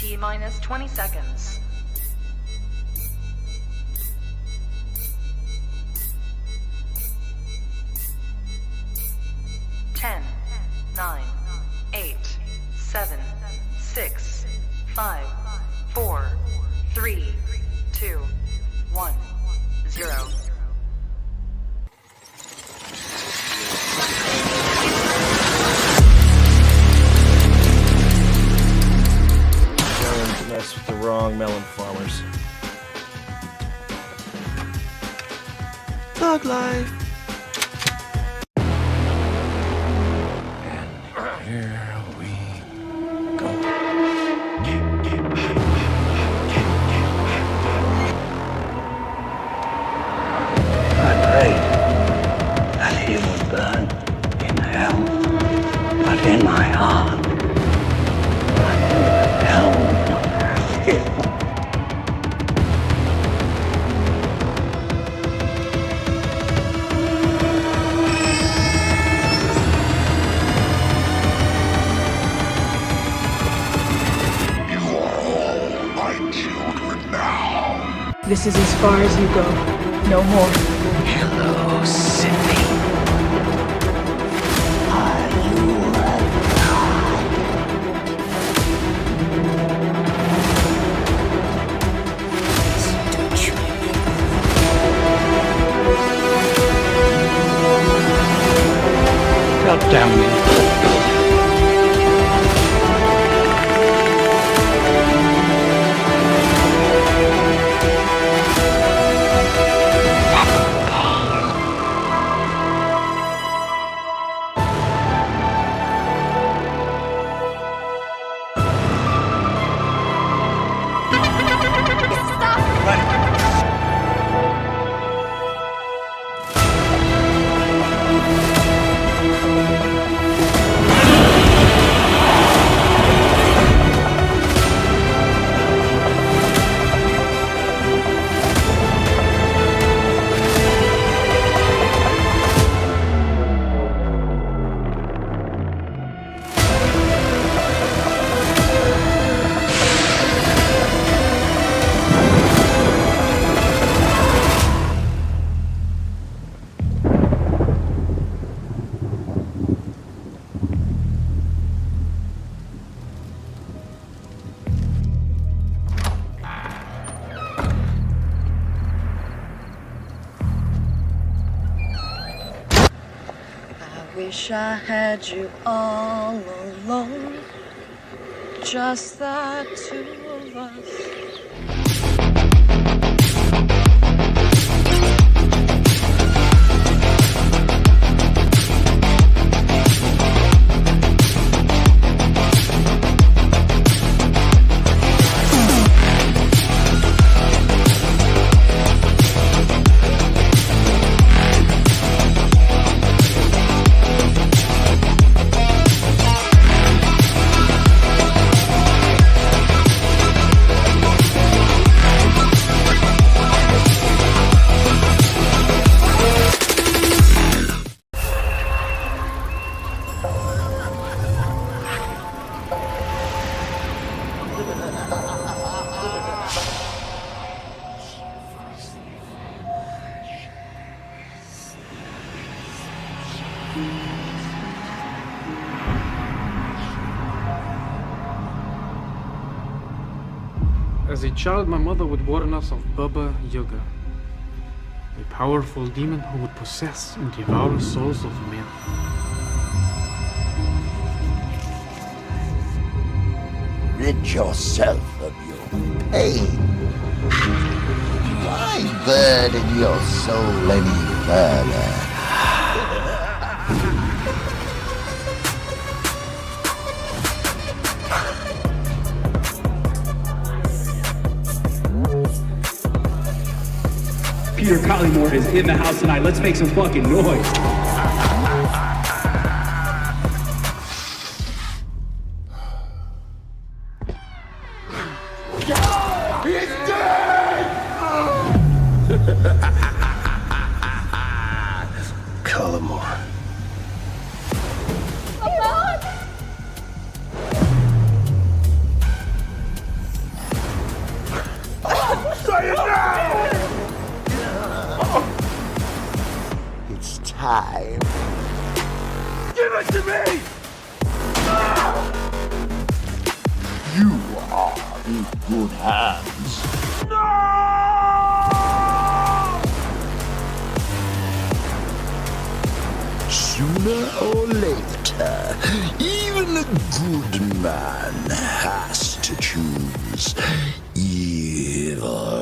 T-minus 20 seconds. 10, 9, 8, 7, 6, 5, 4, 3, 2, 1, 0. Don't mess with the wrong melon farmers. Thug life. And here we go. I prayed that he would burn in hell, but in my heart, I knew hell would have him. This is as far as you go. No more. Hello, Sydney. Are you alive? God damn me. Wish I had you all alone, just the two of us. As a child, my mother would warn us of Baba Yaga, a powerful demon who would possess and devour souls of men. Rid yourself of your pain. Why burden your soul any further? Peter Collymore is in the house tonight. Let's make some fucking noise. He's dead! Collymore. Give it to me! You are in good hands. Sooner or later, even a good man has to choose evil.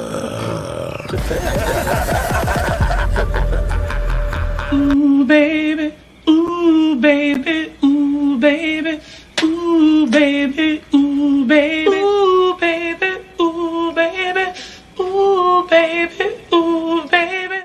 Ooh, baby. Ooh, baby. Ooh, baby. Ooh, baby. Ooh, baby. Ooh, baby. Ooh, baby. Ooh, baby. Ooh, baby.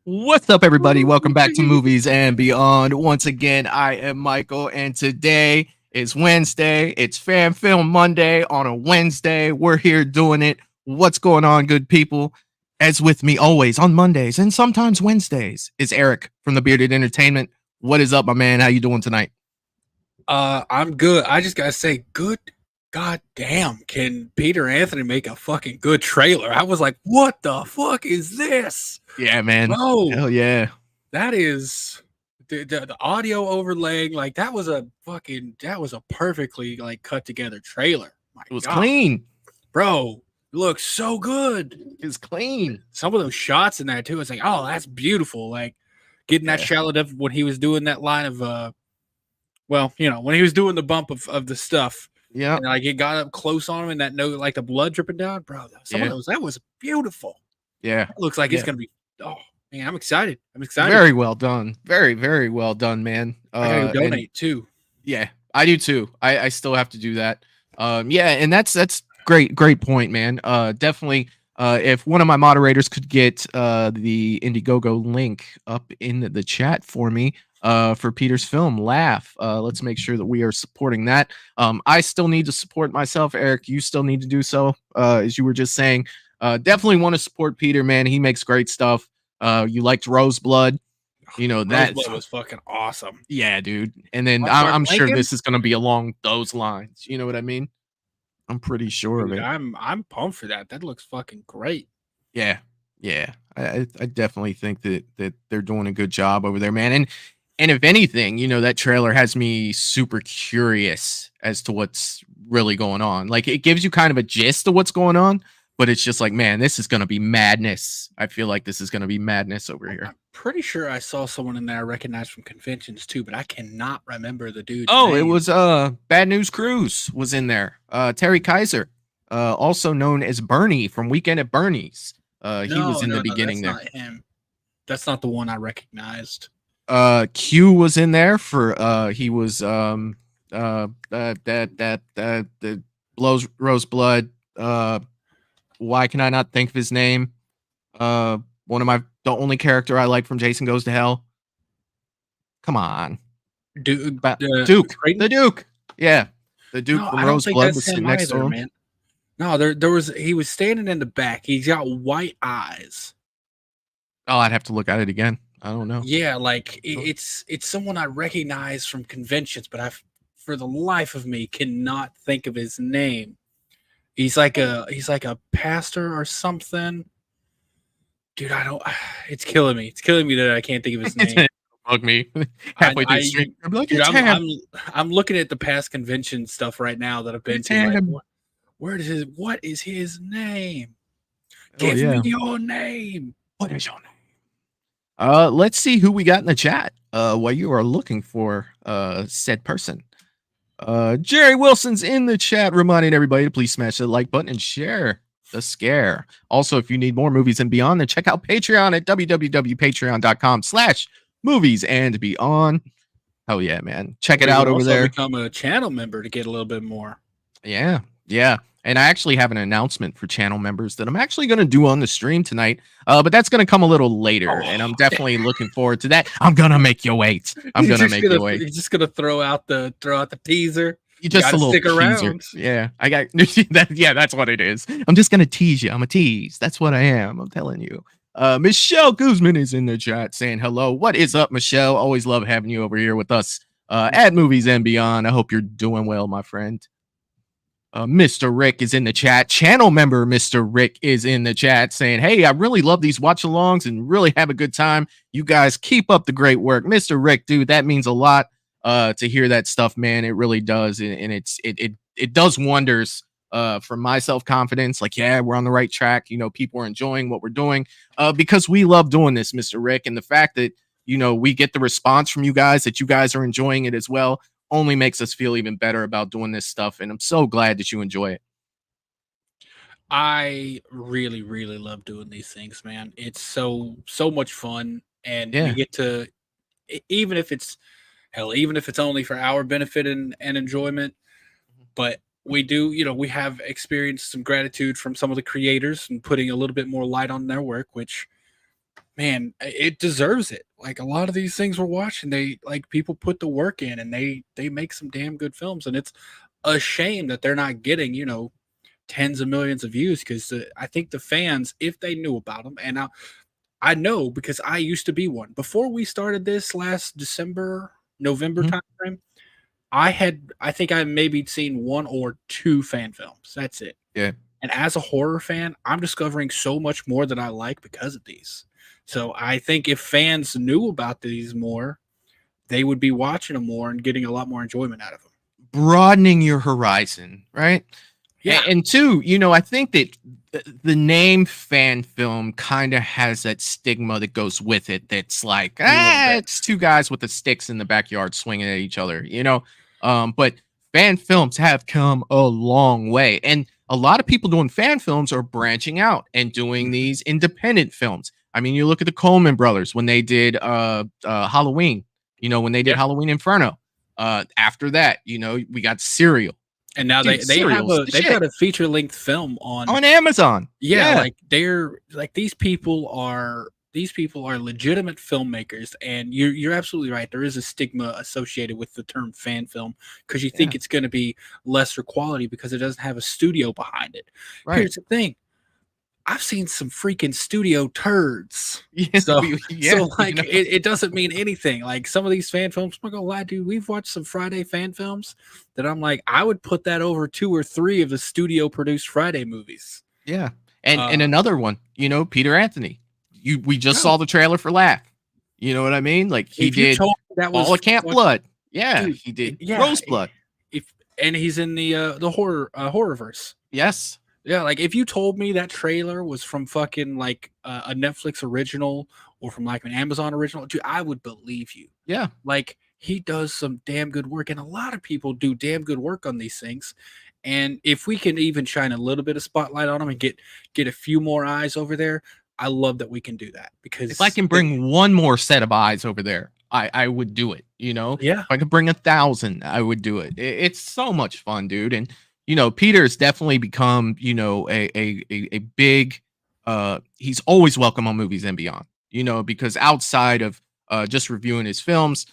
What's up, everybody? Welcome back to Movies and Beyond. Once again, I am Michael, and today is Wednesday. It's Fan Film Monday on a Wednesday. We're here doing it. What's going on, good people? As with me always on Mondays and sometimes Wednesdays is Eric from the Bearded Entertainment. What is up, my man? How you doing tonight? I'm good. I just gotta say, good goddamn, can Peter Anthony make a fucking good trailer? I was like, what the fuck is this? Yeah, man. Bro, Hell yeah. that is the audio overlaying, like that was a perfectly like cut together trailer. My It was God. clean. Bro, it looks so good. It's clean. Some of those shots in there too, it's like, oh, that's beautiful. Like getting that shallot of when he was doing that line of well, you know, when he was doing the bump of the stuff. Yeah. And like it got up close on him and that note, like the blood dripping down. Bro, some of those, that was beautiful. Yeah. It looks like it's gonna be, oh man, I'm excited. Very well done. Very, very well done, man. I gotta go donate too. Yeah, I do too. I still have to do that. Yeah, and that's great point, man. Definitely. If one of my moderators could get the Indiegogo link up in the chat for me, for Peter's film Laugh. Let's make sure that we are supporting that. I still need to support myself, Eric. You still need to do so, as you were just saying. Definitely want to support Peter, man. He makes great stuff. You liked Roseblood. You know, that was fucking awesome. Yeah, dude. And then I'm sure this is gonna be along those lines. You know what I mean? I'm pretty sure of it. I'm pumped for that. That looks fucking great. Yeah. I definitely think that they're doing a good job over there, man. And if anything, you know, that trailer has me super curious as to what's really going on. Like, it gives you kind of a gist of what's going on, but it's just like, man, this is going to be madness. I feel like this is going to be madness over here. I'm pretty sure I saw someone in there I recognized from conventions too, but I cannot remember the dude's name. It was Bad News Cruz was in there. Terry Kaiser, also known as Bernie from Weekend at Bernie's. He was in the beginning there. Not him. That's not the one I recognized. Q was in there for he was the Roseblood. Why can I not think of his name? The only character I like from Jason Goes to Hell. Come on. Duke. The Duke. Yeah. The Duke from Roseblood was sitting next to him. Man. No, he was standing in the back. He's got white eyes. Oh, I'd have to look at it again. I don't know. Yeah, like it's someone I recognize from conventions, but I, for the life of me, cannot think of his name. He's like a pastor or something. Dude, it's killing me. It's killing me that I can't think of his name. Bug me halfway through the stream. I'm like, dude, I'm looking at the past convention stuff right now that I've been to. Like, what is his name? Give me your name. What is your name? Let's see who we got in the chat. While you are looking for said person. Jerry Wilson's in the chat, reminding everybody to please smash the like button and share the scare. Also, if you need more Movies and Beyond, then check out Patreon at www.patreon.com/moviesandbeyond. Oh yeah, man. Check it out over there. Become a channel member to get a little bit more. Yeah. And I actually have an announcement for channel members that I'm actually going to do on the stream tonight. But that's going to come a little later, and I'm definitely looking forward to that. I'm going to make you wait. You're just going to throw out the teaser. You just a little stick teaser. Around. Yeah, I got that. Yeah, that's what it is. I'm just going to tease you. I'm a tease. That's what I am. I'm telling you. Michelle Guzman is in the chat saying hello. What is up, Michelle? Always love having you over here with us at Movies and Beyond. I hope you're doing well, my friend. Mr. Rick is in the chat. Channel member Mr. Rick is in the chat saying, hey, I really love these watch alongs and really have a good time. You guys keep up the great work. Mr. Rick, dude, that means a lot to hear that stuff, man. It really does. And it does wonders for my self-confidence. Like, yeah, we're on the right track. You know, people are enjoying what we're doing because we love doing this, Mr. Rick. And the fact that, you know, we get the response from you guys, that you guys are enjoying it as well, only makes us feel even better about doing this stuff. And I'm so glad that you enjoy it. I really, really love doing these things, man. It's so much fun. And we get to, even if it's only for our benefit and enjoyment, but we do, you know, we have experienced some gratitude from some of the creators and putting a little bit more light on their work, which, man, it deserves it. Like, a lot of these things we're watching, they, like, people put the work in and they make some damn good films, and it's a shame that they're not getting, you know, tens of millions of views, because I think the fans, if they knew about them, and I know because I used to be one before we started this last November timeframe. I think I maybe seen 1 or 2 fan films. That's it. Yeah. And as a horror fan, I'm discovering so much more that I like because of these. So I think if fans knew about these more, they would be watching them more and getting a lot more enjoyment out of them. Broadening your horizon, right? Yeah. And two, you know, I think that the name fan film kind of has that stigma that goes with it. That's like, it's 2 guys with the sticks in the backyard swinging at each other, you know? But fan films have come a long way. And a lot of people doing fan films are branching out and doing these independent films. I mean, you look at the Coleman brothers when they did Halloween, you know, when they did Halloween Inferno. After that, you know, we got Serial. And now they've got a feature-length film on Amazon. Yeah, like they're like these people are legitimate filmmakers, and you're absolutely right. There is a stigma associated with the term fan film because you think it's going to be lesser quality because it doesn't have a studio behind it. Right. Here's the thing. I've seen some freaking studio turds. So like, you know, it doesn't mean anything. Like, some of these fan films, I'm not gonna lie, dude, we've watched some Friday fan films that I'm like, I would put that over 2 or 3 of the studio produced Friday movies. Yeah. And another one, you know, Peter Anthony. We just saw the trailer for Laugh. You know what I mean? Like, he did all of Camp Blood. Yeah, dude, he did Roseblood. And he's in the horrorverse. Yes. Yeah, like, if you told me that trailer was from fucking like a Netflix original or from like an Amazon original, dude, I would believe you. Yeah. Like, he does some damn good work, and a lot of people do damn good work on these things. And if we can even shine a little bit of spotlight on them and get a few more eyes over there, I love that we can do that. Because if I can bring one more set of eyes over there, I would do it. You know, yeah. If I could bring 1,000, I would do it. It's so much fun, dude. And you know, Peter's definitely become, you know, a big. He's always welcome on Movies and Beyond. You know, because outside of just reviewing his films,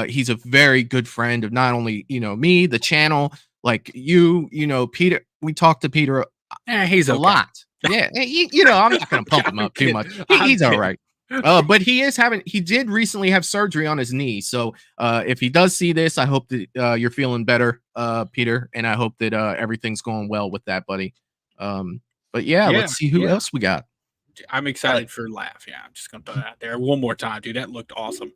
he's a very good friend of not only, you know, me, the channel, like you know, Peter. We talk to Peter. He's a lot. Yeah, you know, I'm not gonna pump him up too much. He's all right. But he did recently have surgery on his knee. So if he does see this, I hope that you're feeling better, Peter, and I hope that everything's going well with that, buddy. But yeah, let's see who else we got. I'm excited for Laugh. Yeah, I'm just gonna throw that out there one more time, dude. That looked awesome.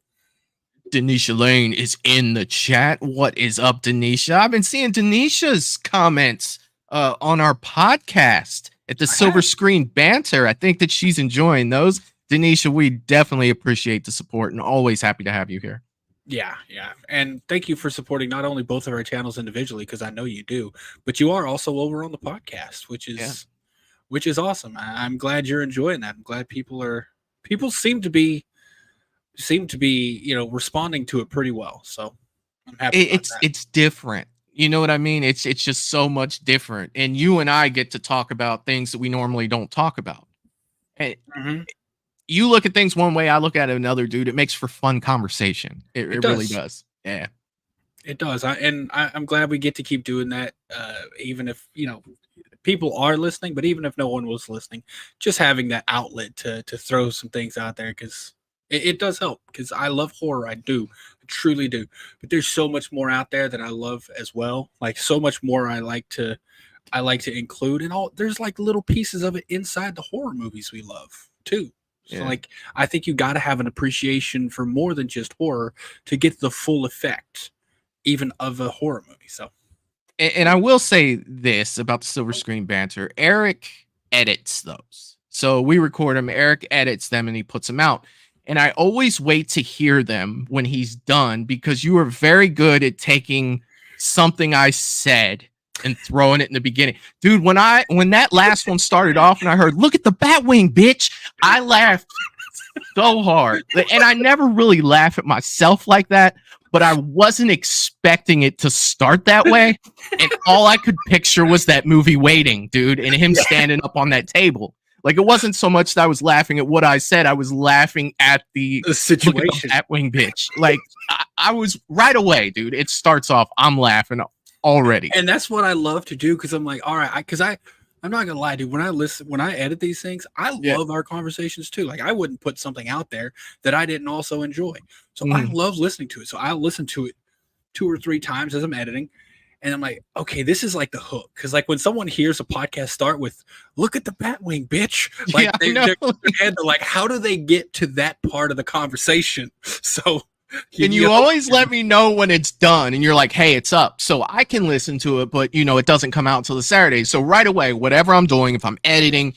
Denisha Lane is in the chat. What is up, Denisha? I've been seeing Denisha's comments on our podcast at the Silver Screen Banter. I think that she's enjoying those. Denisha, we definitely appreciate the support and always happy to have you here. Yeah. And thank you for supporting not only both of our channels individually, because I know you do, but you are also over on the podcast, which is awesome. I'm glad you're enjoying that. I'm glad people seem to be, you know, responding to it pretty well. So I'm happy. It's different. You know what I mean? It's just so much different. And you and I get to talk about things that we normally don't talk about. And you look at things one way, I look at it another, dude. It makes for fun conversation. It really does. Yeah, it does. I'm glad we get to keep doing that. Even if, you know, people are listening, but even if no one was listening, just having that outlet to throw some things out there, because it does help. Because I love horror. I truly do. But there's so much more out there that I love as well. Like, so much more I like to I like to include, and all there's like little pieces of it inside the horror movies we love too. So Yeah. like I think you got to have an appreciation for more than just horror to get the full effect even of a horror movie. So And I will say this about the silver screen banter. Eric edits those. So we record them, Eric edits them, and he puts them out. And I always wait to hear them when he's done because you are very good at taking something I said and throwing it in the beginning. Dude, when that last one started off and I heard, "Look at the Batwing, bitch," I laughed so hard. And I never really laugh at myself like that, but I wasn't expecting it to start that way. And all I could picture was that movie Waiting, dude, and him standing up on that table. Like, it wasn't so much that I was laughing at what I said, I was laughing at the situation. Batwing bitch. Like, I was right away, dude. It starts off, I'm laughing already. And that's what I love to do because I'm like, all right, because I'm not gonna lie, dude. When I edit these things, I love our conversations too. Like I wouldn't put something out there that I didn't also enjoy. So I love listening to it. So I'll listen to it 2 or 3 times as I'm editing. And I'm like, okay, this is like the hook. Because like when someone hears a podcast start with "Look at the Batwing, bitch," like they're like, how do they get to that part of the conversation? So and you always let me know when it's done, and you're like, "Hey, it's up," so I can listen to it. But it doesn't come out until the Saturday. So right away, whatever I'm doing, if I'm editing,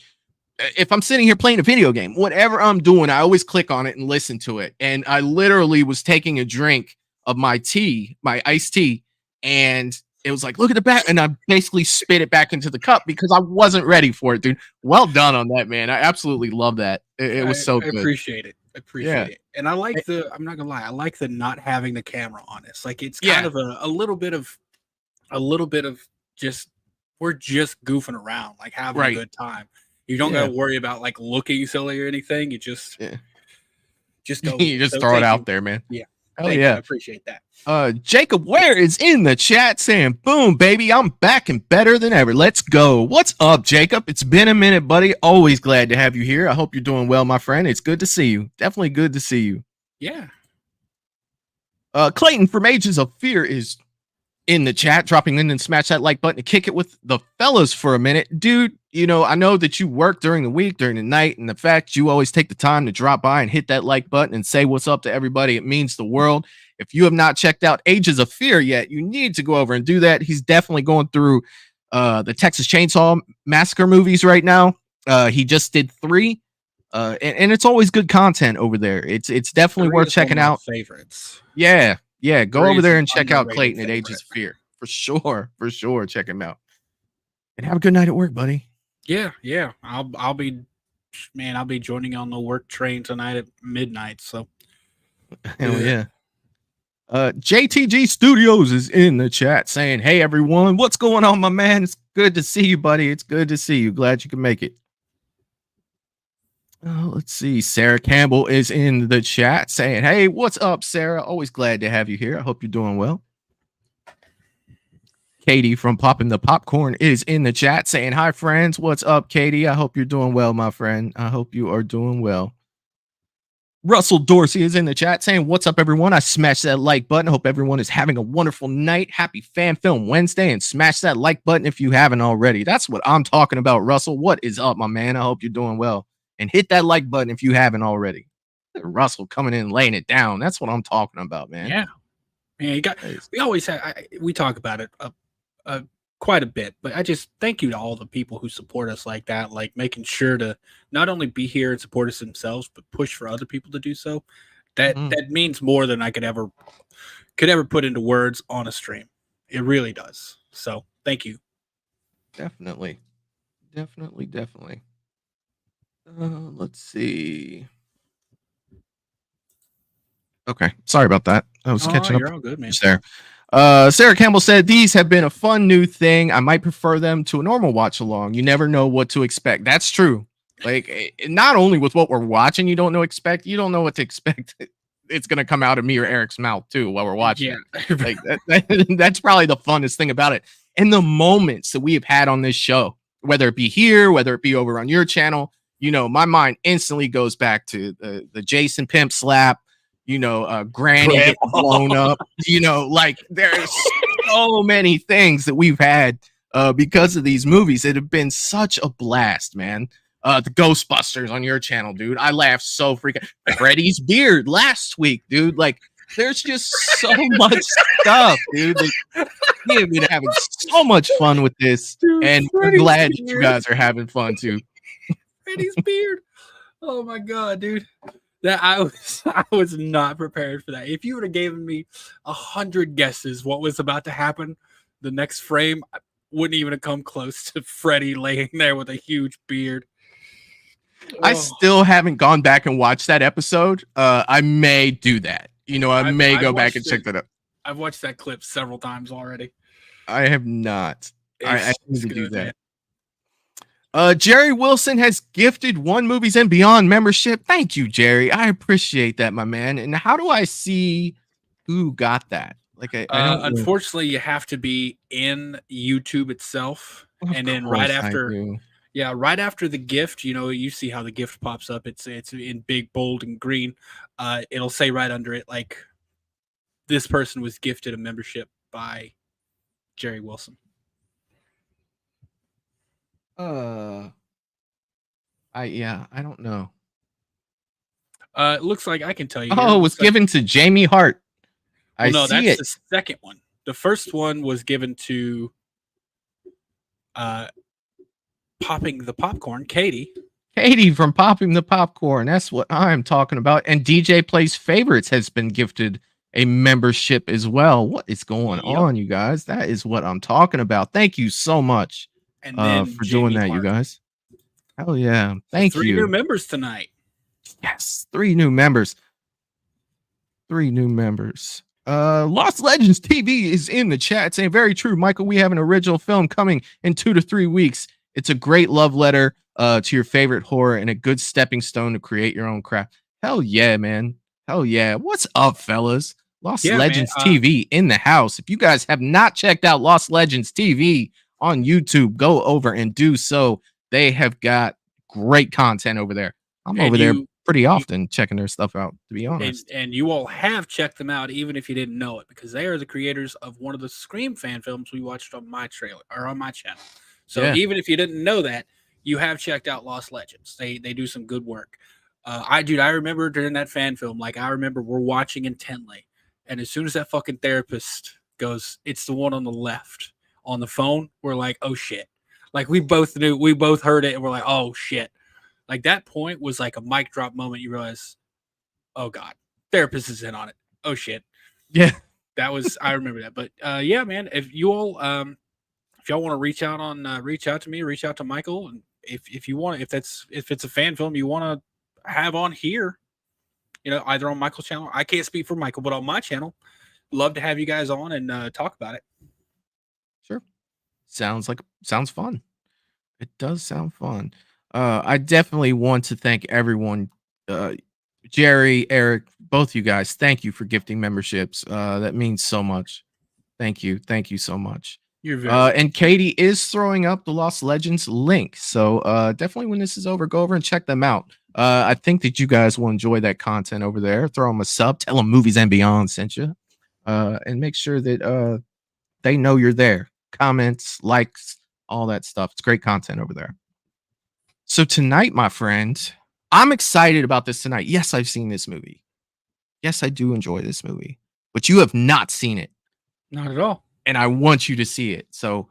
if I'm sitting here playing a video game, whatever I'm doing, I always click on it and listen to it. And I literally was taking a drink of my tea, my iced tea, and it was like, "Look at the back," and I basically spit it back into the cup because I wasn't ready for it, dude. Well done on that, man. I absolutely love that. It was so good. I appreciate it. It. And I like I'm not gonna lie, I like the not having the camera on us. Like it's kind of a little bit of just we're just goofing around, like having a good time. You don't gotta worry about like looking silly or anything. You just go you just throw it out there, man. Yeah. Oh yeah, I appreciate that. Jacob Ware is in the chat saying, "Boom, baby, I'm back and better than ever. Let's go." What's up, Jacob? It's been a minute, buddy. Always glad to have you here. I hope you're doing well, my friend. It's good to see you. Definitely good to see you. Yeah. Clayton from Ages of Fear is in the chat, dropping in and smash that like button to kick it with the fellas for a minute. Dude, I know that you work during the week, during the night, and the fact you always take the time to drop by and hit that like button and say what's up to everybody, it means the world. If you have not checked out Ages of Fear yet, you need to go over and do that. He's definitely going through the Texas Chainsaw Massacre movies right now. He just did 3, and it's always good content over there. It's definitely worth checking out. Favorites. Yeah. Go over there and check out Clayton at favorite. Ages of Fear for sure. Check him out. And have a good night at work, buddy. Yeah. I'll be joining on the work train tonight at midnight. So hell yeah. JTG Studios is in the chat saying, "Hey everyone, what's going on, my man? It's good to see you, buddy. It's good to see you. Glad you can make it." Let's see. Sarah Campbell is in the chat saying, "Hey, what's up, Sarah? Always glad to have you here. I hope you're doing well." Katie from Popping the Popcorn is in the chat saying, "Hi, friends. What's up, Katie? I hope you're doing well, my friend. I hope you are doing well." Russell Dorsey is in the chat saying, "What's up, everyone? I smashed that like button. Hope everyone is having a wonderful night. Happy Fan Film Wednesday, and smash that like button if you haven't already." That's what I'm talking about, Russell. What is up, my man? I hope you're doing well. And hit that like button if you haven't already. Russell coming in and laying it down. That's what I'm talking about, man. Yeah. We always have, we talk about it quite a bit, but I just thank you to all the people who support us like that, like making sure to not only be here and support us themselves, but push for other people to do so. That means more than I could ever put into words on a stream. It really does. So thank you. Definitely. Let's see. Okay, sorry about that. I was catching up. You're all good, man. There. Sarah Campbell said, "These have been a fun new thing. I might prefer them to a normal watch along. You never know what to expect." That's true. Like, not only with what we're watching, you don't know what to expect. It's gonna come out of me or Eric's mouth too while we're watching. Yeah. Like that's probably the funnest thing about it. And the moments that we have had on this show, whether it be here, whether it be over on your channel, my mind instantly goes back to the Jason Pimp slap. Granny getting blown up. Like there's so many things that we've had because of these movies. It have been such a blast, man. The Ghostbusters on your channel, dude. I laughed so freaking. Freddy's beard last week, dude. Like, there's just so much stuff, dude. Like, we have been having so much fun with this, Dude, and we're Freddy's glad that you beard. guys are having fun too. Freddy's beard. Oh my god, dude. That I was not prepared for that. If you would have given me 100 guesses what was about to happen, the next frame I wouldn't even have come close to Freddy laying there with a huge beard. I still haven't gone back and watched that episode. I may do that. You know, I may go back and check that out. I've watched that clip several times already. I have not. I need to do good, that. Jerry Wilson has gifted one Movies and Beyond membership. Thank you, Jerry. I appreciate that, my man. And how do I see who got that? Like, I don't unfortunately, you have to be in YouTube itself, and then right after, right after the gift, you know, you see how the gift pops up. It's in big, bold, and green. It'll say right under it, like, this person was gifted a membership by Jerry Wilson. I don't know. It looks like I can tell you. Oh, it was given to Jamie Hart. Well, no, that's the second one. The first one was given to Popping the Popcorn, Katie. Katie from Popping the Popcorn. That's what I'm talking about. And DJ Plays Favorites has been gifted a membership as well. What is going on, you guys? That is what I'm talking about. Thank you so much for doing that, you guys. Hell yeah. Thank you. 3 new members tonight. Yes, 3 new members. 3 new members. Lost Legends TV is in the chat saying, very true, Michael. We have an original film coming in 2 to 3 weeks. It's a great love letter to your favorite horror and a good stepping stone to create your own craft. Hell yeah, man. Hell yeah. What's up, fellas? Lost Legends TV in the house. If you guys have not checked out Lost Legends TV on YouTube, go over and do so. They have got great content over there. I'm over there pretty often checking their stuff out, to be honest. And you all have checked them out, even if you didn't know it, because they are the creators of one of the Scream fan films we watched on my trailer or on my channel. So even if you didn't know that, you have checked out Lost Legends. They do some good work. I remember during that fan film, like, I remember we're watching intently, and as soon as that fucking therapist goes, it's the one on the left on the phone, we're like, oh shit. Like, we both knew, we both heard it, and we're like, oh shit. Like, that point was like a mic drop moment. You realize, oh god, therapist is in on it. Oh shit. Yeah. That was, I remember that. But yeah, man, if you all if y'all want to reach out to me, reach out to Michael, and if you want, if it's a fan film you want to have on here, you know, either on Michael's channel. I can't speak for Michael, but on my channel, love to have you guys on and talk about it. Sure. Sounds fun. It does sound fun. I definitely want to thank everyone. Jerry, Eric, both you guys, thank you for gifting memberships. That means so much. Thank you. Thank you so much. You're very and Katie is throwing up the Lost Legends link. So definitely when this is over, go over and check them out. I think that you guys will enjoy that content over there. Throw them a sub, tell them Movies and Beyond sent you. And make sure that they know you're there. Comments, likes, all that stuff. It's great content over there. So tonight, my friend, I'm excited about this tonight. Yes, I've seen this movie. Yes, I do enjoy this movie. But you have not seen it. Not at all. And I want you to see it. So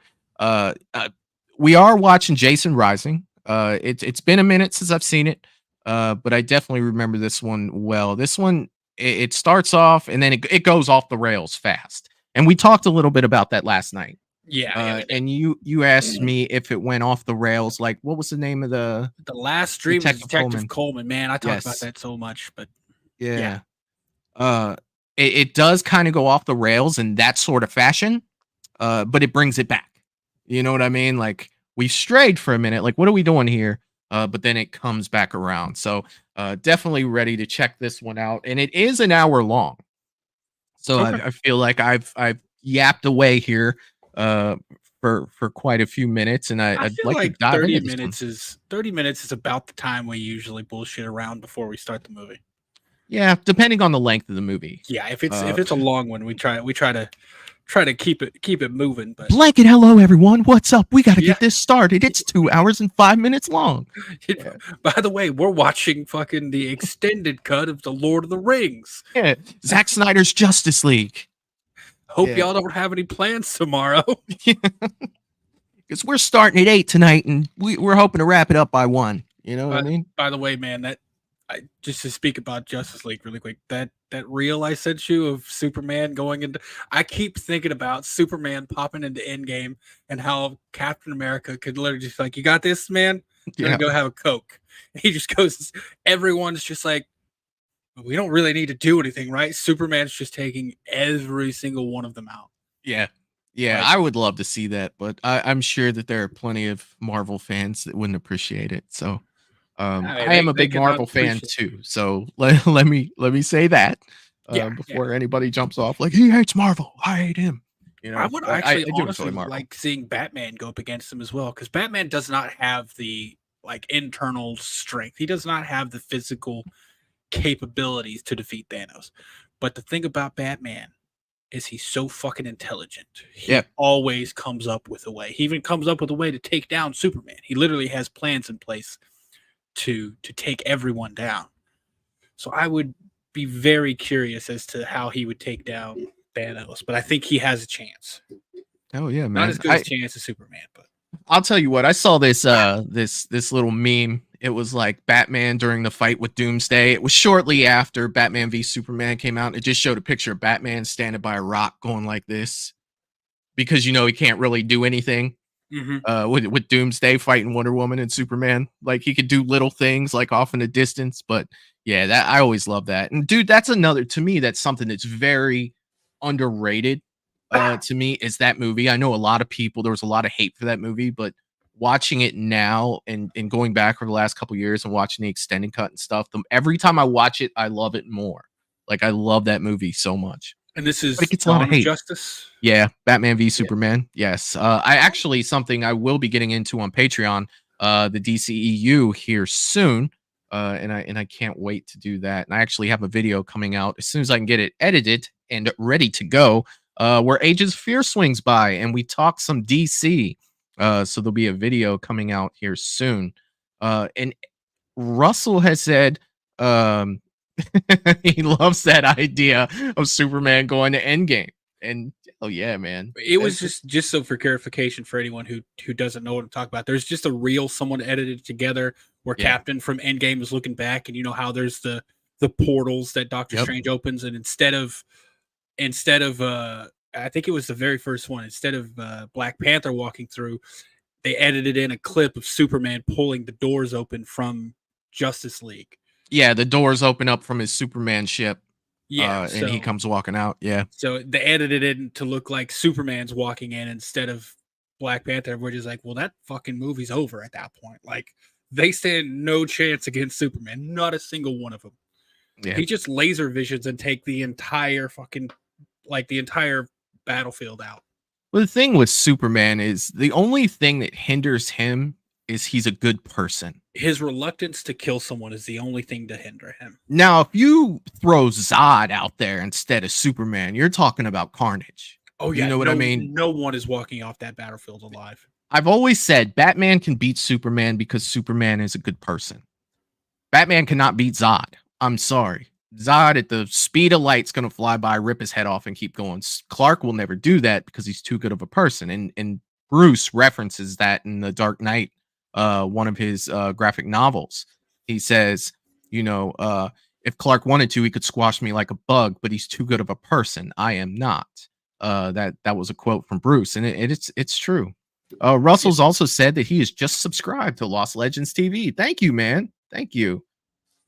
we are watching Jason Rising. It's been a minute since I've seen it. But I definitely remember this one well. This one, it starts off and then it goes off the rails fast. And we talked a little bit about that last night. Yeah. And you asked me if it went off the rails. Like, what was the name of the last stream? Detective Coleman. Man, I talk about that so much, but yeah. It does kind of go off the rails in that sort of fashion, but it brings it back. You know what I mean? Like, we strayed for a minute. Like, what are we doing here? But then it comes back around. So definitely ready to check this one out. And it is an hour long. So I feel like I've yapped away here for quite a few minutes, and I'd like to dive 30 into minutes is 30 minutes is about the time we usually bullshit around before we start the movie. Yeah, depending on the length of the movie. Yeah, if it's a long one, we try to try to keep it moving. But Blanket, hello everyone. What's up? We got to Yeah. get this started. It's 2 hours and 5 minutes long. by the way, we're watching fucking the extended cut of the Lord of the Rings. Yeah, Zack Snyder's Justice League. Hope Yeah. y'all don't have any plans tomorrow. Because we're starting at 8 tonight, and we're hoping to wrap it up by 1. You know what I mean? By the way, man, just to speak about Justice League really quick, that reel I sent you of Superman going into, I keep thinking about Superman popping into Endgame and how Captain America could literally just like, you got this, man? You're gonna go have a Coke. And he just goes, everyone's just like, we don't really need to do anything, right? Superman's just taking every single one of them out. Yeah. Yeah, I would love to see that, but I'm sure that there are plenty of Marvel fans that wouldn't appreciate it. So I am a big Marvel fan too. So let me say that before anybody jumps off like he hates Marvel. I hate him. You know, I would actually honestly Marvel. like seeing Batman go up against him as well, because Batman does not have the like internal strength. He does not have the physical capabilities to defeat Thanos. But the thing about Batman is he's so fucking intelligent. He always comes up with a way. He even comes up with a way to take down Superman. He literally has plans in place to take everyone down. So I would be very curious as to how he would take down Thanos, but I think he has a chance. Oh yeah, man. Not as good a chance as Superman, but I'll tell you what, I saw this this little meme. It was like Batman during the fight with Doomsday. It was shortly after Batman v Superman came out. It just showed a picture of Batman standing by a rock going like this because you know he can't really do anything. With Doomsday fighting Wonder Woman and Superman, like he could do little things like off in the distance, but yeah, that I always love that. And dude, that's another, to me, that's something that's very underrated to me, is that movie. I know a lot of people, there was a lot of hate for that movie, but watching it now and going back over the last couple years and watching the extended cut and stuff, every time I watch it, I love it more. Like I love that movie so much. And this is but it gets a lot of hate. Justice. Yeah, Batman v Superman. Yes, I actually, something I will be getting into on Patreon, the DCEU here soon, and I can't wait to do that. And I actually have a video coming out as soon as I can get it edited and ready to go, where Agents of Fear swings by and we talk some DC. So there'll be a video coming out here soon. And Russell has said he loves that idea of Superman going to Endgame. And oh yeah, man. It was just so for clarification for anyone who doesn't know what I'm talking about. There's just a reel someone edited together where Captain from Endgame is looking back, and you know how there's the portals that Doctor Strange opens, and instead of I think it was the very first one, instead of Black Panther walking through, they edited in a clip of Superman pulling the doors open from Justice League. Yeah, the doors open up from his Superman ship. Yeah, and he comes walking out. Yeah. So they edited it to look like Superman's walking in instead of Black Panther, which is like, well, that fucking movie's over at that point. Like, they stand no chance against Superman. Not a single one of them. Yeah. He just laser visions and take the entire fucking, like, the entire battlefield out. Well, the thing with Superman is the only thing that hinders him is he's a good person. His reluctance to kill someone is the only thing to hinder him. Now, if you throw Zod out there instead of Superman, you're talking about carnage. Oh, yeah. You know what I mean? No one is walking off that battlefield alive. I've always said Batman can beat Superman because Superman is a good person. Batman cannot beat Zod. I'm sorry. Zod at the speed of light is going to fly by, rip his head off, and keep going. Clark will never do that because he's too good of a person. And Bruce references that in The Dark Knight, one of his graphic novels. He says, you know, if Clark wanted to, he could squash me like a bug, but he's too good of a person. I am not. That was a quote from Bruce, and it's true. Russell's also said that he has just subscribed to Lost Legends TV. Thank you, man. Thank you.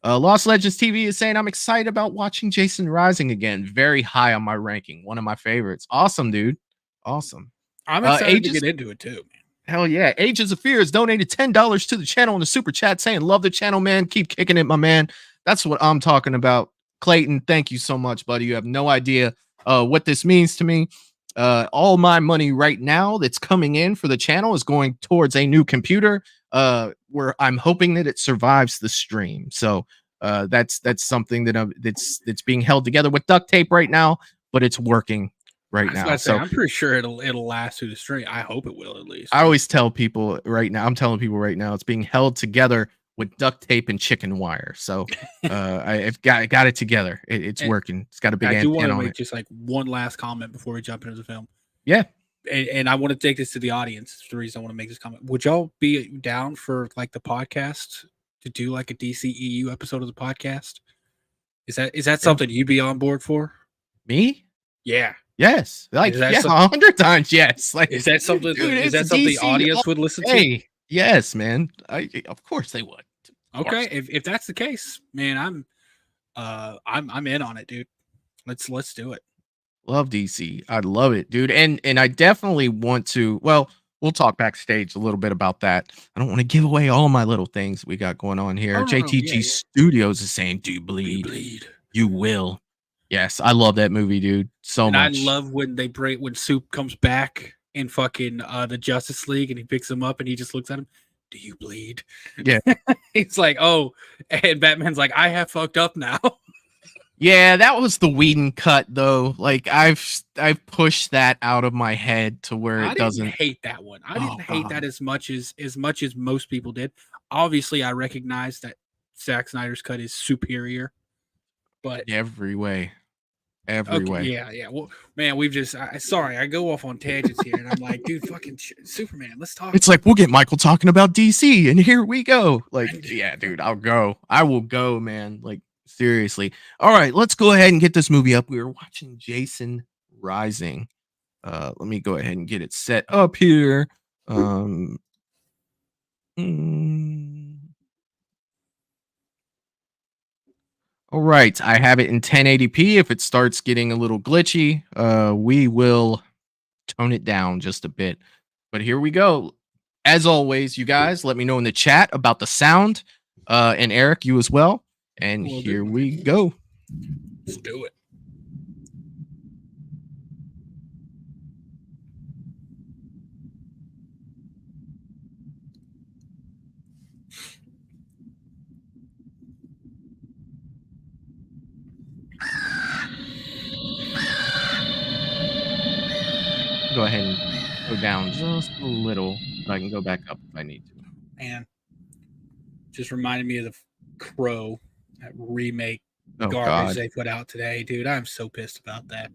Lost Legends TV is saying, I'm excited about watching Jason Rising again. Very high on my ranking. One of my favorites. Awesome, dude. Awesome. I'm excited to get into it too, man. Hell yeah. Agents of Fear has donated $10 to the channel in the super chat saying, love the channel, man. Keep kicking it, my man. That's what I'm talking about. Clayton, thank you so much, buddy. You have no idea what this means to me. All my money right now that's coming in for the channel is going towards a new computer where I'm hoping that it survives the stream. So that's something that that's being held together with duct tape right now, but it's working right was now. about to say, So I'm pretty sure it'll last through the stream. I hope it will at least. I always tell people right now, I'm telling people right now, it's being held together with duct tape and chicken wire. So I've got it together. It's And working. It's got a big I do want to antenna on make it. just like one last comment before we jump into the film. Yeah. And I want to take this to the audience. It's the reason I want to make this comment. Would y'all be down for like the podcast to do like a DCEU episode of the podcast? Is that something you'd be on board for? Me? Yeah. Yes. Like, yeah, 100 times yes. Like, is that something? dude, is it's that something the DC audience would listen to? Hey, yes, man. Of course they would. Okay, if that's the case, man, I'm in on it, dude. Let's do it. Love DC. I love it, dude. And I definitely want to. Well, we'll talk backstage a little bit about that. I don't want to give away all my little things we got going on here. Oh, JTG Studios is saying, "Do you bleed? You will." Yes, I love that movie, dude. So and much. I love when when Soup comes back in fucking the Justice League and he picks him up and he just looks at him. Do you bleed? Yeah. It's like, oh, and Batman's like, I have fucked up now. Yeah, that was the Whedon cut though. Like I've pushed that out of my head to where it doesn't hate that one. I didn't hate that as much as most people did. Obviously, I recognize that Zack Snyder's cut is superior, but every way. Yeah. Well, man, we've just sorry, I go off on tangents here, and I'm like, dude, fucking Superman. Let's talk. It's like we'll get Michael talking about DC, and here we go. Like, yeah, dude, I'll go. I will go, man. Like, seriously. All right, let's go ahead and get this movie up. We were watching Jason Rising. Let me go ahead and get it set up here. All right, I have it in 1080p. If it starts getting a little glitchy, we will tone it down just a bit. But here we go. As always, you guys, let me know in the chat about the sound. And Eric, you as well. And here we go. Let's do it. Go ahead and go down just a little, but I can go back up if I need to. Man, just reminded me of the Crow, that remake garbage God. they put out today, dude. I'm so pissed about that.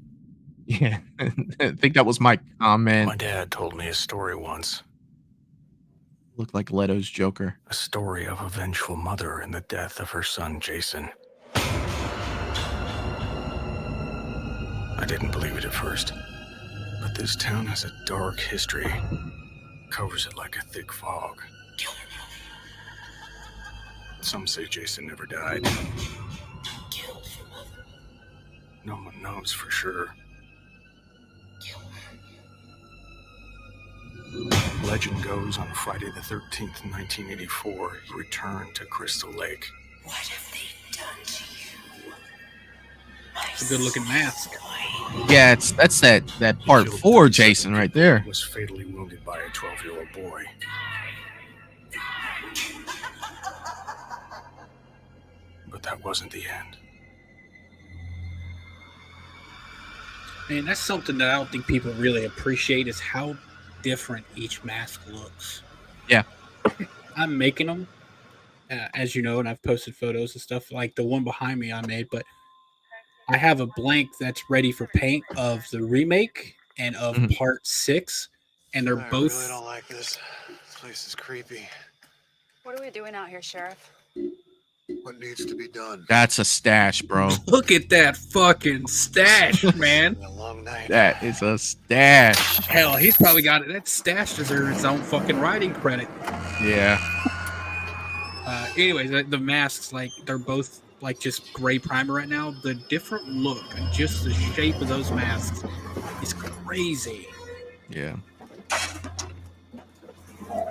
Yeah, I think that was my comment. My dad told me a story once. Looked like Leto's Joker. A story of a vengeful mother and the death of her son, Jason. I didn't believe it at first. But this town has a dark history. Covers it like a thick fog. Some say Jason never died. No one knows for sure. Legend goes on Friday the 13th, 1984, he returned to Crystal Lake. What have they done to you? It's a good looking mask. Yeah, that's that part 4 Jason right there. Was fatally wounded by a 12-year-old boy. But that wasn't the end. Man, that's something that I don't think people really appreciate is how different each mask looks. Yeah. I'm making them, as you know, and I've posted photos and stuff like the one behind me I made, but I have a blank that's ready for paint of the remake and of part 6, and they're both. I really don't like this. This place is creepy. What are we doing out here, Sheriff? What needs to be done? That's a stash, bro. Look at that fucking stash, man. A long night. That is a stash. Hell, he's probably got it. That stash deserves its own fucking writing credit. Yeah. Anyways, the masks, like, they're both like just gray primer right now. The different look and just the shape of those masks is crazy. Yeah.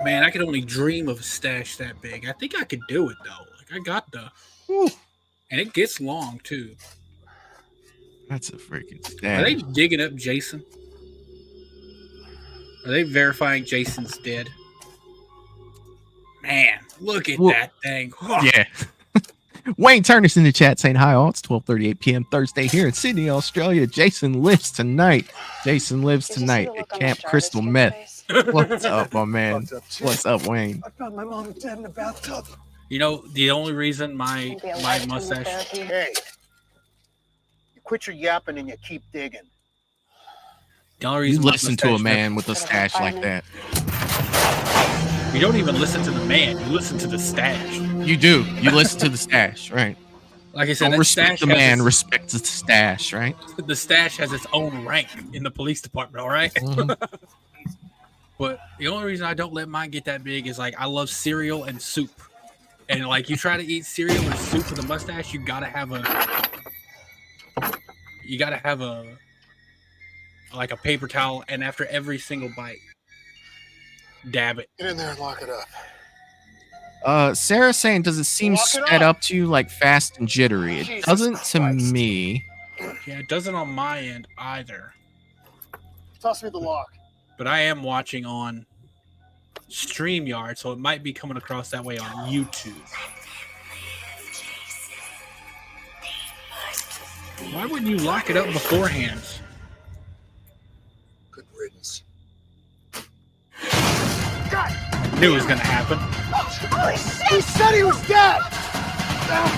Man, I could only dream of a stash that big. I think I could do it though. Like I got the, and it gets long too. That's a freaking stash. Are they digging up Jason? Are they verifying Jason's dead? Man, look at that thing. Yeah. Wayne Turner's in the chat saying hi all. It's 12:38 p.m. Thursday here in Sydney, Australia. Jason lives tonight. Jason lives Did you see tonight the at look on Camp that Jarvis Crystal kid's Meth. face? What's up, my man? Fucked up, too. What's up, Wayne? I found my mom dead in the bathtub. You know, the only reason my Maybe a my lifetime of mustache. therapy. Hey, you quit your yapping and you keep digging. The only You reason my listen to a mustache man with a Better stash than like fireman. that. You don't even listen to the man. You listen to the stash. You do. You listen to the stash, right? Like I said, Don't that respect stash the has man, its- respect the stash, right? the stash has its own rank in the police department. All right? Mhm. But the only reason I don't let mine get that big is like I love cereal and soup, and like you try to eat cereal and soup with a mustache, you gotta have a like a paper towel, and after every single bite, dab it. Get in there and lock it up. Sarah's saying, does it seem Lock it sped up. up to you like fast and jittery? It Jesus doesn't to Christ. me. Yeah, it doesn't on my end either. Toss me the lock. But I am watching on StreamYard, so it might be coming across that way on YouTube. Why wouldn't you lock it up beforehand? Good riddance. Knew it was gonna happen. He said he was dead!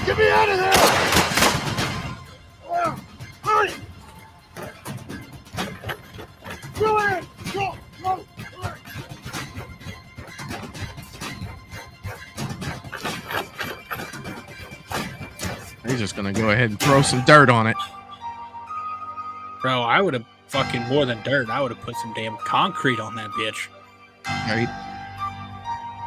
Get me out of there! Hurry! Go in! Go! Go! Hurry! He's just gonna go ahead and throw some dirt on it. Bro, I would have fucking more than dirt. I would have put some damn concrete on that bitch. Right?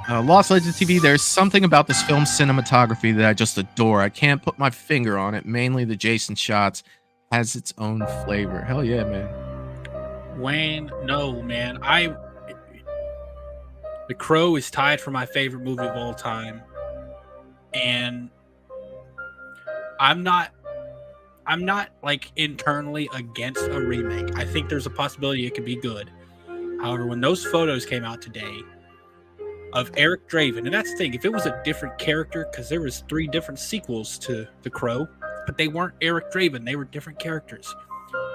Lost Legends TV, there's something about this film cinematography that I just adore. I can't put my finger on it. Mainly the Jason shots has its own flavor. Hell yeah, man. Wayne, no, man. The Crow is tied for my favorite movie of all time. And I'm not like internally against a remake. I think there's a possibility it could be good. However, when those photos came out today of Eric Draven, and that's the thing, if it was a different character, because there was 3 different sequels to The Crow, but they weren't Eric Draven, they were different characters.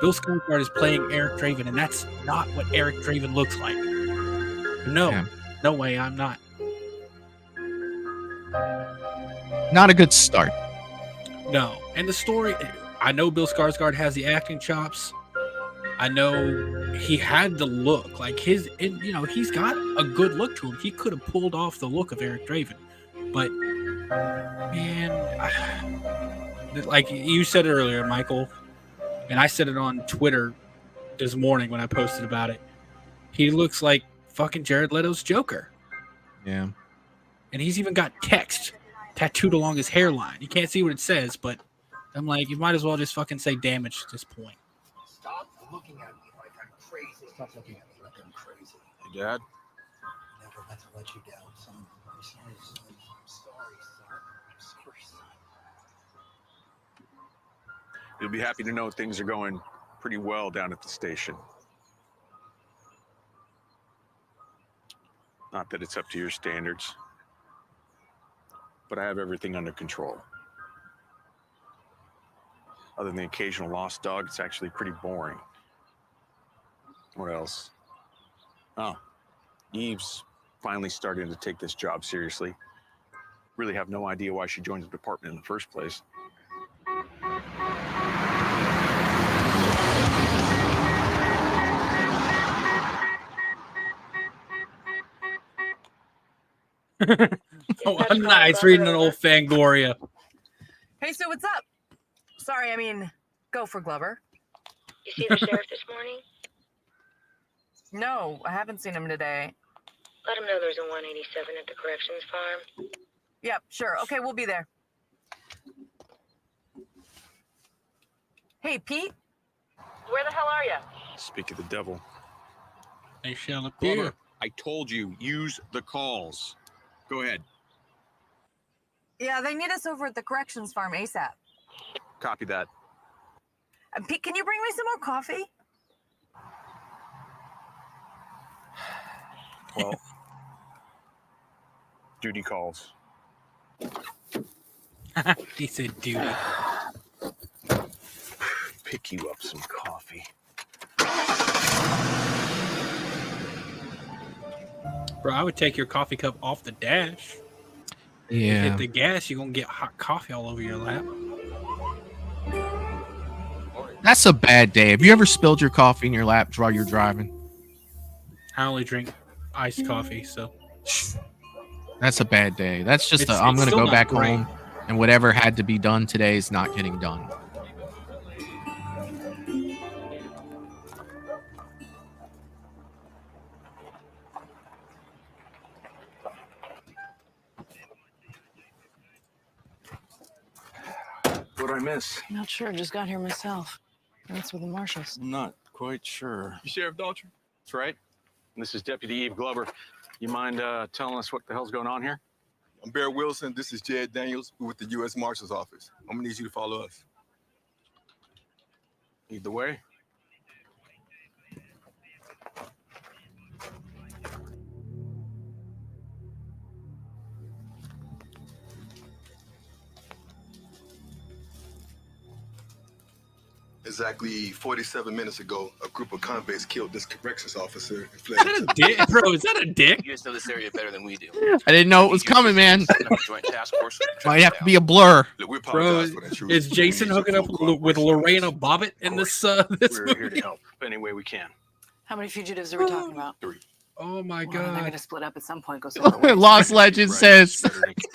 Bill Skarsgård is playing Eric Draven, and that's not what Eric Draven looks like. No, Yeah. no way, I'm not. Not a good start. No, and the story, I know Bill Skarsgård has the acting chops. I know he had the look, like he's got a good look to him. He could have pulled off the look of Eric Draven, but man, like you said it earlier, Michael, and I said it on Twitter this morning when I posted about it. He looks like fucking Jared Leto's Joker. Yeah. And he's even got text tattooed along his hairline. You can't see what it says, but I'm like, you might as well just fucking say damage at this point. Stop looking at me like I'm crazy. Stop looking at me like I'm crazy. Hey, Dad? I never meant to let you down, son. I'm sorry, son. I'm sorry, son. I'm sorry, son. You'll be happy to know things are going pretty well down at the station. Not that it's up to your standards, but I have everything under control. Other than the occasional lost dog, it's actually pretty boring. What else? Oh, Eve's finally starting to take this job seriously. Really have no idea why she joined the department in the first place. Oh, I'm nice reading an old Fangoria. Hey, Sue, what's up? Sorry, I mean, go for Glover. You see the sheriff this morning? No, I haven't seen him today. Let him know there's a 187 at the corrections farm. Yep, sure. Okay, we'll be there. Hey, Pete? Where the hell are you? Speak of the devil. They shall appear. Glover, I told you, use the calls. Go ahead. Yeah, they need us over at the corrections farm ASAP. Copy that. Pete, can you bring me some more coffee? Well, duty calls. He said duty. Pick you up some coffee. Bro, I would take your coffee cup off the dash. You Yeah. hit the gas, you're going to get hot coffee all over your lap. That's a bad day. Have you ever spilled your coffee in your lap while you're driving? I only drink iced coffee, so. That's a bad day. That's just It's I'm going to still go not back great. home, and whatever had to be done today is not getting done. What'd I miss? I'm not sure. Just got here myself. That's with the marshals. I'm not quite sure. You Sheriff Daltrey? That's right. This is Deputy Eve Glover. You mind telling us what the hell's going on here? I'm Barry Wilson. This is Jed Daniels. We're with the U.S. Marshal's Office. I'm gonna need you to follow us. Lead the way. Exactly 47 minutes ago, a group of convicts killed this corrections officer and fled. Is that a dick? Bro, is that a dick? You guys know this area better than we do. I didn't know it was coming, man. Joint task force. Might have to be a blur. Look, we Bro, apologize for that. Truth. is Jason hooking up with Lorena Bobbitt in this this We're movie? here to help any way we can. How many fugitives are we talking about? 3. Oh my Well, they're god. going to split up at some point. Go separate ways. Lost Legend says,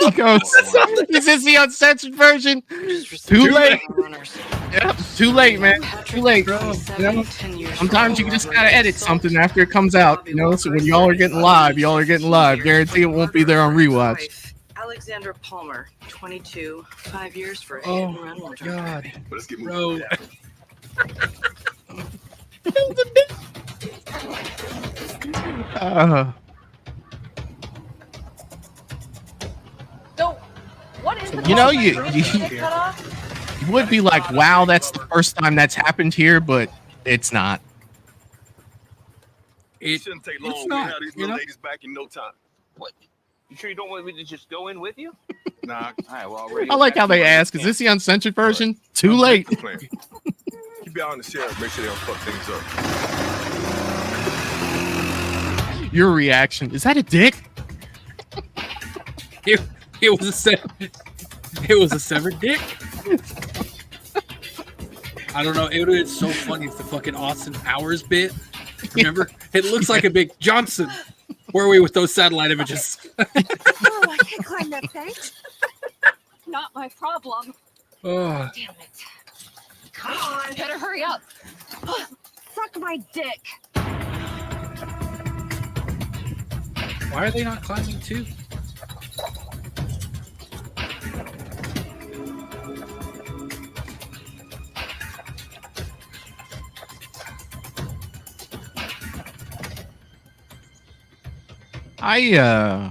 he goes, is this the uncensored version? Too late. Yep, too late, man. Too late. You know, sometimes you just gotta edit something after it comes out. You know, so when y'all are getting live, Guarantee it won't be there on rewatch. Alexandra Palmer, 22, 5 years for a hit Oh and run. my god. But let's get Bro. moving. So, what is the You know, you you would be like, wow, that's the first time that's happened here, but it's not. It shouldn't take long. it's We not, have these you little know? ladies back in no time. What? You sure you don't want me to just go in with you? Nah. All right, well, I like how they ask, is this the uncensored version? Too late. Keep your eye on the sheriff. Make sure they don't fuck things up. Your reaction, is that a dick? It was a severed dick. I don't know. It would have been so funny if the fucking Austin Powers bit. Remember? It looks like a big Johnson. Where are we with those satellite images? Oh, I can't climb that thing. Not my problem. Oh, Damn it. Come on. Better hurry up. Suck my dick. why are they not climbing too? I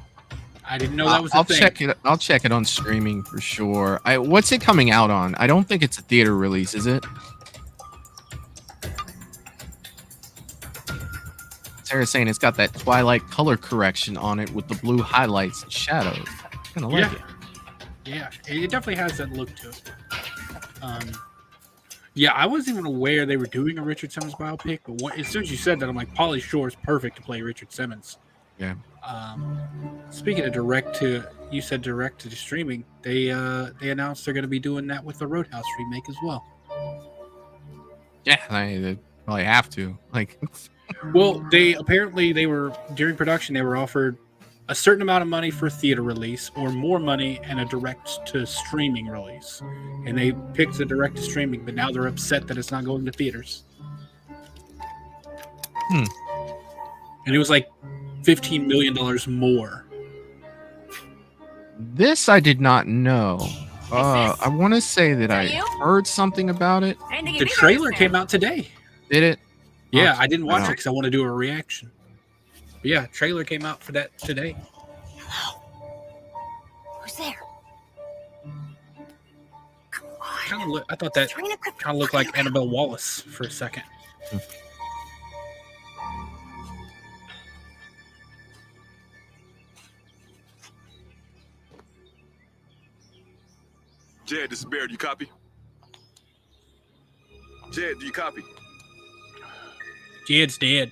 didn't know that was a I'll thing. check it. I'll check it on streaming for sure. What's it coming out on? I don't think it's a theater release, is it? Sarah's saying it's got that Twilight color correction on it with the blue highlights and shadows. Kind of like it. Yeah, it definitely has that look to it. Yeah, I wasn't even aware they were doing a Richard Simmons biopic, but as soon as you said that, I'm like, Pauly Shore is perfect to play Richard Simmons. Yeah. Speaking of you said direct to streaming. They announced they're going to be doing that with the Roadhouse remake as well. Yeah, they probably have to. Like, well, they were during production. They were offered a certain amount of money for theater release, or more money and a direct to streaming release, and they picked the direct to streaming. But now they're upset that it's not going to theaters. And it was like $15 million more. this I did not know. I want to say that I heard something about it. The trailer came out today. Did it? Yeah, I didn't watch it because I want to do a reaction. But yeah, trailer came out for that today. Who's there? I thought that kind of looked like Annabelle Wallace for a second. Jed, this is Bear. Do you copy? Jed, do you copy? Jed's dead.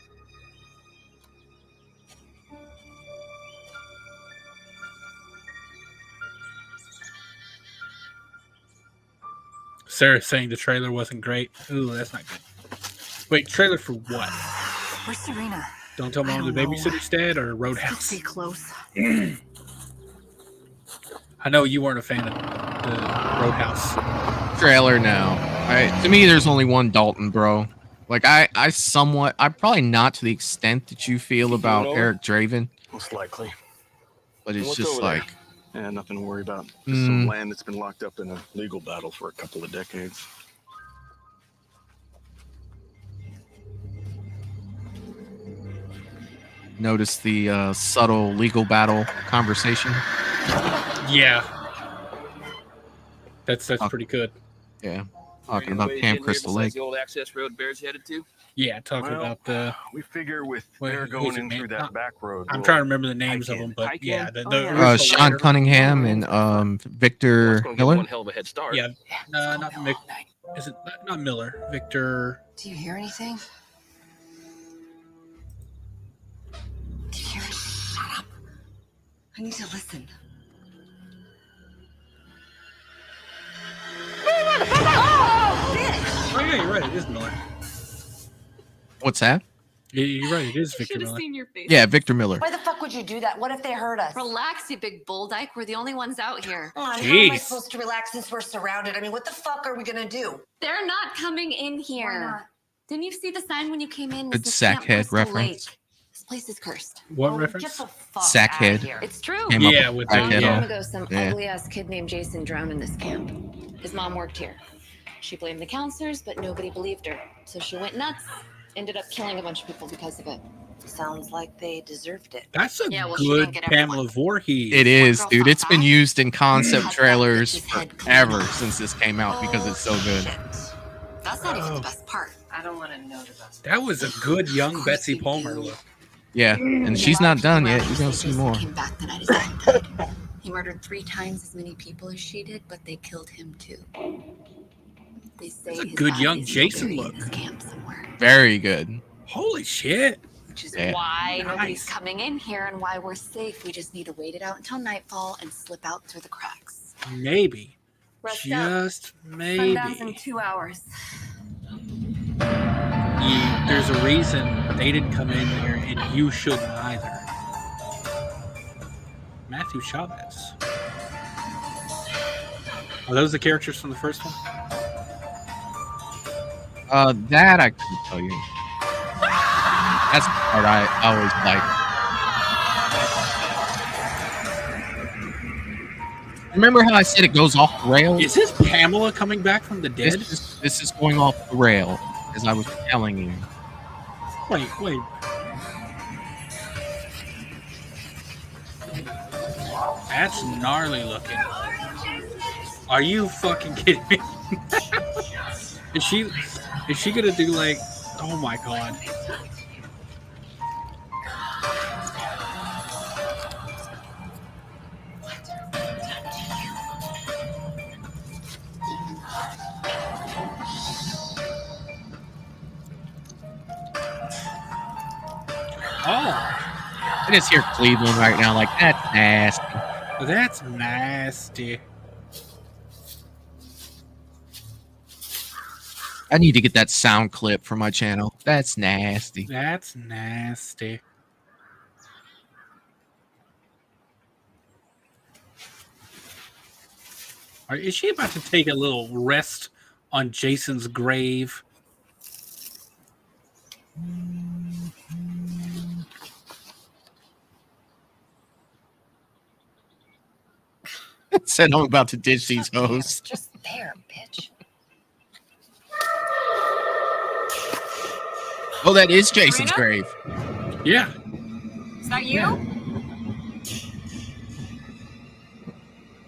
Sarah's saying the trailer wasn't great. Ooh, that's not good. Wait, trailer for what? Where's Serena? Don't tell Mom the babysitter's dead or Roadhouse? Stay close. I know you weren't a fan of the Roadhouse trailer now. To me, there's only one Dalton, bro. Like I'm probably not to the extent that you feel about Eric Draven. Most likely. But it's What's just over like, there? Yeah, nothing to worry about. Just some land that's been locked up in a legal battle for a couple of decades. notice the subtle legal battle conversation. Yeah. That's pretty good. Yeah. Talking about Camp Crystal Lake. The old access road Bear's headed to? Yeah, talking about the. We figure with Bear going in through that back road. I'm trying to remember the names of them, but yeah, Sean Cunningham and Victor Miller. One hell of a head start. Yeah, not Mick. Is it not Miller? Victor. Do you hear anything? Do you hear it? Shut up. I need to listen. Oh yeah, you're right. It is Miller. What's that? You're right. It is Victor Should have Miller. seen your face. Yeah, Victor Miller. Why the fuck would you do that? What if they heard us? Relax, you big bull dyke. We're the only ones out here. Come on, how am I supposed to relax since we're surrounded? I mean, what the fuck are we gonna do? They're not coming in here. Why not? Didn't you see the sign when you came in? Good This is Camp Sackhead Crystal reference. Lake. This place is cursed. What reference? Get the fuck Sackhead. outta here. It's true. Came up Yeah, with with the- Sackhead A long on. time ago, some ugly-ass kid named Jason drowned in this camp. His mom worked here. She blamed the counselors, but nobody believed her. So she went nuts. Ended up killing a bunch of people because of it. Sounds like they deserved it. That's a Yeah, well, she good didn't get Pamela Voorhees. It is, dude. It's been used in concept trailers forever since this came out because it's so good. That's not even the best part. I don't want to know the best. That was a good young Betsy Palmer look. Yeah, and she's not done yet. You're gonna see more. Came back the night his mom died. He murdered 3 times as many people as she did, but they killed him too. They say That's a his good body young is Jason buried look. in this camp somewhere. Very good. Holy shit. Which is Yeah. why nobody's Nice. coming in here and why we're safe. We just need to wait it out until nightfall and slip out through the cracks. Maybe. Rest Just up. maybe. Sundown's in 2 hours. There's a reason they didn't come in here and you shouldn't either. Matthew Chavez. Are those the characters from the first one? That I couldn't tell you. That's the part I always like. Remember how I said it goes off the rails? Is this Pamela coming back from the dead? This is going off the rail, as I was telling you. Wait. That's gnarly looking. Are you fucking kidding me? Is she gonna do like, oh my god. Oh, I just hear Cleveland right now, like, that's nasty. that's nasty. I need to get that sound clip for my channel. That's nasty. That's nasty. Is she about to take a little rest on Jason's grave? Said I'm about to ditch these hoes. Just there, bitch. Oh, that is Jason's grave. Yeah. Is that you?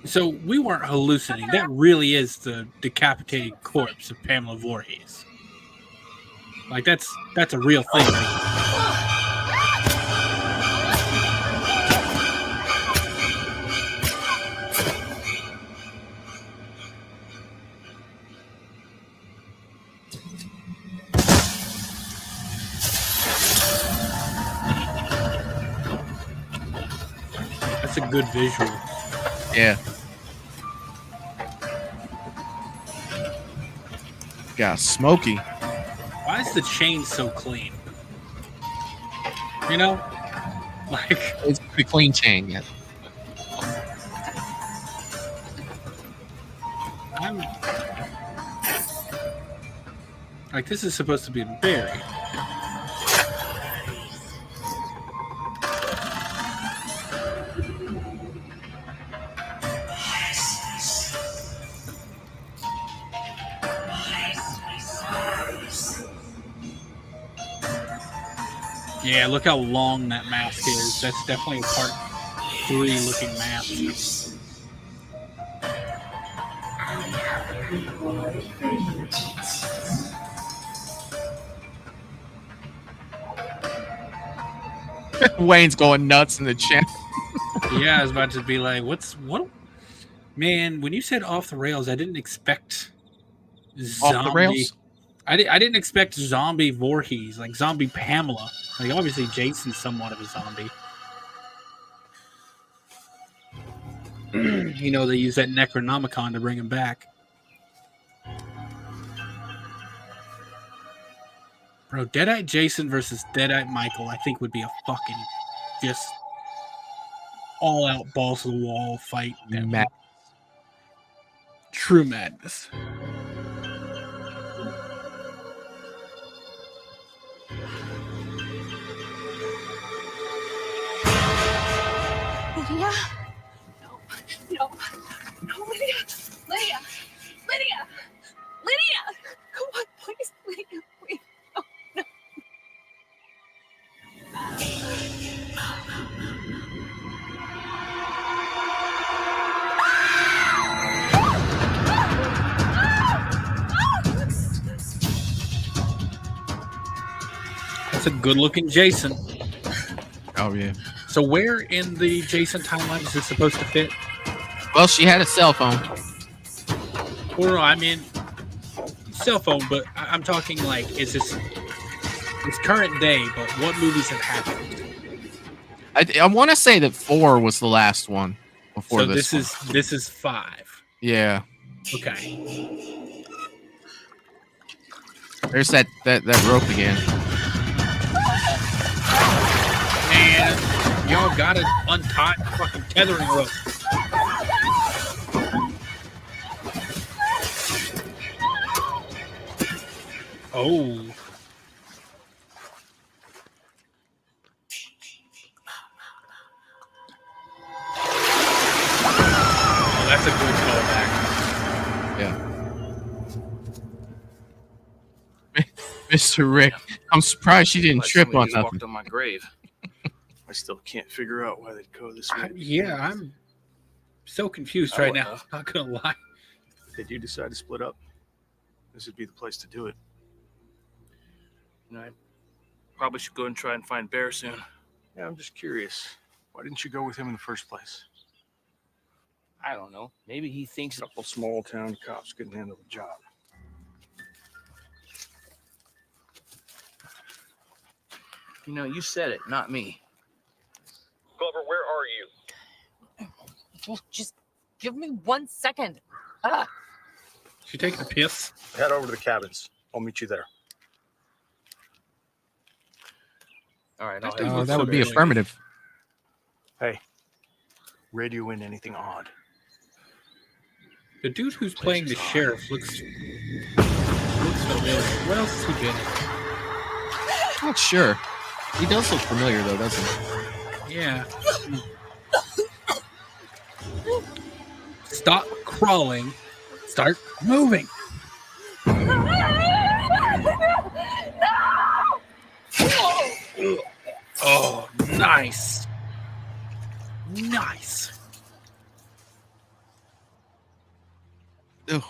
So we weren't hallucinating. That really is the decapitated corpse of Pamela Voorhees. Like that's a real thing. That's a good visual. Yeah. Got smoky. Why is the chain so clean? You know? Like, it's a clean chain, yeah. Like, this is supposed to be buried. Yeah, look how long that mask is. That's definitely a part 3 looking mask. Wayne's going nuts in the chat. Yeah, I was about to be like, what? Man, when you said off the rails, I didn't expect zombie. Off the rails? I didn't expect zombie Voorhees, like zombie Pamela. Like, obviously, Jason's somewhat of a zombie. You know, they use that Necronomicon to bring him back. Bro, Deadite Jason versus Deadite Michael, I think would be a fucking just all-out balls to the wall fight. True madness. Lydia? No, Lydia! Lydia! Lydia! Lydia! Come on, please, Lydia, please. No. That's a good-looking Jason. Oh, yeah. So where in the Jason timeline is this supposed to fit? Well, she had a cell phone. Or, I mean, cell phone, but I'm talking like, is this... It's current day, but what movies have happened? I want to say that 4 was the last one before So this one. this is 5. Yeah. Okay. There's that rope again. Man, y'all gotta untie the fucking tethering rope. Oh. Oh, that's a good callback. Yeah. Mr. Rick, I'm surprised she didn't trip on nothing. Walked on my grave. I still can't figure out why they'd go this way. Yeah, I'm so confused right now. Not gonna lie. If they do decide to split up, this would be the place to do it. You know, I probably should go and try and find Bear soon. Yeah, I'm just curious. Why didn't you go with him in the first place? I don't know. Maybe he thinks A couple small town cops couldn't handle the job. You know, you said it, not me. Glover, where are you? Well, just give me 1 second. Ah. She taking a piss? Head over to the cabins. I'll meet you there. All right, That would be affirmative. Hey, radio in anything odd? The dude who's playing the sheriff looks familiar. What else has he been in? Not sure. He does look familiar though, doesn't he? Yeah. Stop crawling. Start moving. Oh, nice. Nice. Ugh.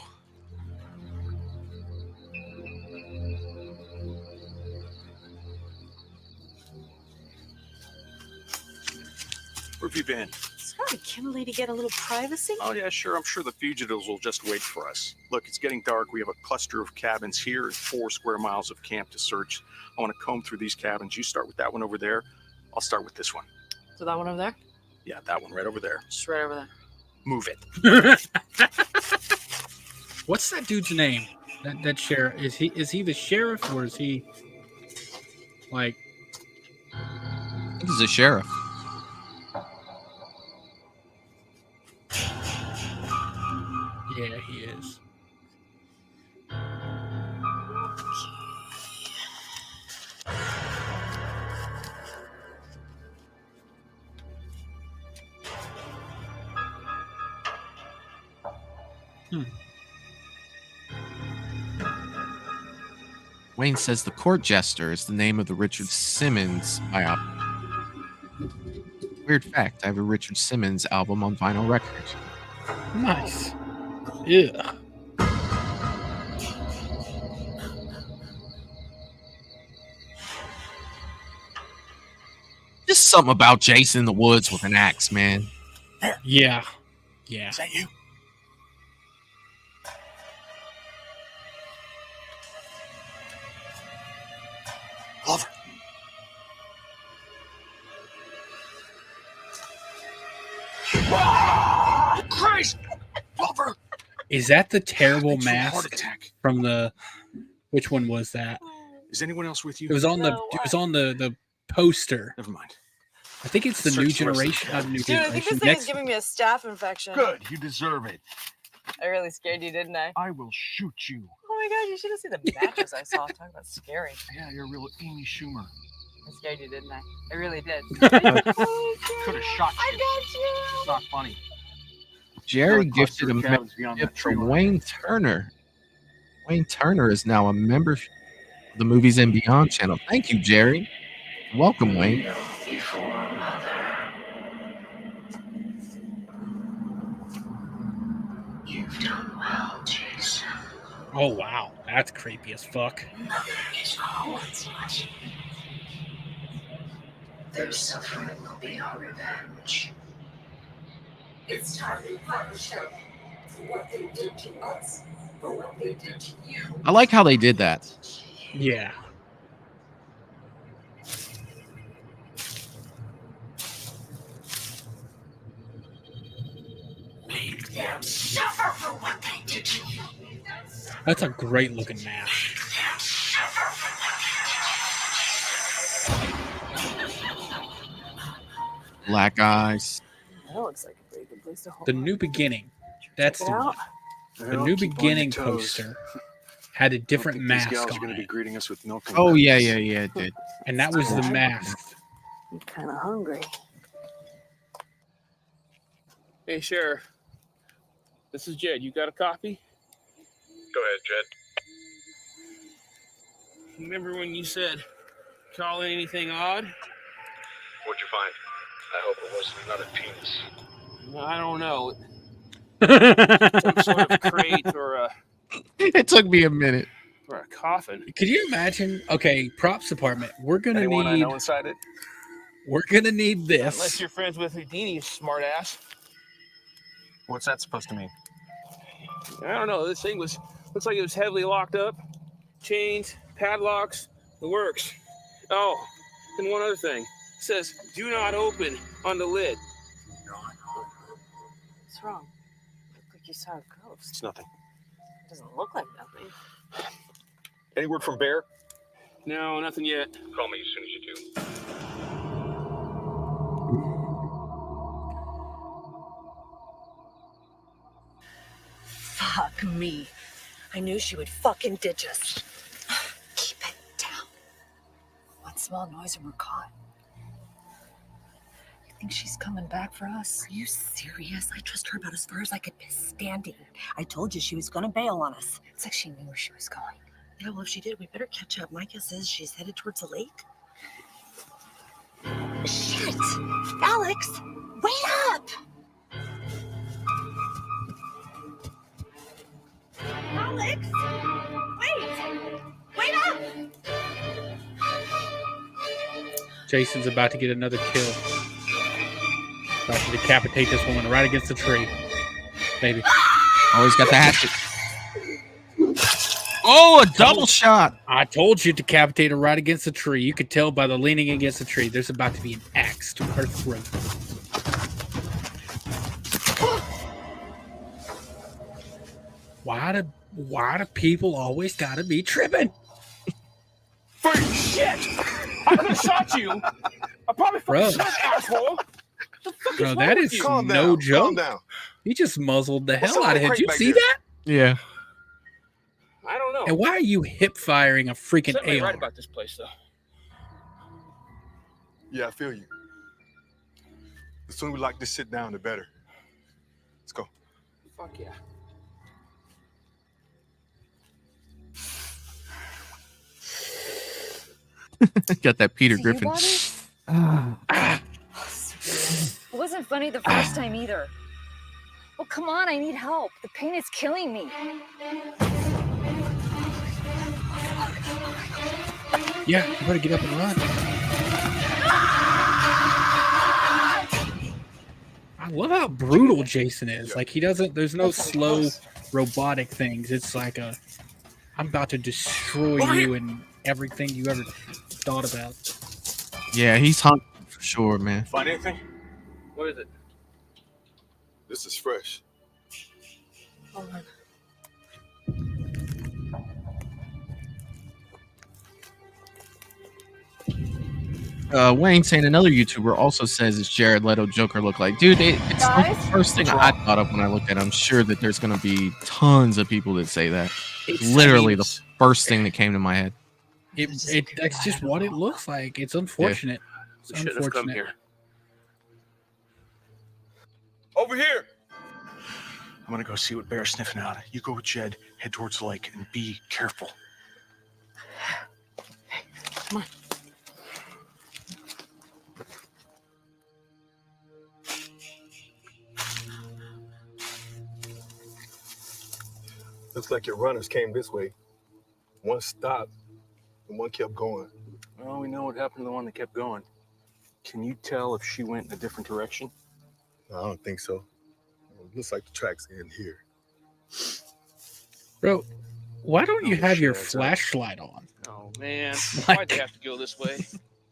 Where have you been? Sorry, can a lady get a little privacy? Oh, yeah, sure. I'm sure the fugitives will just wait for us. Look, it's getting dark. We have a cluster of cabins here and 4 square miles of camp to search. I want to comb through these cabins. You start with that one over there. I'll start with this one. So that one over there? Yeah, that one right over there. Just right over there. Move it. What's that dude's name? That sheriff, is he the sheriff, or is he like? I think he's a sheriff. Yeah, he is. Wayne says the Court Jester is the name of the Richard Simmons biography. Weird fact, I have a Richard Simmons album on vinyl record. Nice. Yeah. Just something about Jason in the woods with an axe, man. Yeah. Yeah. Is that you? Glover. Oh, Christ! Glover! Is that the terrible Thanks for the heart mask attack. from the? Which one was that? Is anyone else with you? It was on the poster. Never mind. I think it's the new Search the rest of the generation. Not the new Dude, I think generation. this thing is Next, giving me a staph infection. Good, you deserve it. I really scared you, didn't I? I will shoot you. Oh my gosh, you should have seen the matches I saw. Talk about scary. Yeah, you're a real Amy Schumer. I scared you, didn't I? I really did. Could have shot you. I got you. It's not funny. Jerry Got a cluster gifted a of cabins beyond membership that tree from line. Wayne Turner. Wayne Turner is now a member of the Movies and Beyond channel. Thank you, Jerry. Welcome, Wayne. You've done well, Jason. oh wow, that's creepy as fuck. Mother is always watching. Their suffering will be our revenge. It's time to punish them for what they did to us, for what they did to you. I like how they did that. Yeah. Make them suffer for what they did to you. That's a great looking mask. Black eyes. That looks like a pretty good place to hold. The New Beginning. That's Check the it one. out. The Well, New keep on Beginning your toes. poster had a different These mask gals are on going to be it, greeting us with milk. And Oh, yeah, lemons. yeah, it did. and that was the mask. I'm kind of hungry. Hey, Sheriff. This is Jed. You got a copy? Go ahead, Jed. Remember when you said, call it anything odd? What'd you find? I hope it wasn't another penis. I don't know. Some sort of crate or a It took me a minute. coffin. Could you imagine? Okay, props department. We're gonna Anyone I need. know inside it? We're gonna need Unless this. you're friends with Houdini, smart ass. What's that supposed to mean? I don't know. This thing looks like it was heavily locked up. Chains, padlocks, the works. Oh, and one other thing. It says, do not open on the lid. What's wrong? Look like you saw a ghost. It's nothing. It doesn't look like nothing. Any word from Bear? No, nothing yet. Call me as soon as you do. Fuck me. I knew she would fucking ditch us. Keep it down. One small noise and we're caught. You think she's coming back for us? Are you serious? I trust her about as far as I could be standing. I told you she was gonna bail on us. It's like she knew where she was going. Yeah, well, if she did, we better catch up. My guess is she's headed towards the lake. Shit! Alex, wait up! Alex, wait up! Jason's about to get another kill. About to decapitate this woman right against the tree. Baby. Always got the hatchet. Oh, a double shot. I told you to decapitate her right against the tree. You could tell by the leaning against the tree. There's about to be an axe to her throat. Why do people always gotta be tripping? Shit! I could have shot you. I probably fucking shot an asshole. The fuck Bro, is that wrong is with you? no joke. Calm down. He just muzzled the What's hell up out of with him. Did you Craig see back that? Yeah. I don't know. And why are you hip firing a freaking Something AR? right about this place, though. Yeah, I feel you. The sooner we lock this shit down, the better. Let's go. Fuck yeah. Got that Peter See you, Griffin. Bobby? It wasn't funny the first time either. Oh, come on, I need help. The pain is killing me. Yeah, you better get up and run. I love how brutal Jason is. Like, he doesn't, there's no slow robotic things. It's like I'm about to destroy you and everything you ever thought about. Yeah, he's hungry for sure, man. Find anything? What is it? This is fresh. Oh my. Wayne saying another YouTuber also says it's Jared Leto Joker look like. Dude, it's like the first thing I thought of when I looked at it. I'm sure that there's going to be tons of people that say that. It's literally the first thing that came to my head. That's just what it looks like. It's unfortunate. It's We should have come here. Over here. I'm gonna go see what Bear's sniffing out. You go with Jed, head towards the lake, and be careful. Come on. Looks like your runners came this way. One stopped, and one kept going. Well, we know what happened to the one that kept going. Can you tell if she went in a different direction? I don't think so. It looks like the tracks end here. Bro, why don't you have your flashlight on? Oh man, why'd they have to go this way?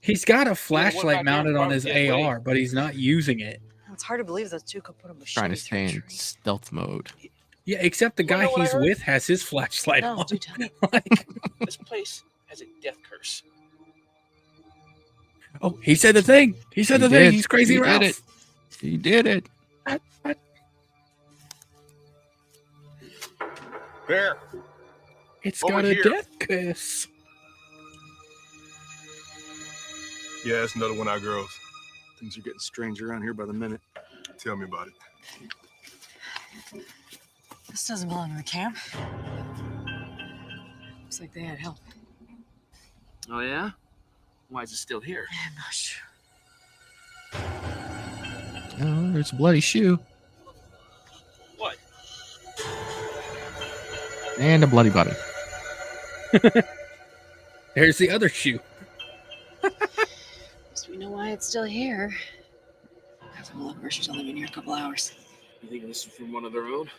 He's got a back flashlight there, mounted on his probably can't AR, but he's not using it. It's hard to believe those two could put a machine. Trying to stay in stealth mode. Yeah, except the guy know what I he's heard? with has his flashlight No, on. do tell. This place has a death curse. Oh, he said the thing. He said the thing. He's crazy He Ralph. did it. He did it. Bear. It's Over got a here. death kiss. Yeah, it's another one of our girls. Things are getting strange around here by the minute. Tell me about it. This doesn't belong in the camp. Looks like they had help. Oh yeah? Why is it still here? I'm not sure. Oh, there's a bloody shoe. What? And a bloody body. There's the other shoe. So we know why it's still here. After the lover, she's only been here a couple hours. You think this is from one of their own?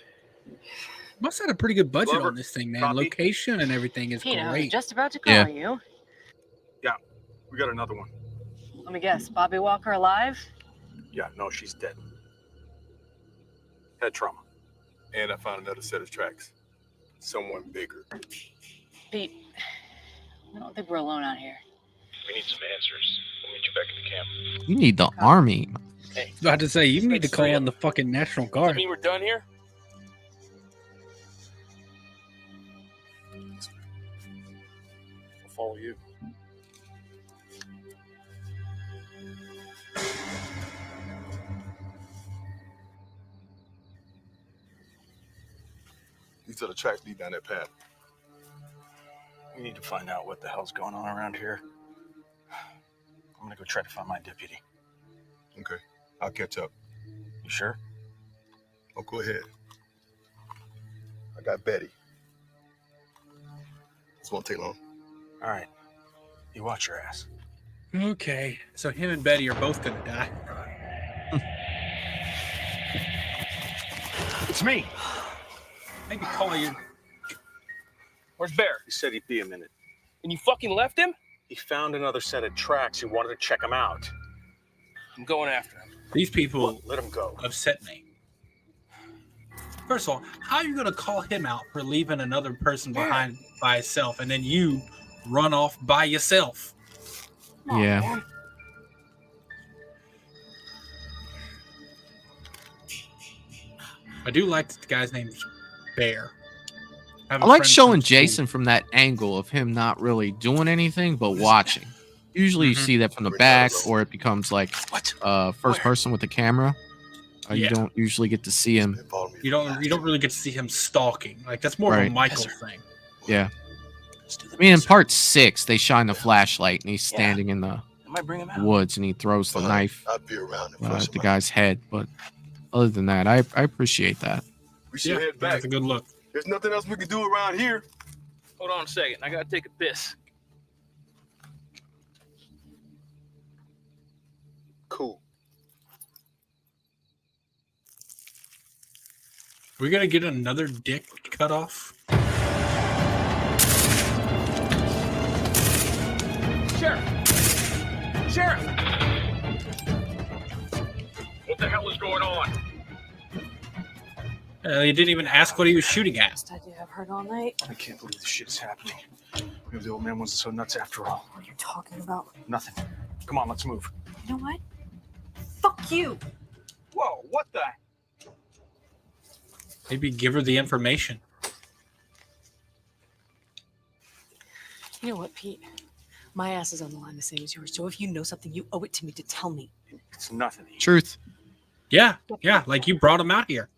Must have had a pretty good budget Glover, on this thing, man. copy. Location and everything is You know, great. just about to call Yeah. you. Yeah, we got another one. Let me guess. Bobby Walker alive? Yeah, no, she's dead. Head trauma. And I found another set of tracks. Someone bigger. Pete, I don't think we're alone out here. We need some answers. We'll meet you back at the camp. You need the army. I was about to say, you need to call in the fucking National Does that Guard. mean we're done here? I'll follow you. These are the tracks lead down that path. We need to find out what the hell's going on around here. I'm gonna go try to find my deputy. Okay, I'll catch up. You sure? Oh, go ahead. I got Betty. This won't take long. All right. You watch your ass. Okay, so him and Betty are both gonna die. It's me. Maybe call you. Where's Bear? He said he'd be a minute. And you fucking left him? He found another set of tracks. He wanted to check them out. I'm going after him. These people Let him go. upset me. First of all, how are you going to call him out for leaving another person behind by himself, and then you run off by yourself? Yeah. I do like that the guy's name's Bear. I like showing Jason from that angle of him not really doing anything but watching. Usually you see that from the back, or it becomes like first person with the camera. You don't usually get to see him. You don't really get to see him stalking. Like that's more of a Michael thing. Yeah. I mean, in part 6, they shine the flashlight and he's standing in the woods and he throws the knife at the guy's head. But other than that, I appreciate that. We should head back. That's a good look. There's nothing else we can do around here. Hold on a second. I gotta take a piss. Cool. We're gonna get another dick cut off. Sheriff! What the hell is going on? They didn't even ask what he was shooting at. Idea I've heard all night. I can't believe this shit is happening. Maybe the old man wasn't so nuts after all. What are you talking about? Nothing. Come on, let's move. You know what? Fuck you. Whoa, what the? Maybe give her the information. You know what, Pete? My ass is on the line the same as yours. So if you know something, you owe it to me to tell me. It's nothing. Truth. Yeah, like you brought him out here.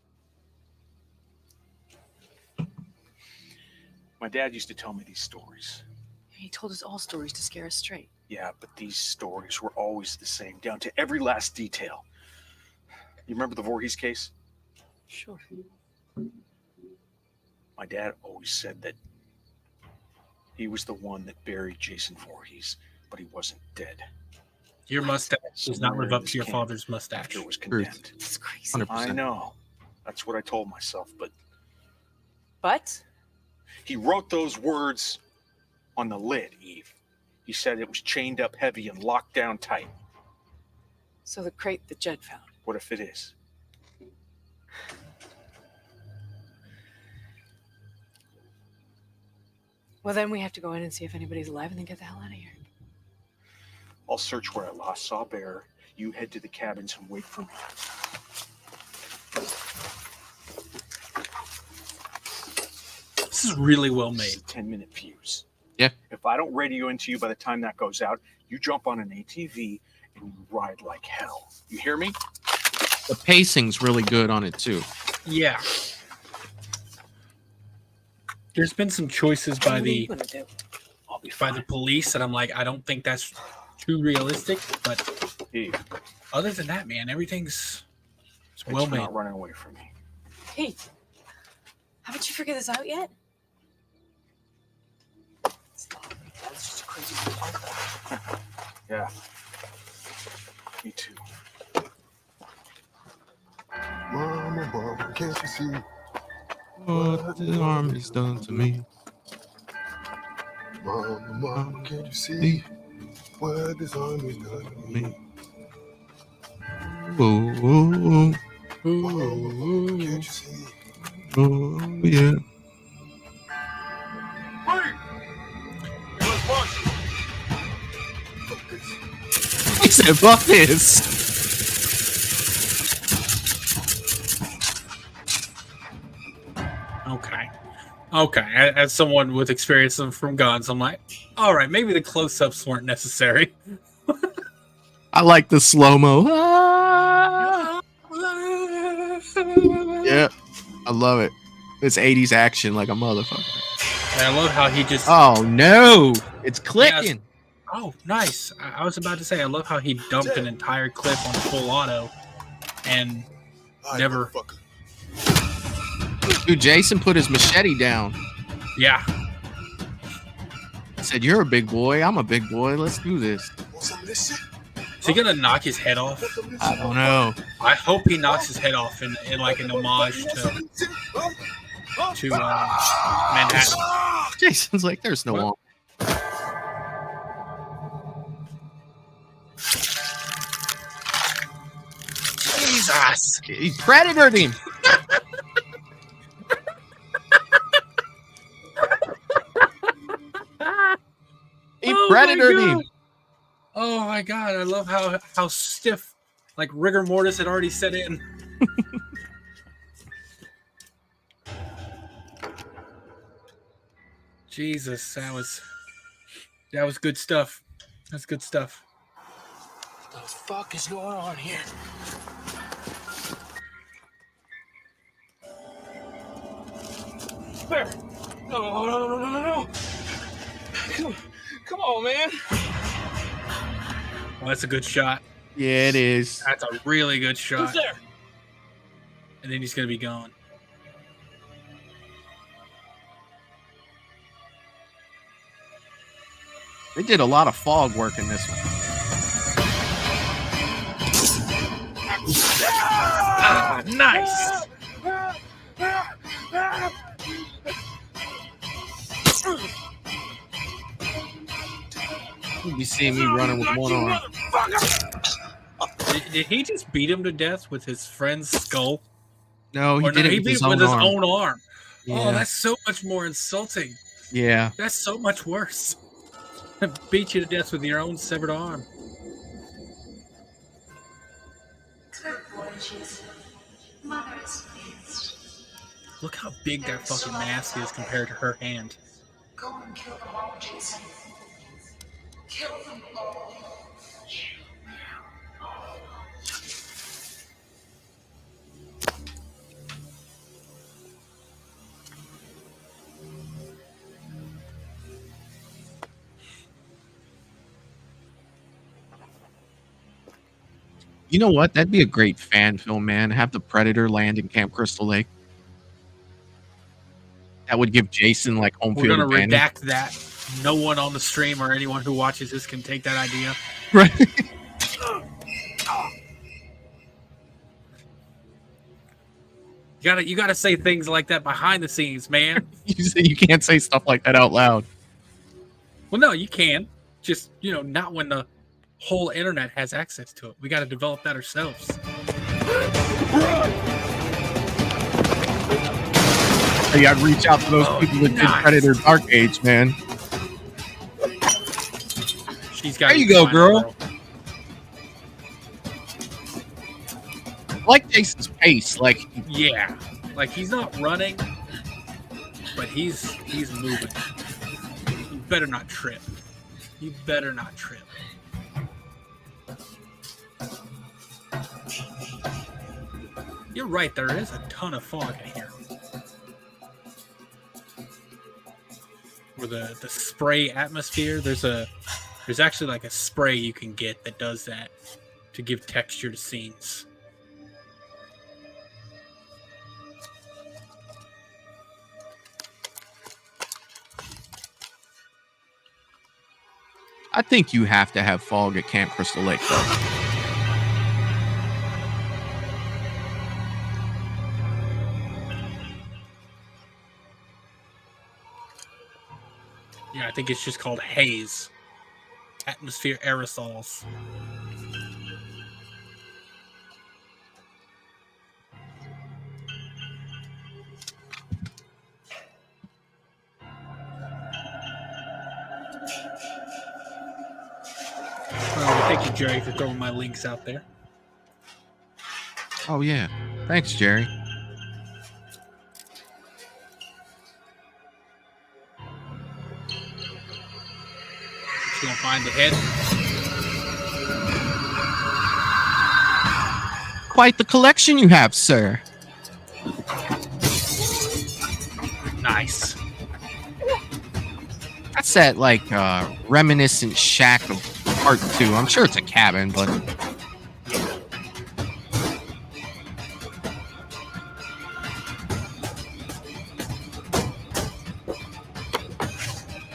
My dad used to tell me these stories. He told us all stories to scare us straight. Yeah, but these stories were always the same, down to every last detail. You remember the Voorhees case? Sure. My dad always said that he was the one that buried Jason Voorhees, but he wasn't dead. Your mustache does not live up to your father's mustache. After it was condemned. That's crazy. 100%. I know. That's what I told myself, but But? he wrote those words on the lid, Eve. He said it was chained up heavy and locked down tight. So the crate that Jed found. What if it is? Well, then we have to go in and see if anybody's alive and then get the hell out of here. I'll search where I last saw Bear. You head to the cabins and wait for me. This is really well made. 10-minute fuse. Yeah. If I don't radio into you by the time that goes out, you jump on an ATV and you ride like hell. You hear me? The pacing's really good on it too. Yeah. There's been some choices by the police that I'm like, I don't think that's too realistic. But other than that, man, everything's well made. Not running away from me. Pete, haven't you figured this out yet? It's just a crazy part. Yeah. Me too. Mama, mama, can't you see? What the army's done to me. Mama, mama, can't you see what this army's done to me? Oh, Mama, can't you see? oh, yeah. He said, fuck this. Okay. As someone with experience from guns, I'm like, all right, maybe the close-ups weren't necessary. I like the slow-mo. Yeah, I love it. It's 80s action like a motherfucker. And I love how he just... Oh, no. It's clicking. Oh, nice. I was about to say, I love how he dumped an entire clip on full auto and never... Dude, Jason put his machete down. Yeah. Said, you're a big boy. I'm a big boy. Let's do this. Is he going to knock his head off? I don't know. I hope he knocks his head off in like an homage to Manhattan. Jason's like, there's no one. Jesus. He predatored him. Predator God. name. Oh my god, I love how stiff, like rigor mortis had already set in. Jesus, that was good stuff. That's good stuff. What the fuck is going on here? There. No. Come on, man. Well, that's a good shot. Yeah, it is. That's a really good shot. Who's there? And then he's gonna be gone. They did a lot of fog work in this one. Ah, nice. You see me running with one arm. Did he just beat him to death with his friend's skull? No, he did it with beat his him own with his arm. own arm. Yeah. Oh, that's so much more insulting. Yeah. That's so much worse. Beat you to death with your own severed arm. Look how big that fucking mask is compared to her hand. Go and kill them all, Jason. Kill them all. You know what? That'd be a great fan film, man. Have the Predator land in Camp Crystal Lake. That would give Jason like home We're field gonna advantage. redact that. No one on the stream or anyone who watches this can take that idea. Right. You gotta say things like that behind the scenes, man. You can't say stuff like that out loud. Well, no, you can. Just, not when the whole internet has access to it. We got to develop that ourselves. You got to reach out to those people that did Predator Dark Age, man. She's got. There you go, girl. I like Jason's pace, like he's not running, but he's moving. You better not trip. You better not trip. You're right. There is a ton of fog in here. Or the spray atmosphere. There's actually like a spray you can get that does that to give texture to scenes. I think you have to have fog at Camp Crystal Lake, though. Yeah, I think it's just called haze. Atmosphere aerosols. Well, thank you, Jerry, for throwing my links out there. Oh, yeah. Thanks, Jerry. You gonna find the head? Quite the collection you have, sir. Nice. That's that, like, reminiscent shack of Part 2. I'm sure it's a cabin, but...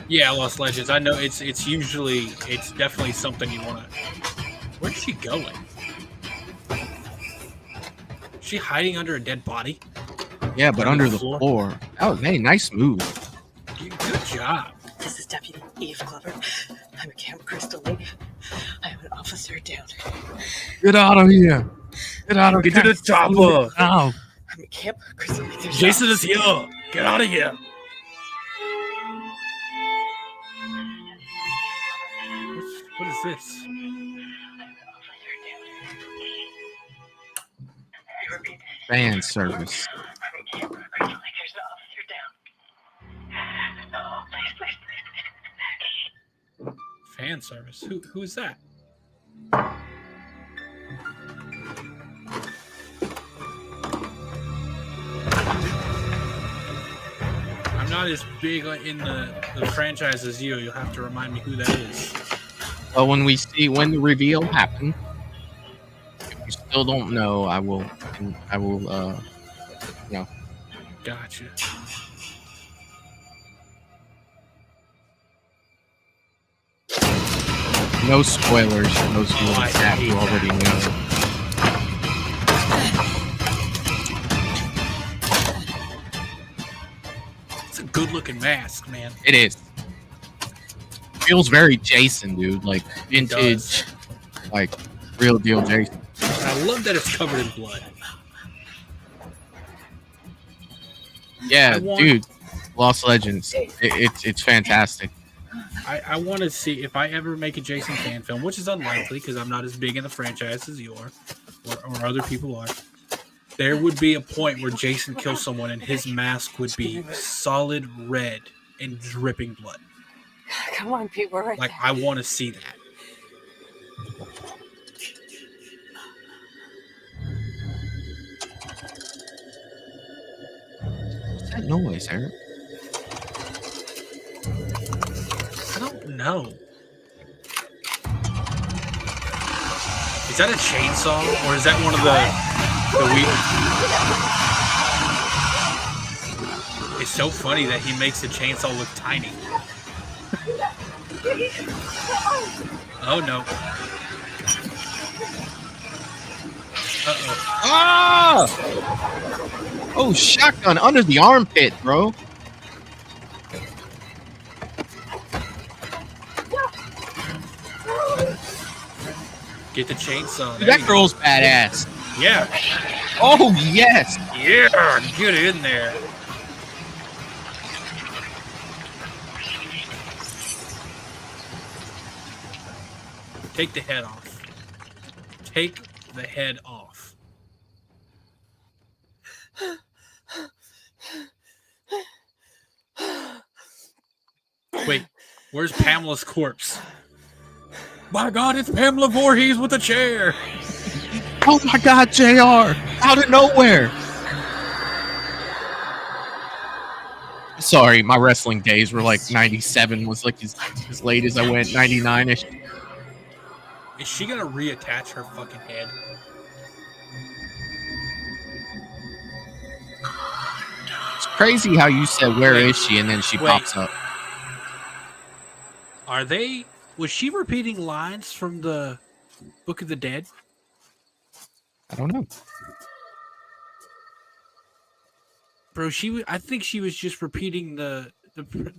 Yeah, Lost Legends. I know it's definitely something you want to... Where's she going? Is she hiding under a dead body? Yeah, but under the floor. Oh, hey, nice move. Good job. This is Deputy Eve Glover. I'm at Camp Crystal Lake. I am an officer down. Get out of here. Get out of here. Get to the chopper. Now. I'm at Camp Crystal Lake. There's Jason shots. is here. Get out of here. is this? Fan service. Fan service. Who is that? I'm not as big in the franchise as you. You'll have to remind me who that is. Well, when the reveal happens, if you still don't know, I will, Gotcha. No spoilers for those who have to already know. It's a good-looking mask, man. It is. Feels very Jason, dude. Like vintage, like real deal Jason. I love that it's covered in blood. Yeah, dude. Lost Legends. It's fantastic. I want to see if I ever make a Jason fan film, which is unlikely because I'm not as big in the franchise as you are, or other people are. There would be a point where Jason kills someone and his mask would be solid red and dripping blood. Come on, Pete, we're right Like, there. I want to see that. What's that noise, Eric? I don't know. Is that a chainsaw or is that one of the It's so funny that he makes the chainsaw look tiny. Oh no. Uh-oh. Ah! Oh, shotgun under the armpit, bro. Get the chainsaw. Dude, that girl's badass. Yeah. Oh, yes. Yeah, get in there. Take the head off. Take the head off. Wait, where's Pamela's corpse? My God, it's Pamela Voorhees with a chair. Oh my God, JR. Out of nowhere. Sorry, my wrestling days were like 97 was like as late as I went, 99-ish. Is she gonna reattach her fucking head? It's crazy how you said, where is she? And then she pops up. Are they... Was she repeating lines from the Book of the Dead? I don't know. Bro, I think she was just repeating the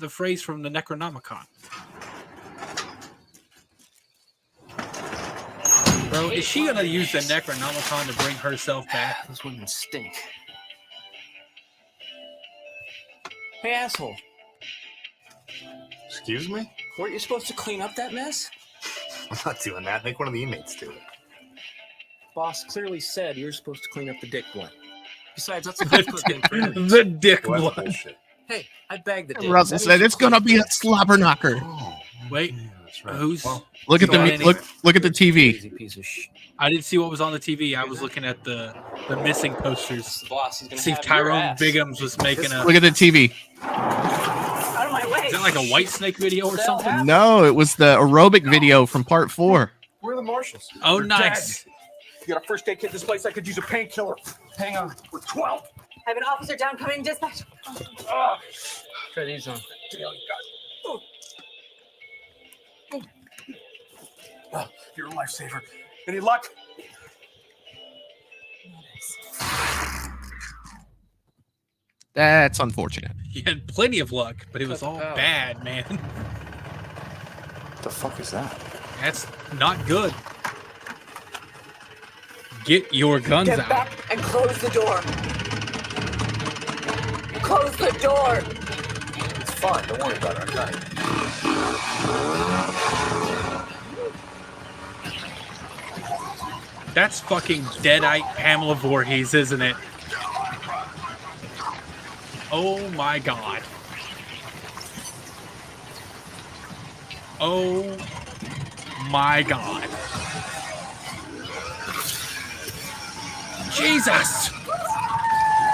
phrase from the Necronomicon. Bro, is she gonna use the Necronomicon to bring herself back? Those women stink. Hey, asshole. Excuse me? Weren't you supposed to clean up that mess? I'm not doing that. Make one of the inmates do it. Boss clearly said you were supposed to clean up the dick blood. Besides, that's what put in front of me. The dick Well, that's blood. bullshit. Hey, I bagged the dick. Russell said it's gonna be a slobber knocker. Wait, That's right. who's? Look at the look at the TV. Crazy piece of shit. I didn't see what was on the TV. I was looking at the missing posters. Boss, he's gonna See if have your Tyrone ass. Biggums was making a. Look at the TV. Out of my way. Is that like a White Snake video or something? No, it was the aerobic video from part 4. Where are the marshals? Oh, They're nice. dead. You got a first aid kit in this place? I could use a painkiller. Hang on. We're 12. I have an officer down coming dispatch. Try these on. Oh, you're a lifesaver. Any luck? That's unfortunate. He had plenty of luck, but it was all bad, man. What the fuck is that? That's not good. Get your guns Get out. back and close the door. Close the door. It's fine. Don't worry about it. I got it. That's fucking deadite Pamela Voorhees, isn't it? Oh my god. Oh my god. Jesus!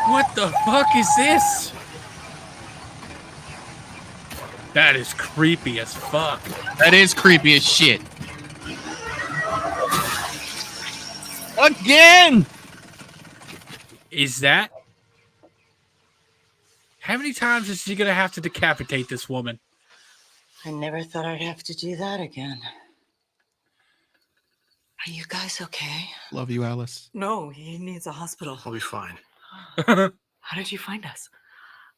What the fuck is this? That is creepy as fuck. That is creepy as shit. Again! Is that? How many times is she gonna have to decapitate this woman? I never thought I'd have to do that again. Are you guys okay? Love you, Alice. No, he needs a hospital. I'll be fine. How did you find us?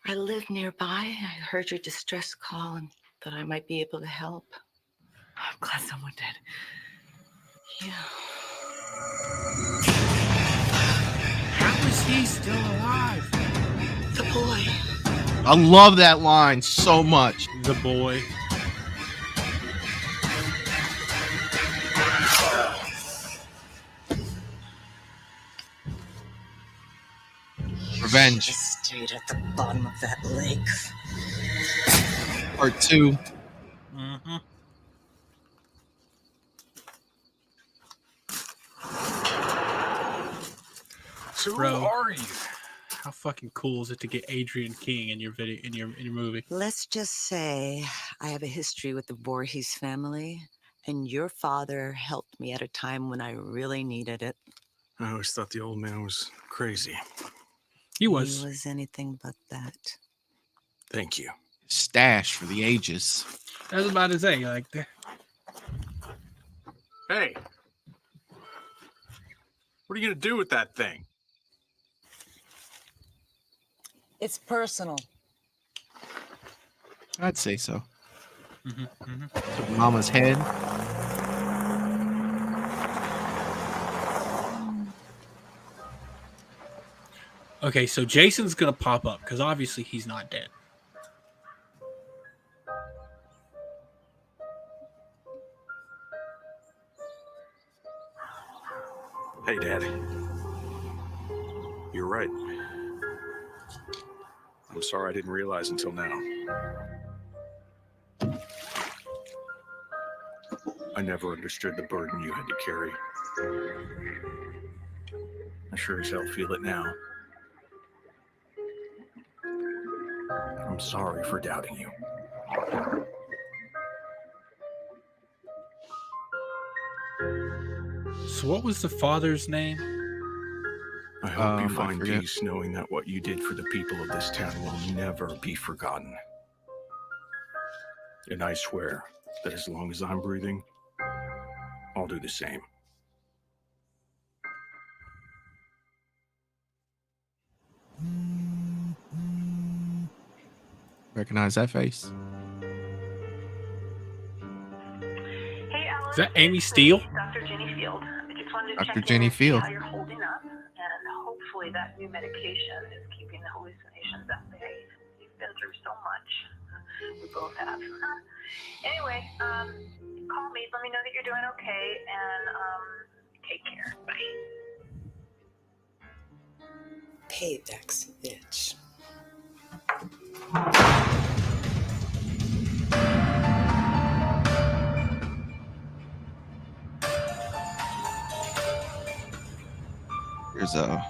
I live nearby. I heard your distress call and thought I might be able to help. I'm glad someone did. Yeah. How is he still alive? The boy. I love that line so much. The boy. Revenge. Just stayed at the bottom of that lake. Part 2. Mm-hmm. So Bro. who are you? How fucking cool is it to get Adrian King in your video in your movie? Let's just say I have a history with the Voorhees family, and your father helped me at a time when I really needed it. I always thought the old man was crazy. He was. He was anything but that. Thank you. Stash for the ages. I was about to say, like, Hey. What are you going to do with that thing? It's personal. I'd say so. mm-hmm. Mama's head. Okay, so Jason's gonna pop up because obviously he's not dead. Hey, Daddy. You're right. I'm sorry I didn't realize until now. I never understood the burden you had to carry. I sure as hell feel it now. I'm sorry for doubting you. So what was the father's name? I hope you I find forget. peace knowing that what you did for the people of this town will never be forgotten. And I swear that as long as I'm breathing, I'll do the same. Recognize that face. Hey, Alice. Is that Amy Steele? Dr. Jenny Field. I just wanted to Dr. check Jenny in and see Field. how you're holding up, and hopefully that new medication is keeping the hallucinations at bay. You've been through so much. We both have. Anyway, call me. Let me know that you're doing okay, and take care. Bye. Payback's a bitch. Here's a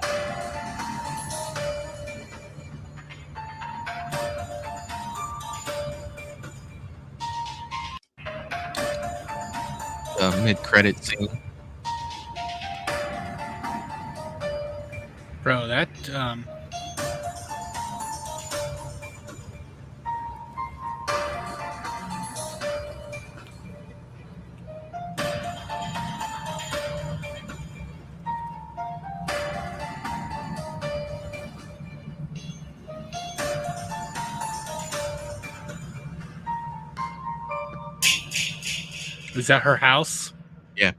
mid-credit scene. Bro, that is that her house? Yeah.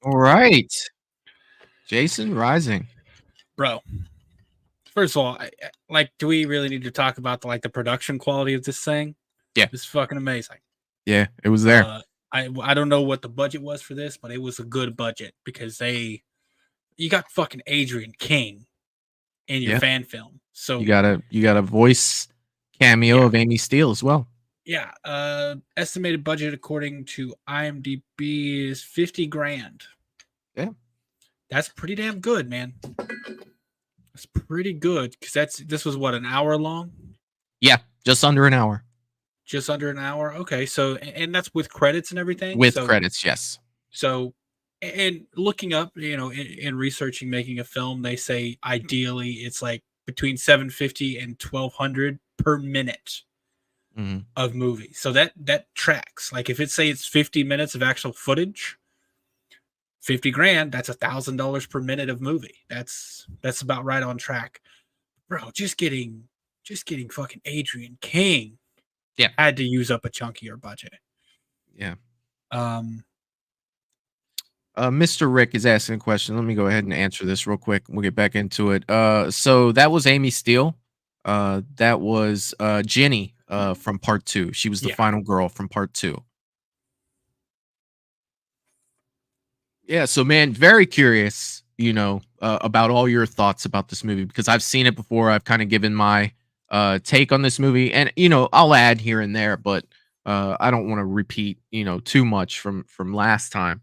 All right. Jason Rising. Bro. First of all, like, do we really need to talk about the production quality of this thing? Yeah. It's fucking amazing. Yeah, it was there. I don't know what the budget was for this, but it was a good budget because you got fucking Adrian King in your Yeah. fan film. So You got a voice cameo of Amy Steele as well. yeah, estimated budget according to IMDb is $50,000. Yeah. That's pretty damn good, man. That's pretty good because this was what, an hour long? Yeah, just under an hour. Just under an hour. Okay, so and that's with credits and everything. With So, credits, yes. So, and looking up, in researching making a film, they say ideally it's like between 750 and 1200 per minute Mhm. of movie. So that tracks. Like if it's 50 minutes of actual footage, $50,000, that's $1,000 per minute of movie. That's about right on track. Bro, just getting fucking Adrian King. Yeah. Had to use up a chunkier budget. Yeah. Um, Mr. Rick is asking a question. Let me go ahead and answer this real quick. We'll get back into it. So that was Amy Steele. That was Jenny from part 2. She was the final girl from part 2. Yeah, so man, very curious, about all your thoughts about this movie because I've seen it before. I've kind of given my take on this movie, and I'll add here and there, but I don't want to repeat, too much from last time.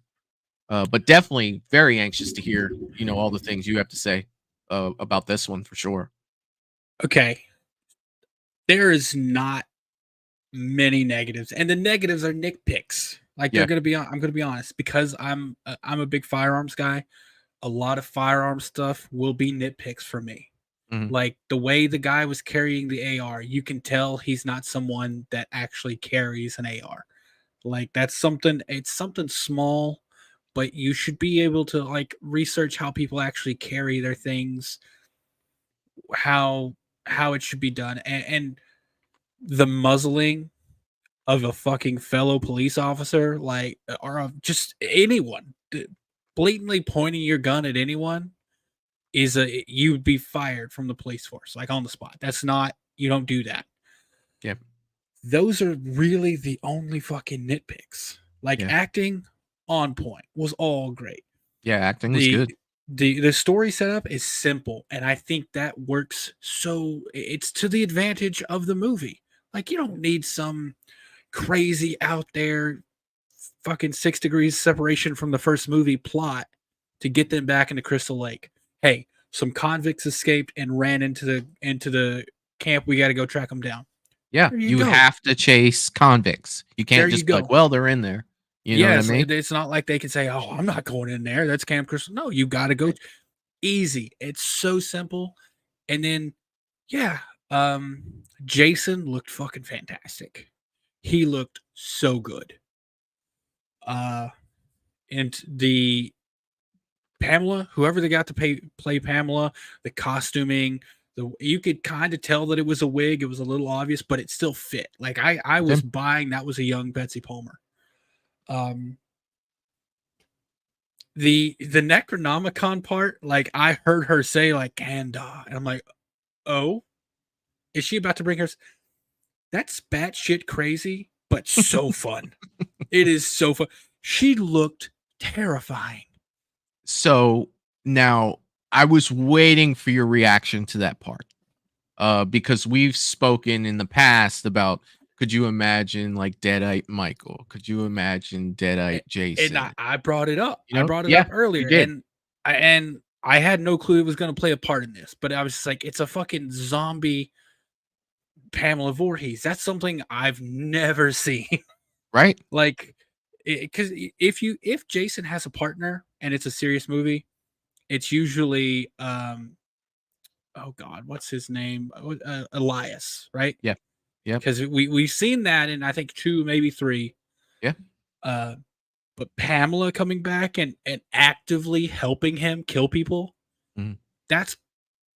But definitely very anxious to hear, all the things you have to say about this one for sure. Okay. There is not many negatives, and the negatives are nitpicks. Like Yeah. I'm gonna be honest, because I'm a big firearms guy. A lot of firearm stuff will be nitpicks for me. Mhm. Like the way the guy was carrying the AR, you can tell he's not someone that actually carries an AR. Like it's something small, but you should be able to like research how people actually carry their things, how it should be done, and the muzzling of a fucking fellow police officer, like, or of just anyone, blatantly pointing your gun at anyone you'd be fired from the police force, like on the spot. You don't do that. Yeah. Those are really the only fucking nitpicks. Like acting on point was all great. Yeah, acting was good. The story setup is simple, and I think that works. So it's to the advantage of the movie. Like you don't need some crazy out there fucking 6 degrees separation from the first movie plot to get them back into Crystal Lake. Hey, some convicts escaped and ran into the camp. We got to go track them down. Yeah, There you go. have to chase convicts. You There can't you just be like, go. well, they're in there. You know what I mean? It's not like they can say, "Oh, I'm not going in there. That's Camp Crystal." No, you got to go. Easy. It's so simple. And then, Jason looked fucking fantastic. He looked so good. And the Pamela, whoever they got to play Pamela, the costuming, you could kind of tell that it was a wig. It was a little obvious, but it still fit. Like I was buying that was a young Betsy Palmer. The Necronomicon part, like I heard her say like Ganda, and I'm like, oh, is she about to bring her? That's batshit crazy, but so fun. It is so fun. She looked terrifying. So now I was waiting for your reaction to that part. Because we've spoken in the past about, could you imagine like Deadite Michael? Could you imagine Deadite Jason? And I brought it up. You know? I brought it Yeah, up earlier, you did. and I had no clue it was going to play a part in this, but I was just like, it's a fucking zombie Pamela Voorhees. That's something I've never seen. Right? Like, because if Jason has a partner and it's a serious movie, it's usually oh God, what's his name? Elias, right? Yeah. Yeah. Because we've seen that in I think 2, maybe 3. Yeah. But Pamela coming back and actively helping him kill people, that's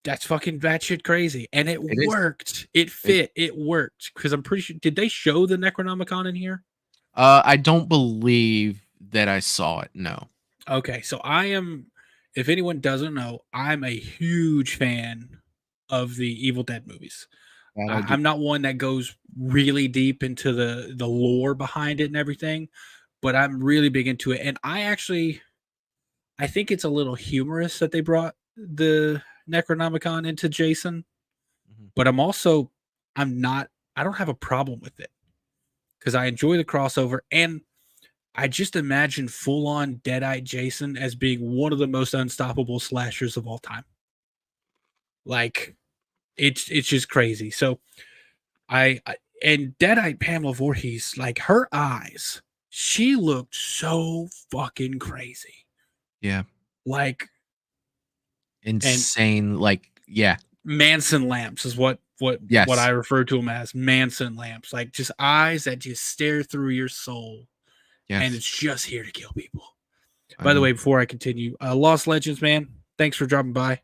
fucking batshit crazy. And it worked. It fit. It worked. Because I'm pretty sure, did they show the Necronomicon in here? I don't believe that I saw it. No. Okay, so if anyone doesn't know, I'm a huge fan of the Evil Dead movies. That I do. I'm not one that goes really deep into the lore behind it and everything, but I'm really big into it. And I think it's a little humorous that they brought the Necronomicon into Jason, but I don't have a problem with it because I enjoy the crossover, and I just imagine full on Deadite Jason as being one of the most unstoppable slashers of all time. Like it's just crazy. So and Deadite Pamela Voorhees, like her eyes, she looked so fucking crazy. Yeah. Like insane. Like, yeah. Manson lamps is what Yes. I refer to them as. Manson lamps, like just eyes that just stare through your soul. Yes. And it's just here to kill people. I By the mean- way, before I continue, Lost Legends, man, thanks for dropping by.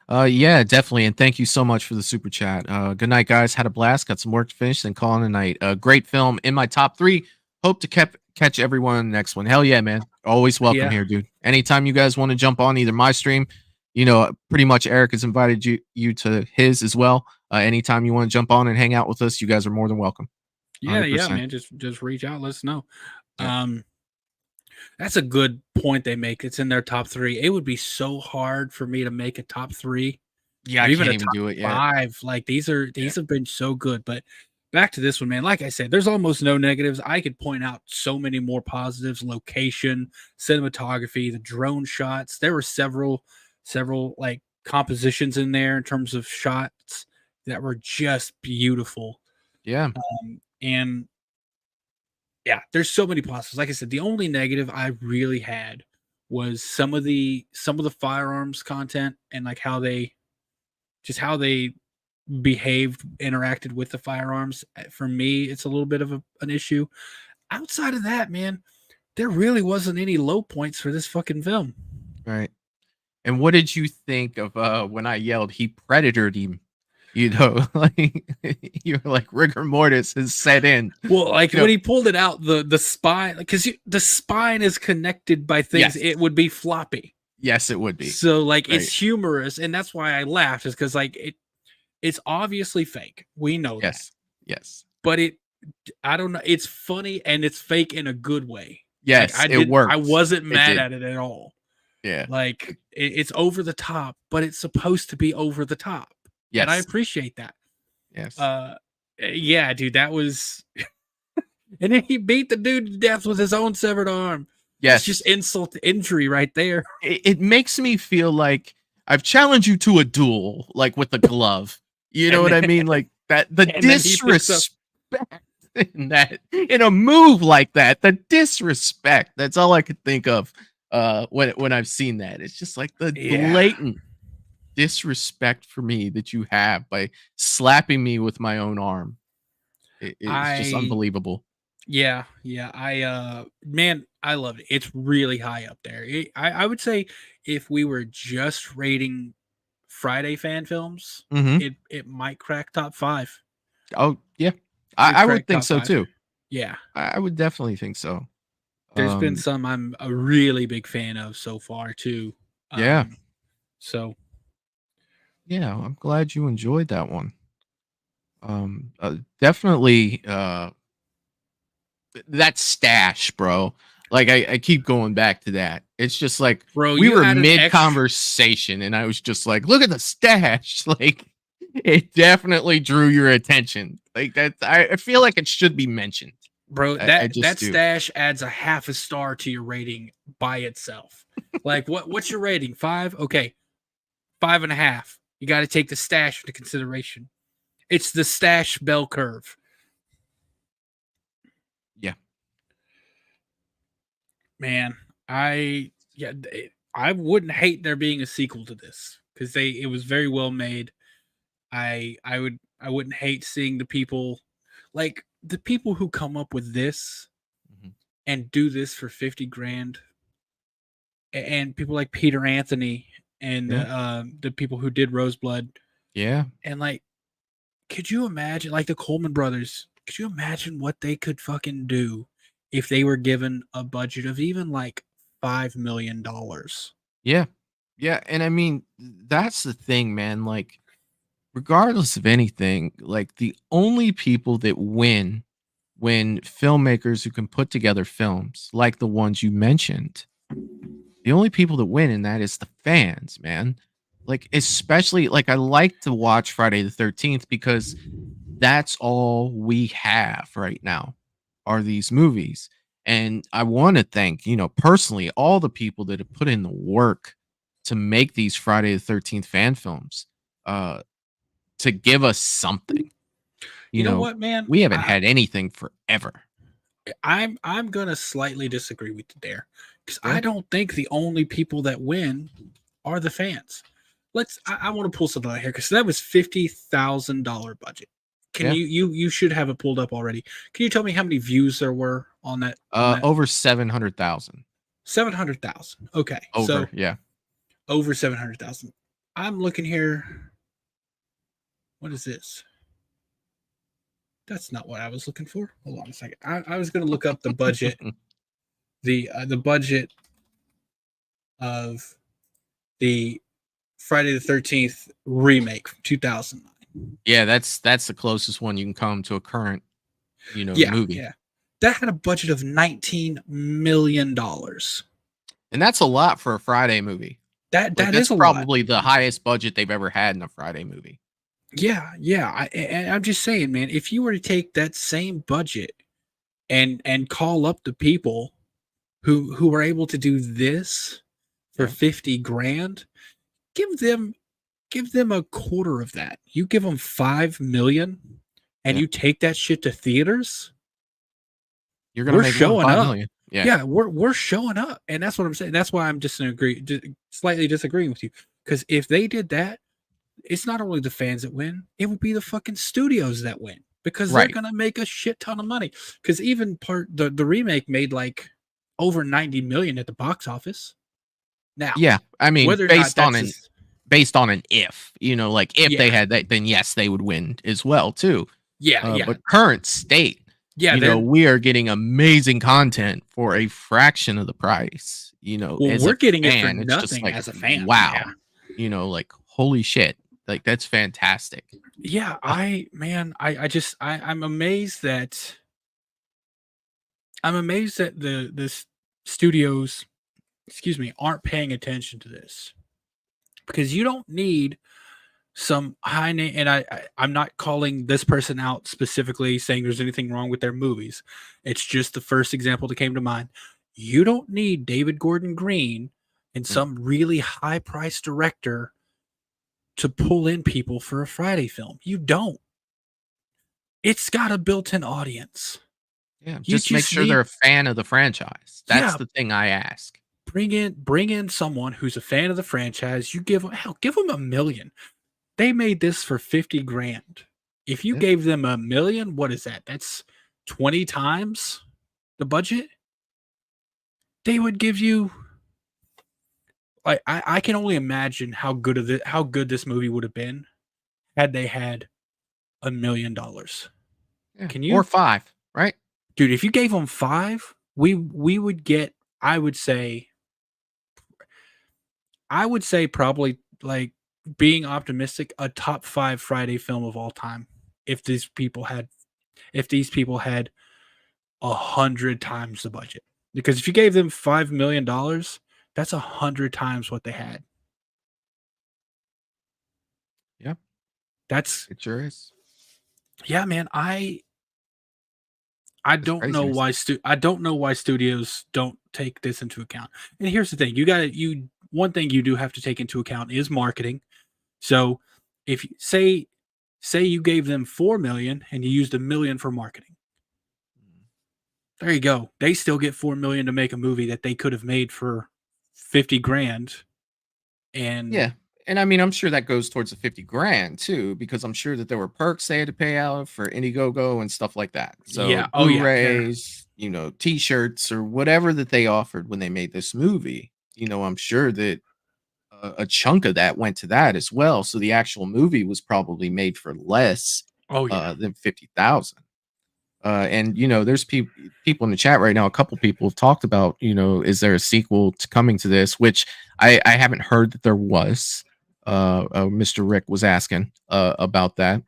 Yeah, definitely, and thank you so much for the super chat. Good night, guys. Had a blast. Got some work to finish, and calling a night. Great film in my top 3. Hope to catch everyone on the next one. Hell yeah, man. Always welcome Yeah. here, dude. Anytime you guys want to jump on either my stream, you know, pretty much Eric has invited you to his as well. Anytime you want to jump on and hang out with us, you guys are more than welcome. Yeah, 100%. man. Just reach out, let us know. That's a good point they make. It's in their top 3. It would be so hard for me to make a top 3. Yeah, or I even can't a even top do it yet. 5. Like these have been so good. But back to this one, man. Like I said, there's almost no negatives. I could point out so many more positives: location, cinematography, the drone shots. There were several like compositions in there in terms of shots that were just beautiful. Yeah. And yeah, there's so many positives. Like I said, the only negative I really had was some of the firearms content and like how they behaved, interacted with the firearms. For me, it's a little bit of an issue. Outside of that, man, there really wasn't any low points for this fucking film. Right. And what did you think of when I yelled he predatored him? You know, like you're like rigor mortis has set in. Well, like You when know- he pulled it out, the spine, because the spine is connected by things, Yes. it would be floppy. Yes, it would be. So like Right. it's humorous, and that's why I laughed, is because like it's obviously fake. We know that. Yes. But I don't know, it's funny and it's fake in a good way. Yes, like, it works. I wasn't It mad did. at it at all. Yeah. Like it's over the top, but it's supposed to be over the top. And I Yes. appreciate that. Yes. Yeah, dude, that was and then he beat the dude to death with his own severed arm. Yes. It's just insult to injury right there. It makes me feel like I've challenged you to a duel, like with the glove. You know And what I then- mean? Like that, the and then he picks up- disrespect in a move like that, the disrespect. That's all I could think of when I've seen that. It's just like the Yeah. blatant disrespect for me that you have by slapping me with my own arm. It's just I- unbelievable. Yeah. Man, I love it. It's really high up there. I would say if we were just rating Friday fan films, Mhm. it might crack top 5. Oh yeah, It'd I would crack think top so 5. too. Yeah. I would definitely think so. There's been Um, some I'm a really big fan of so far too. Yeah. So Yeah, I'm glad you enjoyed that one. Definitely that stash, bro. Like I keep going back to that. It's just like Bro, we you were added mid extra- conversation and I was just like, look at the stash. Like it definitely drew your attention. Like that I feel like it should be mentioned. bro, I that just do. stash adds a half a star to your rating by itself. Like what's your rating? 5? Okay. 5.5. You got to take the stash into consideration. It's the stash bell curve. Yeah. Man, I wouldn't hate there being a sequel to this because it was very well made. I wouldn't hate seeing the people who come up with this and do this for 50 grand, and people like Peter Anthony and the people who did Roseblood. Yeah. And like, could you imagine, like the Coleman brothers, could you imagine what they could fucking do if they were given a budget of even like $5 million? Yeah. Yeah. And I mean, that's the thing, man. Like, regardless of anything, like the only people that win when filmmakers who can put together films like the ones you mentioned, the only people that win in that is the fans, man. Like, especially like I like to watch Friday the 13th because that's all we have right now are these movies. And I want to thank, personally, all the people that have put in the work to make these Friday the 13th fan films, to give us something. You know what, man? We haven't had anything forever. I'm gonna slightly disagree with you there because Yeah. I don't think the only people that win are the fans. I want to pull something out here because that was $50,000 budget. Can Yeah. you should have it pulled up already? Can you tell me how many views there were on that? Over 700,000. 700,000. Okay, so Yeah. over 700,000. I'm looking here. What is this? That's not what I was looking for. Hold on a second. I was going to look up the budget, the budget of the Friday the 13th remake from 2009. Yeah, that's the closest one you can come to a current, movie. Yeah. That had a budget of $19 million. And that's a lot for a Friday movie. That's that's a probably lot. the highest budget they've ever had in a Friday movie. Yeah. I'm just saying, man, if you were to take that same budget and call up the people who were able to do this for 50 grand, give them a quarter of that. You give them 5 million and you take that shit to theaters, You're gonna we're make showing $5 up. million. Yeah, we're showing up, and that's what I'm saying. That's why I'm slightly disagreeing with you. Because if they did that, it's not only the fans that win; it would be the fucking studios that win because they're Right. gonna make a shit ton of money. Because even the remake made like over 90 million at the box office. Now, Yeah, I mean, whether or not based on that's an just- based on an if, like if they Yeah. had that, then yes, they would win as well too. Yeah. But current state, Yeah, we are getting amazing content for a fraction of the price. Well, as we're a getting it for fan, it's just nothing like, as a fan, wow, like holy shit, like that's fantastic. Yeah, I'm amazed that the studios, aren't paying attention to this because you don't need some high name. And I'm not calling this person out specifically saying there's anything wrong with their movies. It's just the first example that came to mind. You don't need David Gordon Green and some really high priced director to pull in people for a Friday film. You don't. It's got a built-in audience. Yeah, You just make just sure need- they're a fan of the franchise. That's Yeah. the thing I ask. Bring in someone who's a fan of the franchise. You give them $1 million. They made this for 50 grand. If you gave them $1 million, what is that? That's 20 times the budget. They would give you. I can only imagine how good this movie would have been had they had $1 million. Yeah. Can you Or 5, right? dude? If you gave them 5, we would get. I would say probably, like, being optimistic, a top 5 Friday film of all time. If these people had 100 times the budget, because if you gave them $5 million, that's 100 times what they had. Yeah, That's it sure is. Yeah, man. I don't know craziness. why I don't know why studios don't take this into account. And here's the thing: one thing you do have to take into account is marketing. So, if you say you gave them 4 million and you used $1 million for marketing, there you go. They still get 4 million to make a movie that they could have made for 50 grand. And Yeah. And I mean, I'm sure that goes towards the 50 grand too, because I'm sure that there were perks they had to pay out for Indiegogo and stuff like that. So Yeah. Oh, yeah. Blu-rays, t-shirts or whatever that they offered when they made this movie. I'm sure that a chunk of that went to that as well. So the actual movie was probably made for less than 50,000. And there's people in the chat right now. A couple people have talked about, is there a sequel coming to this? Which I haven't heard that there was. Mr. Rick was asking about that.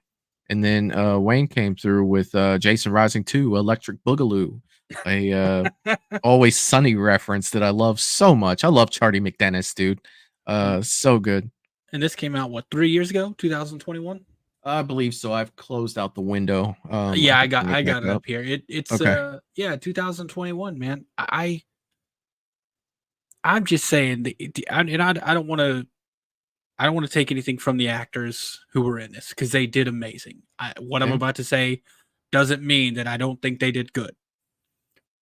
And then Wayne came through with Jason Rising 2, Electric Boogaloo, a Always Sunny reference that I love so much. I love Charlie McDennis, dude. So good. And this came out, what, 3 years ago, 2021? I believe so. I've closed out the window. Yeah, I can bring got back it up here. It's Okay. yeah, 2021, man. I'm just saying, I don't want to take anything from the actors who were in this because they did amazing. What I'm Yeah. about to say doesn't mean that I don't think they did good.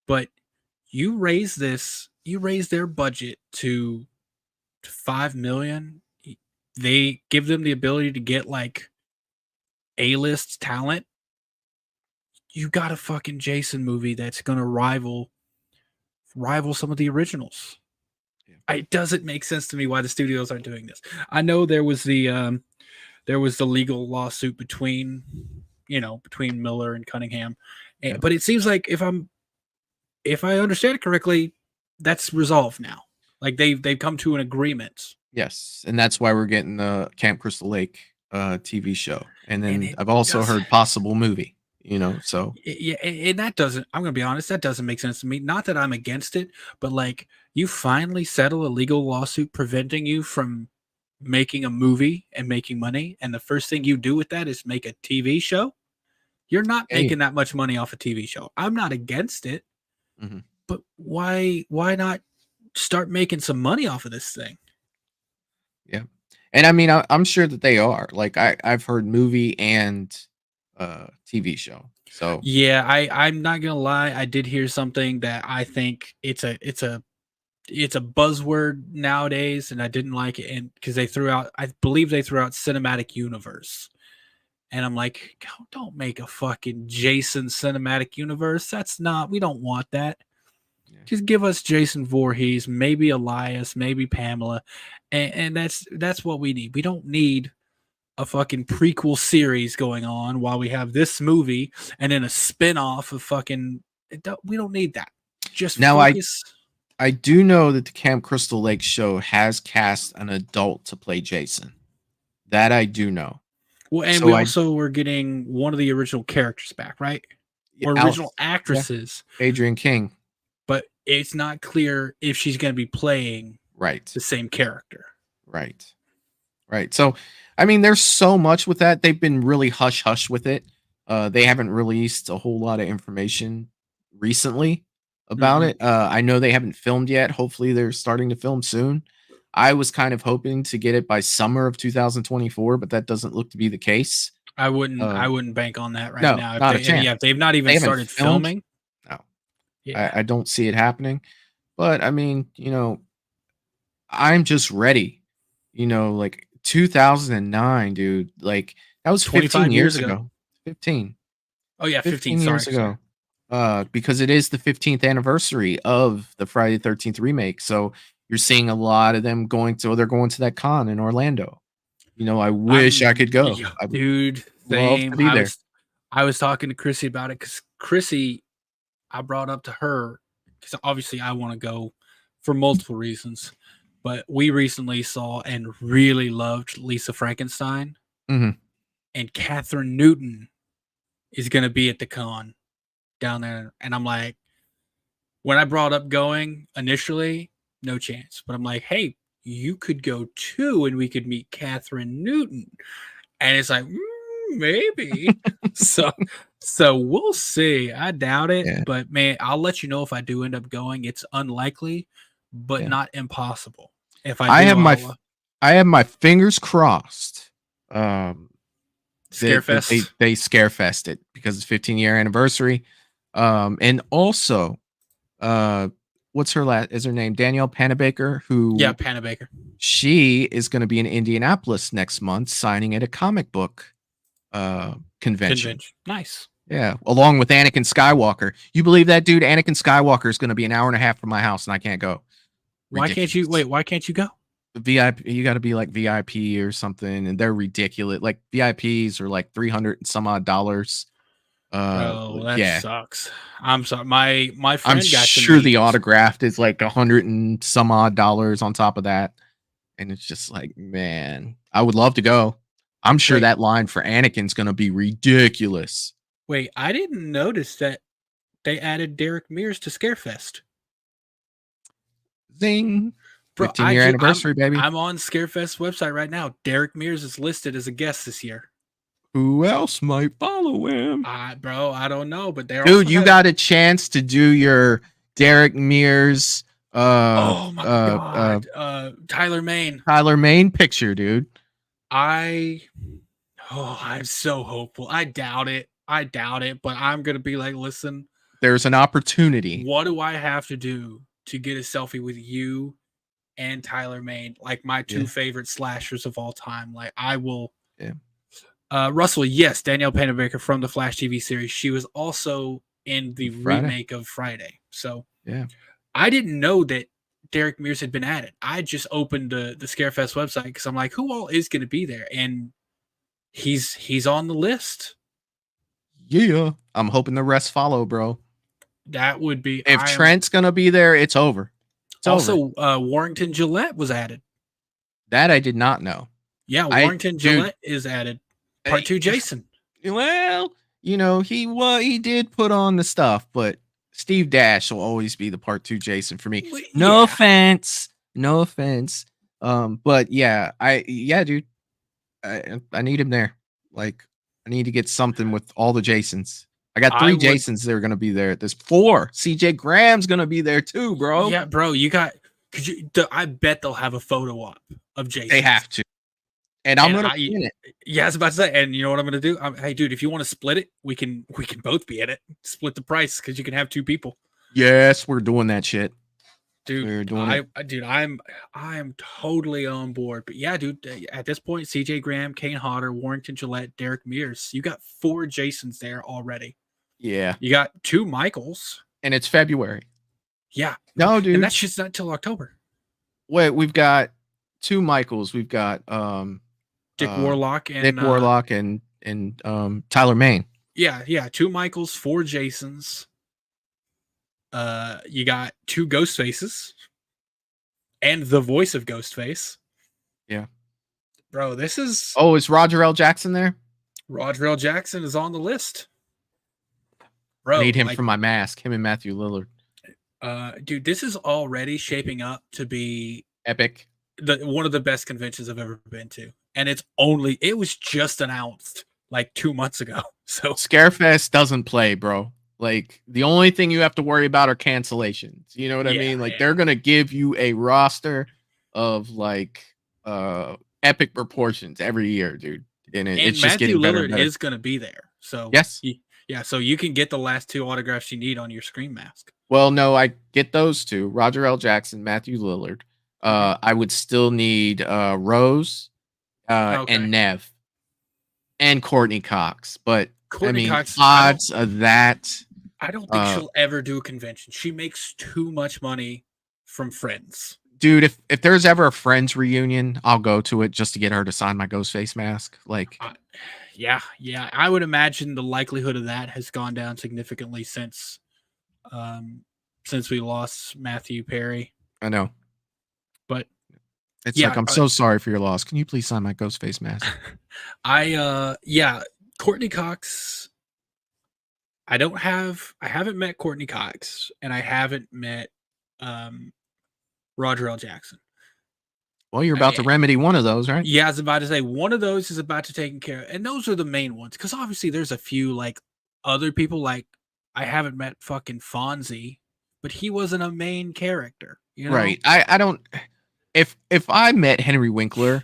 But you raise their budget to 5 million. They give them the ability to get like A-list talent. You got a fucking Jason movie that's gonna rival some of the originals. It doesn't make sense to me why the studios are doing this. I know there was the legal lawsuit between Miller and Cunningham, but it seems like if I understand it correctly, that's resolved now. Like they've come to an agreement. Yes, and that's why we're getting the Camp Crystal Lake TV show. And then it I've also does- heard possible movie, so Yeah, and that doesn't. I'm gonna be honest. That doesn't make sense to me. Not that I'm against it, but like you finally settle a legal lawsuit preventing you from making a movie and making money, and the first thing you do with that is make a TV show. You're not Hey. making that much money off a TV show. I'm not against it, Mhm. but why not start making some money off of this thing? Yeah. And I mean, I'm sure that they are. Like I've heard movie and TV show. So Yeah, I'm not gonna lie. I did hear something that I think it's a buzzword nowadays, and I didn't like it. And because I believe they threw out cinematic universe, and I'm like, don't make a fucking Jason cinematic universe. We don't want that. Just give us Jason Voorhees, maybe Elias, maybe Pamela, and that's what we need. We don't need a fucking prequel series going on while we have this movie and then a spin-off of fucking we don't need that. Just now focus. I do know that the Camp Crystal Lake show has cast an adult to play Jason. That I do know. Well, and So we I- also were getting one of the original characters back, right? Yeah, Or Alice. original Yeah. actresses. Adrian King. But it's not clear if she's going to be playing Right. the same character. Right. Right. So, I mean, there's so much with that. They've been really hush hush with it. They haven't released a whole lot of information recently about Mhm. it. I know they haven't filmed yet. Hopefully, they're starting to film soon. I was kind of hoping to get it by summer of 2024, but that doesn't look to be the case. I wouldn't bank on that right No, now. not a chance. Yeah, if they've not even They haven't started filmed? filming. No. Yeah. I don't see it happening. But I mean, I'm just ready. Like 2009, dude. Like that was 15 25 years years ago. ago. 15. Oh yeah, 15 years sorry. ago. Because it is the 15th anniversary of the Friday the 13th remake. So you're seeing a lot of them they're going to that con in Orlando. I wish I could go. Yeah, I would dude, love same. to be there. I was talking to Chrissy about it because Chrissy, I brought up to her because obviously I want to go for multiple reasons, but we recently saw and really loved Lisa Frankenstein, Mhm. and Catherine Newton is going to be at the con down there, and I'm like, when I brought up going initially, no chance, but I'm like, hey, you could go too, and we could meet Catherine Newton, and it's like maybe. so we'll see. I doubt it, Yeah. but man, I'll let you know if I do end up going. It's unlikely, but Yeah. not impossible. If I I do, have my fingers crossed. Scarefest. They scarefest it because it's 15-year anniversary. And also, what's her is her name? Danielle Panabaker, who Yeah, Panabaker. she is going to be in Indianapolis next month signing at a comic book convention. Nice. Yeah, along with Anakin Skywalker. You believe that, dude? Anakin Skywalker is going to be an hour and a half from my house, and I can't go. Why can't you wait? Why can't you go? VIP, you got to be like VIP or something, and they're ridiculous. Like VIPs are like $300 and some odd dollars. Oh, that yeah. sucks. I'm sorry. My friend I'm got sure to the meet- autographed is like $100 and some odd dollars on top of that, and it's just like, man, I would love to go. I'm sure Wait. that line for Anakin's gonna be ridiculous. Wait, I didn't notice that they added Derek Mears to Scarefest. Zing. Bro, 15-year anniversary, baby. I'm on Scarefest website right now. Derek Mears is listed as a guest this year. Who else might follow him? Bro, I don't know, but they're Dude, you got a chance to do your Derek Mears oh my god, Tyler Main picture, dude. I'm so hopeful. I doubt it, but I'm gonna be like, listen, There's an opportunity. what do I have to do to get a selfie with you and Tyler Main, like my two favorite slashers of all time? Like, I will. Yeah. Russell, yes, Danielle Panabaker from the Flash TV series. She was also in the remake of Friday. So yeah, I didn't know that Derek Mears had been added. I just opened the Scarefest website because I'm like, who all is going to be there? And he's on the list. Yeah, I'm hoping the rest follow, bro. That would be if Trent's gonna be there. It's over. It's also over. Warrington Gillette was added. That I did not know. Yeah, Warrington Gillette is added. Part 2 Jason. Well, he did put on the stuff, but Steve Dash will always be the Part 2 Jason for me. No offense. But yeah, dude. I need him there. Like, I need to get something with all the Jasons. I got 3 Jasons that are gonna be there. There's 4. CJ Graham's gonna be there too, bro. Yeah, bro. I bet they'll have a photo op of Jason. They have to. And I'm gonna be in it. Yeah, I was about to say, and you know what I'm gonna do? Hey, dude, if you want to split it, we can both be in it. Split the price because you can have 2 people. Yes, we're doing that shit, dude. We're doing it. Dude, I'm totally on board. But yeah, dude, at this point, CJ Graham, Kane Hodder, Warrington Gillette, Derek Mears, you got 4 Jasons there already. Yeah, you got 2 Michaels, and it's February. Yeah, no, dude, and that's just not till October. Wait, we've got 2 Michaels. We've got Dick Warlock and Tyler Main. Yeah, 2 Michaels, 4 Jasons. You got 2 Ghostfaces and the voice of Ghostface. Yeah, bro, this is. Oh, is Roger L. Jackson there? Roger L. Jackson is on the list. Bro, I need him for my mask. Him and Matthew Lillard. Dude, this is already shaping up to be epic. One of the best conventions I've ever been to. And it was just announced like 2 months ago. So Scarefest doesn't play, bro. Like, the only thing you have to worry about are cancellations. You know what I mean? Like, they're gonna give you a roster of like epic proportions every year, dude. And it's just Matthew getting better Lillard and better. is gonna be there. So yes. So you can get the last 2 autographs you need on your Scream mask. Well, no, I get those 2. Roger L. Jackson, Matthew Lillard. I would still need Rose and Nev and Courtney Cox. But Courtney Cox, odds of that. I don't think she'll ever do a convention. She makes too much money from Friends. Dude, if there's ever a Friends reunion, I'll go to it just to get her to sign my Ghostface mask. Like, yeah. I would imagine the likelihood of that has gone down significantly since we lost Matthew Perry. I know. But it's like, I'm so sorry for your loss. Can you please sign my Ghostface mask? Courtney Cox. I haven't met Courtney Cox, and I haven't met Roger L. Jackson. Well, you're about to remedy one of those, right? Yeah, I was about to say one of those is about to take care of, and those are the main ones. Because obviously, there's a few like other people. Like, I haven't met fucking Fonzie, but he wasn't a main character, you know? Right. I don't. If I met Henry Winkler,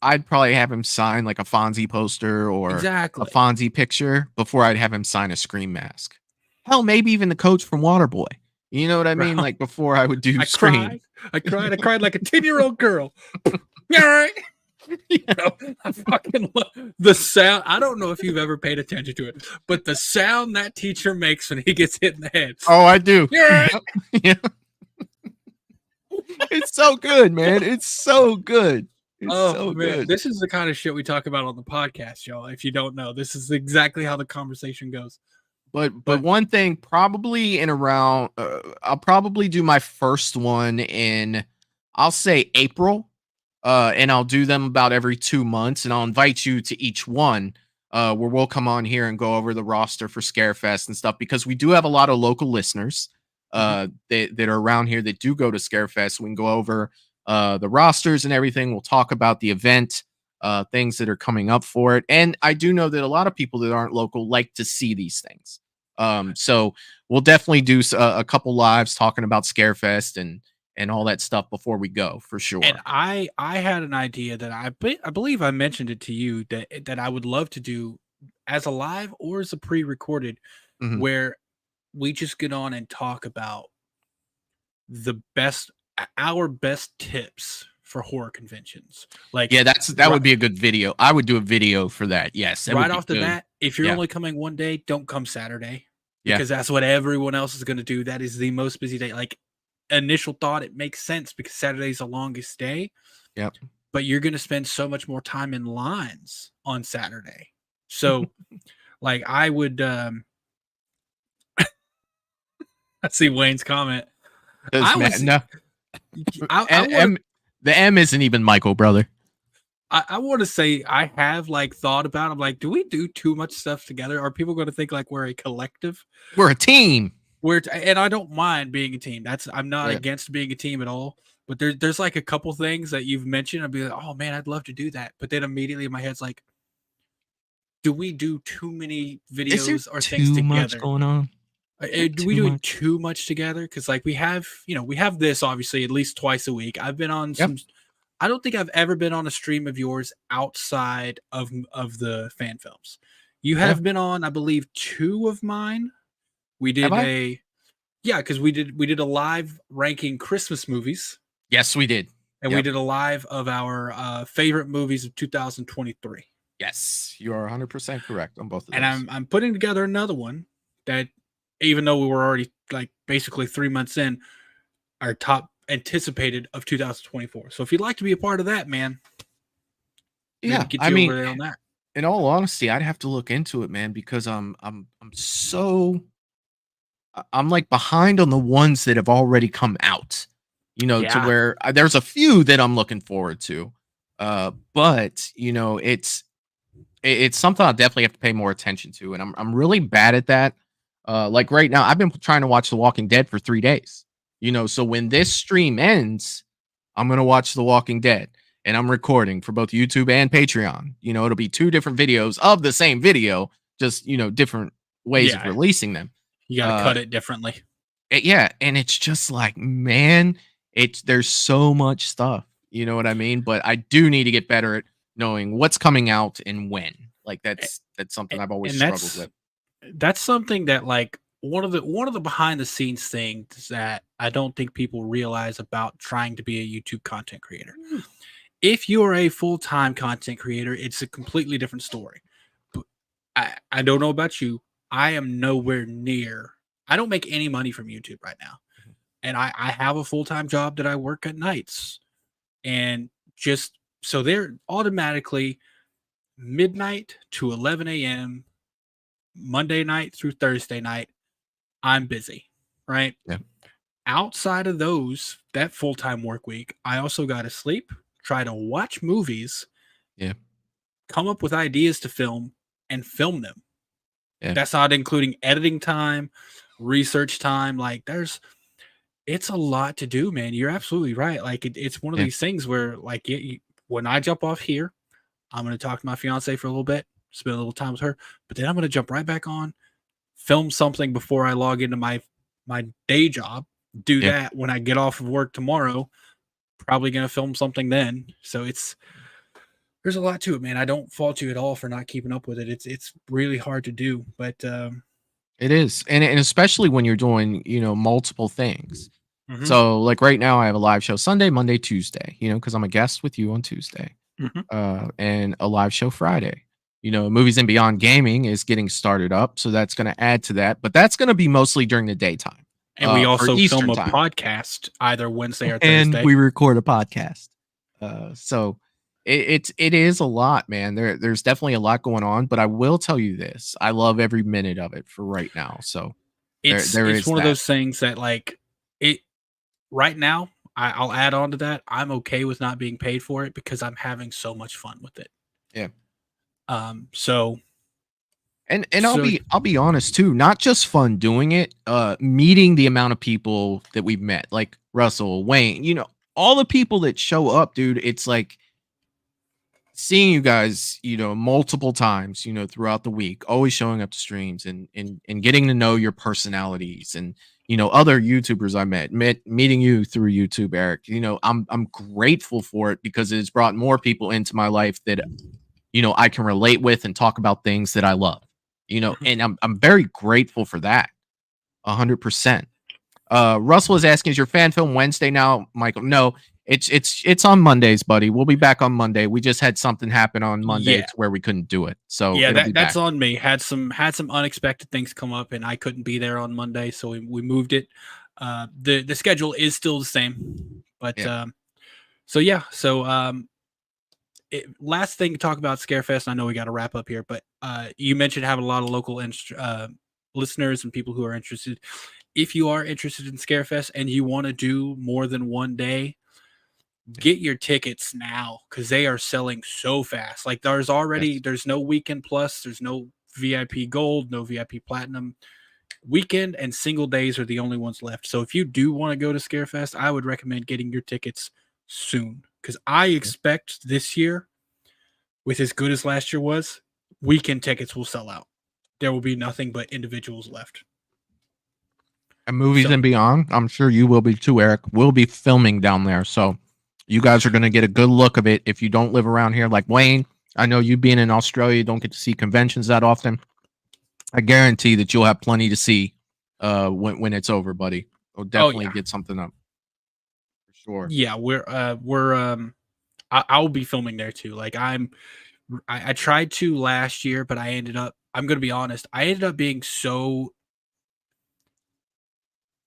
I'd probably have him sign like a Fonzie poster or a Fonzie picture before I'd have him sign a Scream mask. Hell, maybe even the coach from Waterboy. You know what I mean? Like, before I would do Scream. I cried like a 10-year-old girl. All right. You know, I fucking love the sound. I don't know if you've ever paid attention to it, but the sound that teacher makes when he gets hit in the head. Oh, I do. Yeah. Yeah. It's so good, man. It's so good. It's so good. This is the kind of shit we talk about on the podcast, y'all. If you don't know, this is exactly how the conversation goes. But one thing, probably in around, I'll probably do my first one in, I'll say April. and I'll do them about every 2 months, and I'll invite you to each one, where we'll come on here and go over the roster for Scarefest and stuff, because we do have a lot of local listeners that are around here that do go to Scarefest. We can go over the rosters and everything. We'll talk about the event, things that are coming up for it. And I do know that a lot of people that aren't local like to see these things. So we'll definitely do a couple lives talking about Scarefest and all that stuff before we go, for sure. And I had an idea that I believe I mentioned it to you that I would love to do as a live or as a pre-recorded, Mhm. where we just get on and talk about our best tips for horror conventions. Like, Yeah, that would be a good video. I would do a video for that. Yes, that would right be off the good. bat, if you're Yeah. only coming one day, don't come Saturday, Yeah. because that's what everyone else is going to do. That is the most busy day. Like, initial thought, it makes sense because Saturday's the longest day. Yep. But you're going to spend so much more time in lines on Saturday. So, like, I would. I see Wayne's comment. No. The M isn't even Michael, brother. I want to say I have like thought about. I'm like, do we do too much stuff together? Are people going to think like we're a collective? We're a team. And I don't mind being a team. I'm not Yeah. against being a team at all. But there's like a couple things that you've mentioned. I'd be like, oh man, I'd love to do that. But then immediately in my head's like, do we do too many videos or things Too together? much going on? Do we do it too much together? Because like we have this obviously at least twice a week. I've been on some. I don't think I've ever been on a stream of yours outside of the fan films. You have been on, I believe, 2 of mine. We did because we did a live ranking Christmas movies. Yes, we did. And we did a live of our favorite movies of 2023. Yes, you are 100% correct on both of those. And I'm putting together another one that, even though we were already like basically 3 months in, our top anticipated of 2024. So if you'd like to be a part of that, man, yeah, get you I mean, over there on that. In all honesty, I'd have to look into it, man, because I'm like behind on the ones that have already come out. To where there's a few that I'm looking forward to, but it's something I definitely have to pay more attention to, and I'm really bad at that. Like right now, I've been trying to watch The Walking Dead for 3 days. So when this stream ends, I'm gonna watch The Walking Dead, and I'm recording for both YouTube and Patreon. It'll be 2 different videos of the same video, just different ways of releasing them. You gotta cut it differently. And it's just like, man, there's so much stuff. You know what I mean? But I do need to get better at knowing what's coming out and when. Like that's something I've always struggled with. That's something that like one of the behind the scenes things that I don't think people realize about trying to be a YouTube content creator. If you're a full-time content creator, it's a completely different story. But I don't know about you. I am nowhere near. I don't make any money from YouTube right now. And I have a full-time job that I work at nights. And just so they're automatically midnight to 11 a.m. Monday night through Thursday night, I'm busy, right? Yeah. Outside of that full-time work week, I also got to sleep, try to watch movies, come up with ideas to film, and film them. Yeah. That's not including editing time, research time. Like it's a lot to do, man. You're absolutely right. Like it's one of these things where like when I jump off here, I'm going to talk to my fiance for a little bit, spend a little time with her, but then I'm going to jump right back on, film something before I log into my day job, do that when I get off of work tomorrow, probably going to film something then. So there's a lot to it, man. I don't fault you at all for not keeping up with it. It's really hard to do, but it is. And especially when you're doing, multiple things. Mhm. So like right now I have a live show Sunday, Monday, Tuesday, because I'm a guest with you on Tuesday. And a live show Friday. Movies and Beyond Gaming is getting started up, so that's going to add to that. But that's going to be mostly during the daytime. And we also Eastern film a time. podcast either Wednesday or Thursday. And we record a podcast. So it is a lot, man. There's definitely a lot going on. But I will tell you this: I love every minute of it for right now. So it's one of those things that like it. Right now, I'll add on to that. I'm okay with not being paid for it because I'm having so much fun with it. Yeah. So And So- I'll be honest too, not just fun doing it, meeting the amount of people that we've met, like Russell, Wayne, you know, all the people that show up, dude. It's like seeing you guys, you know, multiple times, you know, throughout the week, always showing up to streams and getting to know your personalities and, you know, other YouTubers I met meeting you through YouTube, Eric. You know, I'm grateful for it because it has brought more people into my life that, you know, I can relate with and talk about things that I love. You know, and I'm very grateful for that. 100%. Russell is asking, is your fan film Wednesday now, Michael? No, it's on Mondays, buddy. We'll be back on Monday. We just had something happen on Monday Yeah. to where we couldn't do it. So yeah, it'll be that's back. on me. Had some unexpected things come up, and I couldn't be there on Monday, so we moved it. The schedule is still the same, but Yeah. last thing to talk about Scarefest. I know we got to wrap up here, but you mentioned having a lot of local listeners and people who are interested. If you are interested in Scarefest and you want to do more than one day, get your tickets now because they are selling so fast. Like there's no weekend plus, there's no VIP gold, no VIP platinum. Weekend and single days are the only ones left. So if you do want to go to Scarefest, I would recommend getting your tickets soon because I expect this year, with as good as last year was, weekend tickets will sell out. There will be nothing but individuals left. And Movies and Beyond, I'm sure you will be too, Eric. We'll be filming down there. So you guys are going to get a good look of it. If you don't live around here, like Wayne, I know you being in Australia, you don't get to see conventions that often. I guarantee that you'll have plenty to see when it's over, buddy. We'll definitely get something up. For sure. Yeah, I'll be filming there too. Like I tried to last year, but I'm going to be honest, I ended up being so,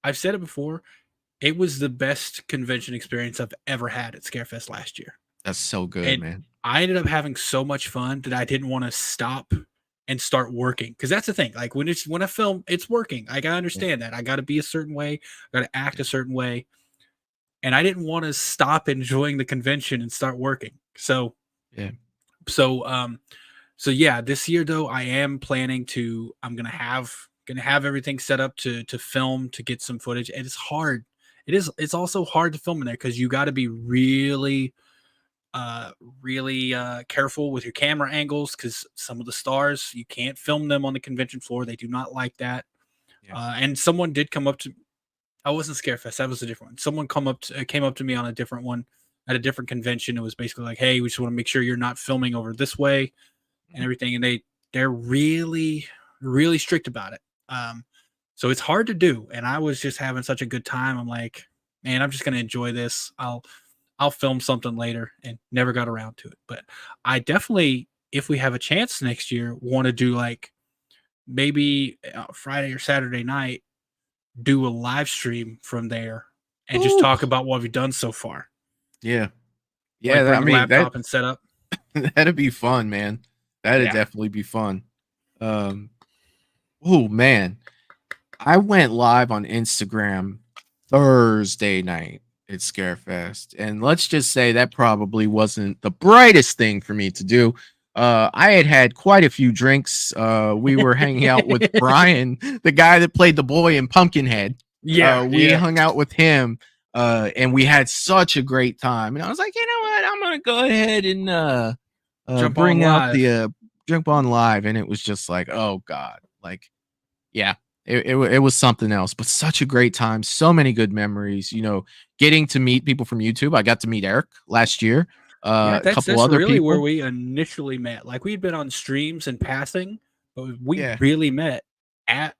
I've said it before, it was the best convention experience I've ever had at Scarefest last year. That's so good, And man. I ended up having so much fun that I didn't want to stop and start working. Cause that's the thing. Like when I film, it's working. Like I understand that. I got to be a certain way. I got to act a certain way. And I didn't want to stop enjoying the convention and start working. So this year though, I am planning to, I'm going to have everything set up to film, to get some footage. And it's hard. It's also hard to film in there because you got to be really careful with your camera angles because some of the stars, you can't film them on the convention floor. They do not like that. And someone did come up to, I wasn't Scarefest, that was a different one. Someone came up to me on a different one at a different convention. It was basically like, hey, we just want to make sure you're not filming over this way and everything. And they're really, really strict about it. So it's hard to do. And I was just having such a good time. I'm like, man, I'm just going to enjoy this. I'll film something later, and never got around to it. But I definitely, if we have a chance next year, want to do like maybe Friday or Saturday night, do a live stream from there and just talk about what we've done so far. Yeah. Yeah. Like, bring a laptop and set up. That'd be fun, man. That'd definitely be fun. Oh man. I went live on Instagram Thursday night at Scarefest, and let's just say that probably wasn't the brightest thing for me to do. I had quite a few drinks. We were hanging out with Brian, the guy that played the boy in Pumpkinhead. We hung out with him, and we had such a great time. And I was like, you know what? I'm gonna go ahead and jump on live, and it was just like, oh god, like, yeah. It was something else, but such a great time. So many good memories, you know, getting to meet people from YouTube. I got to meet Eric last year. That's a couple other really people. where we initially met. Like we'd been on streams and passing, but we really met at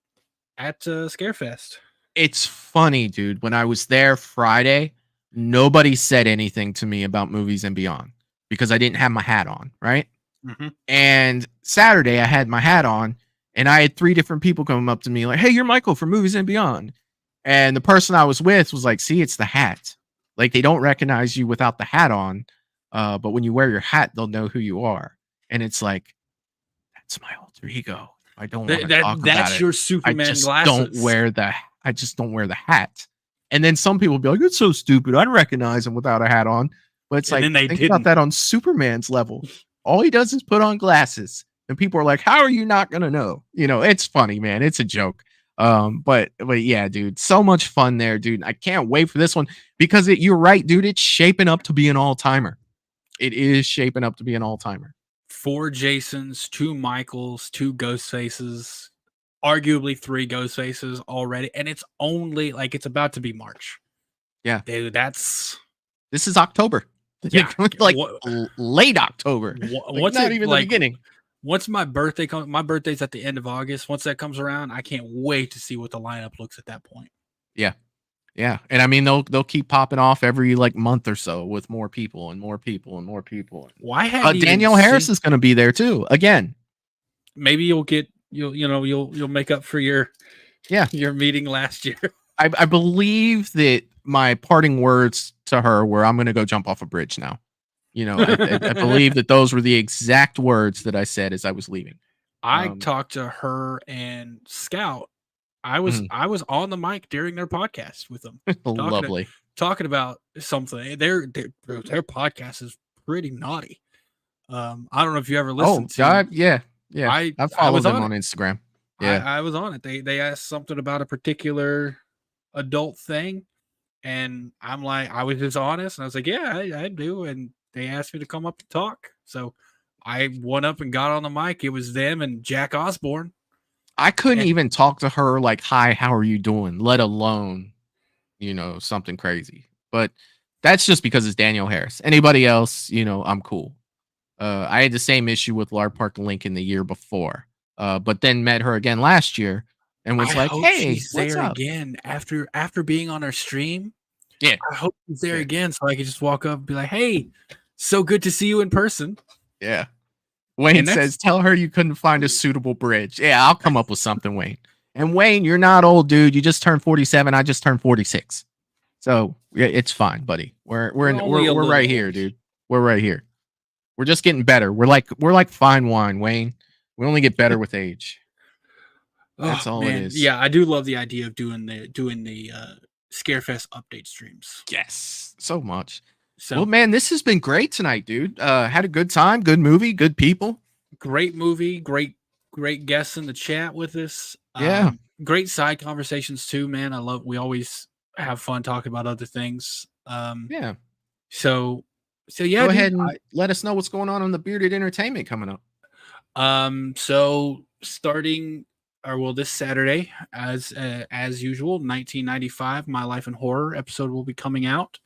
Scarefest. It's funny, dude. When I was there Friday, nobody said anything to me about Movies and Beyond because I didn't have my hat on, right? Mm-hmm. And Saturday, I had my hat on. And I had 3 different people come up to me like, hey, you're Michael from Movies and Beyond. And the person I was with was like, see, it's the hat. Like, they don't recognize you without the hat on. But when you wear your hat, they'll know who you are. And it's like, that's my alter ego. I don't want to talk about it. That's your Superman I just glasses. I just don't wear the hat. And then some people be like, it's so stupid. I'd recognize him without a hat on. But it's And like, then they think didn't. about that on Superman's level. All he does is put on glasses. And people are like, how are you not going to know? You know, it's funny, man. It's a joke. But yeah, dude, so much fun there, dude. I can't wait for this one because you're right, dude. It's shaping up to be an all-timer. It is shaping up to be an all-timer. 4 Jasons, 2 Michaels, 2 Ghostfaces, arguably 3 Ghostfaces already, and it's only like it's about to be March. Yeah, dude, this is October. Yeah, like late October. What's not even the beginning. Once my birthday comes, my birthday's at the end of August. Once that comes around, I can't wait to see what the lineup looks at that point. Yeah. Yeah. And I mean, they'll keep popping off every like month or so with more people and more people and more people. Why have Danielle Harris is going to be there too again. Maybe you'll make up for your meeting last year. I believe that my parting words to her were, I'm going to go jump off a bridge now. You know, I believe that those were the exact words that I said as I was leaving. I talked to her and Scout. I was on the mic during their podcast with them. Lovely. Talking about something. Their podcast is pretty naughty. I don't know if you ever listened to. God, yeah. I followed them on Instagram. Yeah, I was on it. They asked something about a particular adult thing, and I'm like, I was just honest, and I was like, yeah, I do. And they asked me to come up and talk, so I went up and got on the mic. It was them and Jack Osborne. I couldn't even talk to her like, hi, how are you doing? Let alone, you know, something crazy. But that's just because it's Danielle Harris. Anybody else, you know, I'm cool. I had the same issue with Lard Park Lincoln the year before, but then met her again last year and was like, hey, she's what's there up? again after being on our stream. Yeah, I hope she's there again so I could just walk up and be like, hey, so good to see you in person. Yeah. Wayne says, tell her you couldn't find a suitable bridge. Yeah, I'll come up with something, Wayne. And Wayne, you're not old, dude. You just turned 47. I just turned 46. So yeah, it's fine, buddy. We're right here, dude. We're right here. We're just getting better. We're like fine wine, Wayne. We only get better with age. That's all it is. Yeah, I do love the idea of doing the Scarefest update streams. Yes, so much. So, well, man, this has been great tonight, dude. Had a good time, good movie, good people. Great movie, great guests in the chat with us. Yeah. Great side conversations too, man. We always have fun talking about other things. Yeah. So yeah. Go ahead and let us know what's going on the Bearded Entertainment coming up. So starting this Saturday, as usual, 1995, My Life in Horror episode will be coming out.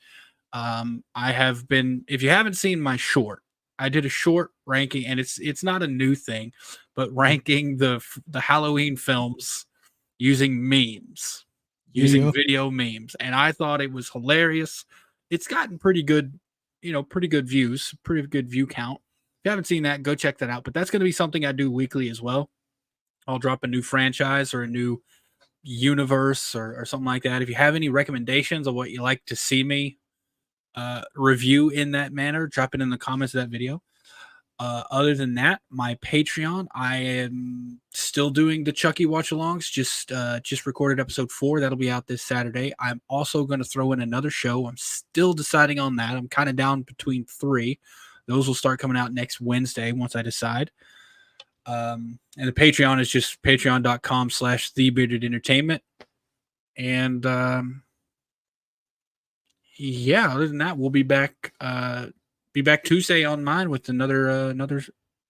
I have been, if you haven't seen my short, I did a short ranking, and it's not a new thing, but ranking the Halloween films using memes, using video memes, and I thought it was hilarious. It's gotten pretty good views, pretty good view count. If you haven't seen that, go check that out. But that's going to be something I do weekly as well. I'll drop a new franchise or a new universe or something like that. If you have any recommendations of what you like to see me review in that manner, drop it in the comments of that video. Other than that, my Patreon, I am still doing the Chucky watch alongs. Just recorded episode 4. That'll be out this Saturday. I'm also going to throw in another show. I'm still deciding on that. I'm kind of down between 3. Those will start coming out next Wednesday once I decide. And the Patreon is just patreon.com/thebeardedentertainment. And yeah, other than that, we'll be back Tuesday on mine with another.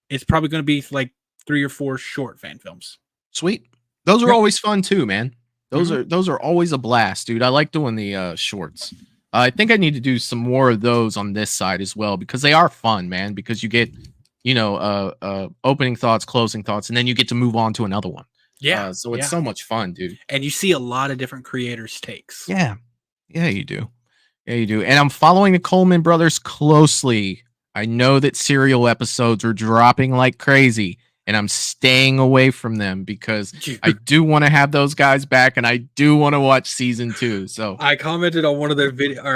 It's probably going to be like 3 or 4 short fan films. Sweet. Those are always fun too, man. Those are always a blast, dude. I like doing the shorts. I think I need to do some more of those on this side as well, because they are fun, man, because you get, opening thoughts, closing thoughts, and then you get to move on to another one. Yeah. So it's so much fun, dude. And you see a lot of different creators' takes. Yeah. Yeah, you do. Yeah, you do. And I'm following the Coleman brothers closely. I know that serial episodes are dropping like crazy, and I'm staying away from them because I do want to have those guys back, and I do want to watch season 2. So I commented on one of their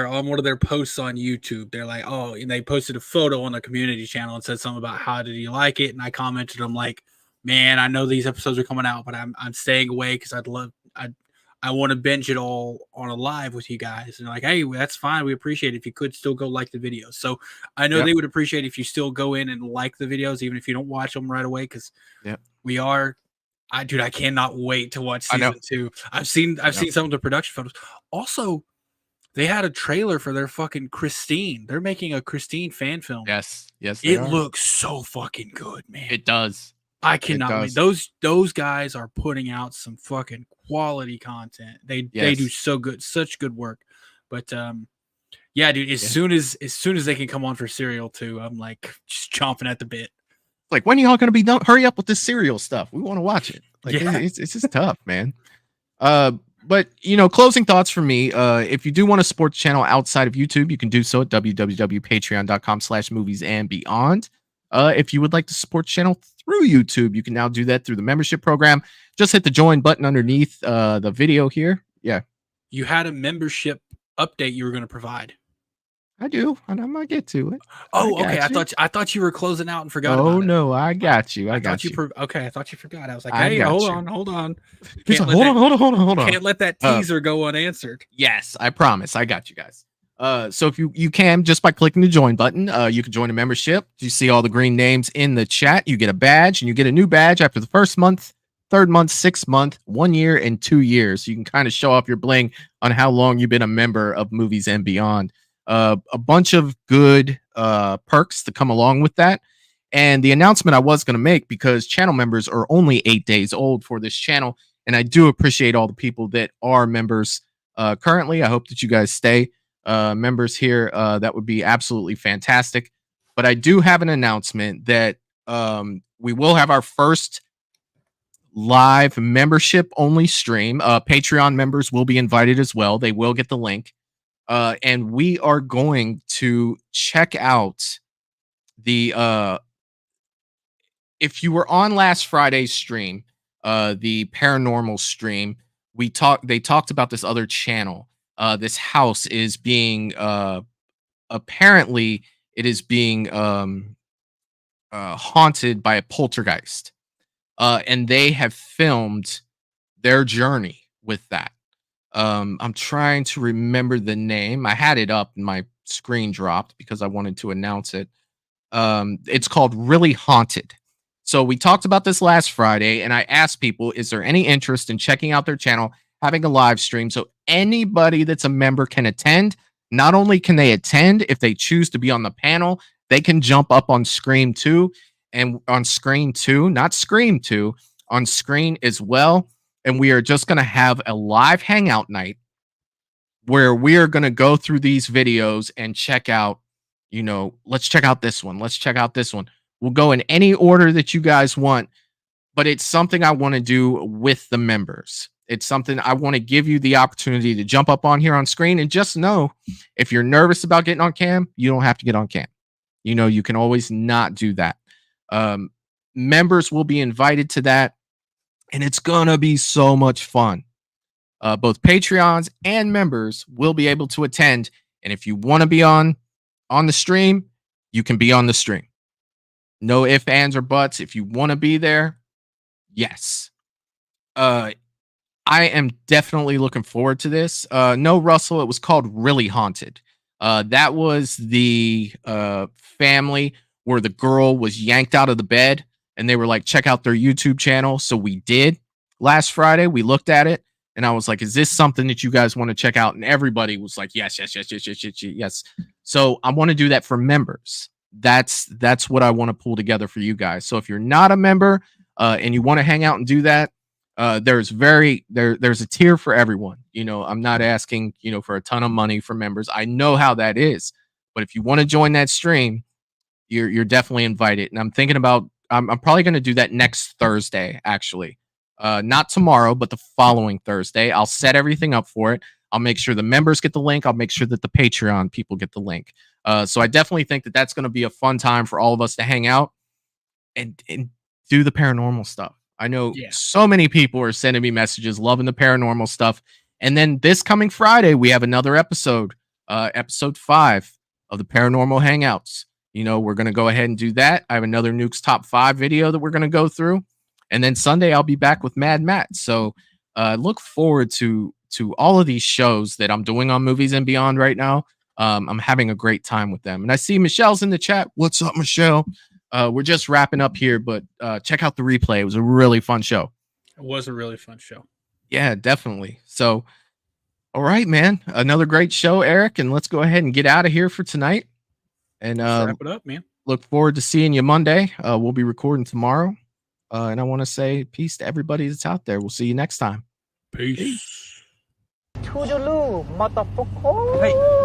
on one of their posts on YouTube. They're like, "Oh," and they posted a photo on the community channel and said something about how did you like it, and I commented, I'm like, "Man, I know these episodes are coming out, but I'm staying away because I want to binge it all on a live with you guys. And like, hey, that's fine. We appreciate it if you could still go like the videos. So I know they would appreciate if you still go in and like the videos, even if you don't watch them right away, because we are. I cannot wait to watch season 2. I've seen some of the production photos. Also, they had a trailer for their fucking Christine. They're making a Christine fan film. Yes, it looks so fucking good, man. It does. I cannot wait. Those guys are putting out some fucking quality content. They do such good work. But yeah, dude, as soon as they can come on for Serial 2, I'm like just chomping at the bit. Like, when are y'all gonna be done? Hurry up with this Serial stuff. We want to watch it. Like, it's just tough, man. But closing thoughts for me. If you do want to support the channel outside of YouTube, you can do so at www.patreon.com/moviesandbeyond. If you would like to support the channel through YouTube, you can now do that through the membership program. Just hit the join button underneath the video here. Yeah. You had a membership update you were going to provide. I do, and I'm gonna get to it. Oh, okay. I thought you were closing out and forgot about it. Oh no, I got you. I thought you forgot. I was like, hey, hold on. Hold on. Can't let that teaser go unanswered. Yes, I promise. I got you guys. So if you can, just by clicking the join button, you can join a membership. You see all the green names in the chat. You get a badge, and you get a new badge after the first month, third month, 6th month, 1 year, and 2 years. So you can kind of show off your bling on how long you've been a member of Movies and Beyond. A bunch of good perks to come along with that. And the announcement I was going to make, because channel members are only 8 days old for this channel, and I do appreciate all the people that are members currently. I hope that you guys stay members here. That would be absolutely fantastic. But I do have an announcement that we will have our first live membership only stream. Patreon members will be invited as well. They will get the link. And we are going to check out the if you were on last Friday's stream, the paranormal stream, they talked about this other channel. This house is being apparently it is being haunted by a poltergeist. And they have filmed their journey with that. I'm trying to remember the name. I had it up and my screen dropped because I wanted to announce it. It's called Really Haunted. So we talked about this last Friday, and I asked people, is there any interest in checking out their channel, having a live stream so anybody that's a member can attend? Not only can they attend, if they choose to be on the panel, they can jump up on screen too, and on screen too, not Scream 2, on screen as well. And we are just going to have a live hangout night where we are going to go through these videos and check out, let's check out this one. Let's check out this one. We'll go in any order that you guys want, but it's something I want to do with the members. It's something I want to give you the opportunity to jump up on here on screen, and just know if you're nervous about getting on cam, you don't have to get on cam. You can always not do that. Members will be invited to that. And it's going to be so much fun. Both Patreons and members will be able to attend. And if you want to be on the stream, you can be on the stream. No ifs, ands, or buts. If you want to be there, yes. I am definitely looking forward to this. No, Russell, it was called Really Haunted. That was the family where the girl was yanked out of the bed. And they were like, check out their YouTube channel. So we did last Friday. We looked at it and I was like, is this something that you guys want to check out? And everybody was like, yes. So I want to do that for members. That's what I want to pull together for you guys. So if you're not a member and you want to hang out and do that, there's a tier for everyone. I'm not asking, for a ton of money for members. I know how that is. But if you want to join that stream, you're definitely invited. And I'm thinking about, I'm probably going to do that next Thursday, actually. Not tomorrow, but the following Thursday. I'll set everything up for it. I'll make sure the members get the link. I'll make sure that the Patreon people get the link. So I definitely think that that's going to be a fun time for all of us to hang out and do the paranormal stuff. I know so many people are sending me messages, loving the paranormal stuff. And then this coming Friday, we have another episode, episode 5 of the Paranormal Hangouts. We're going to go ahead and do that. I have another Nuke's Top 5 video that we're going to go through. And then Sunday, I'll be back with Mad Matt. So look forward to all of these shows that I'm doing on Movies and Beyond right now. I'm having a great time with them. And I see Michelle's in the chat. What's up, Michelle? We're just wrapping up here, but check out the replay. It was a really fun show. It was a really fun show. Yeah, definitely. So, all right, man. Another great show, Eric. And let's go ahead and get out of here for tonight. And Let's wrap it up, man. Look forward to seeing you Monday. We'll be recording tomorrow. And I want to say peace to everybody that's out there. We'll see you next time. Peace. Toodaloo, motherfucker. Hey.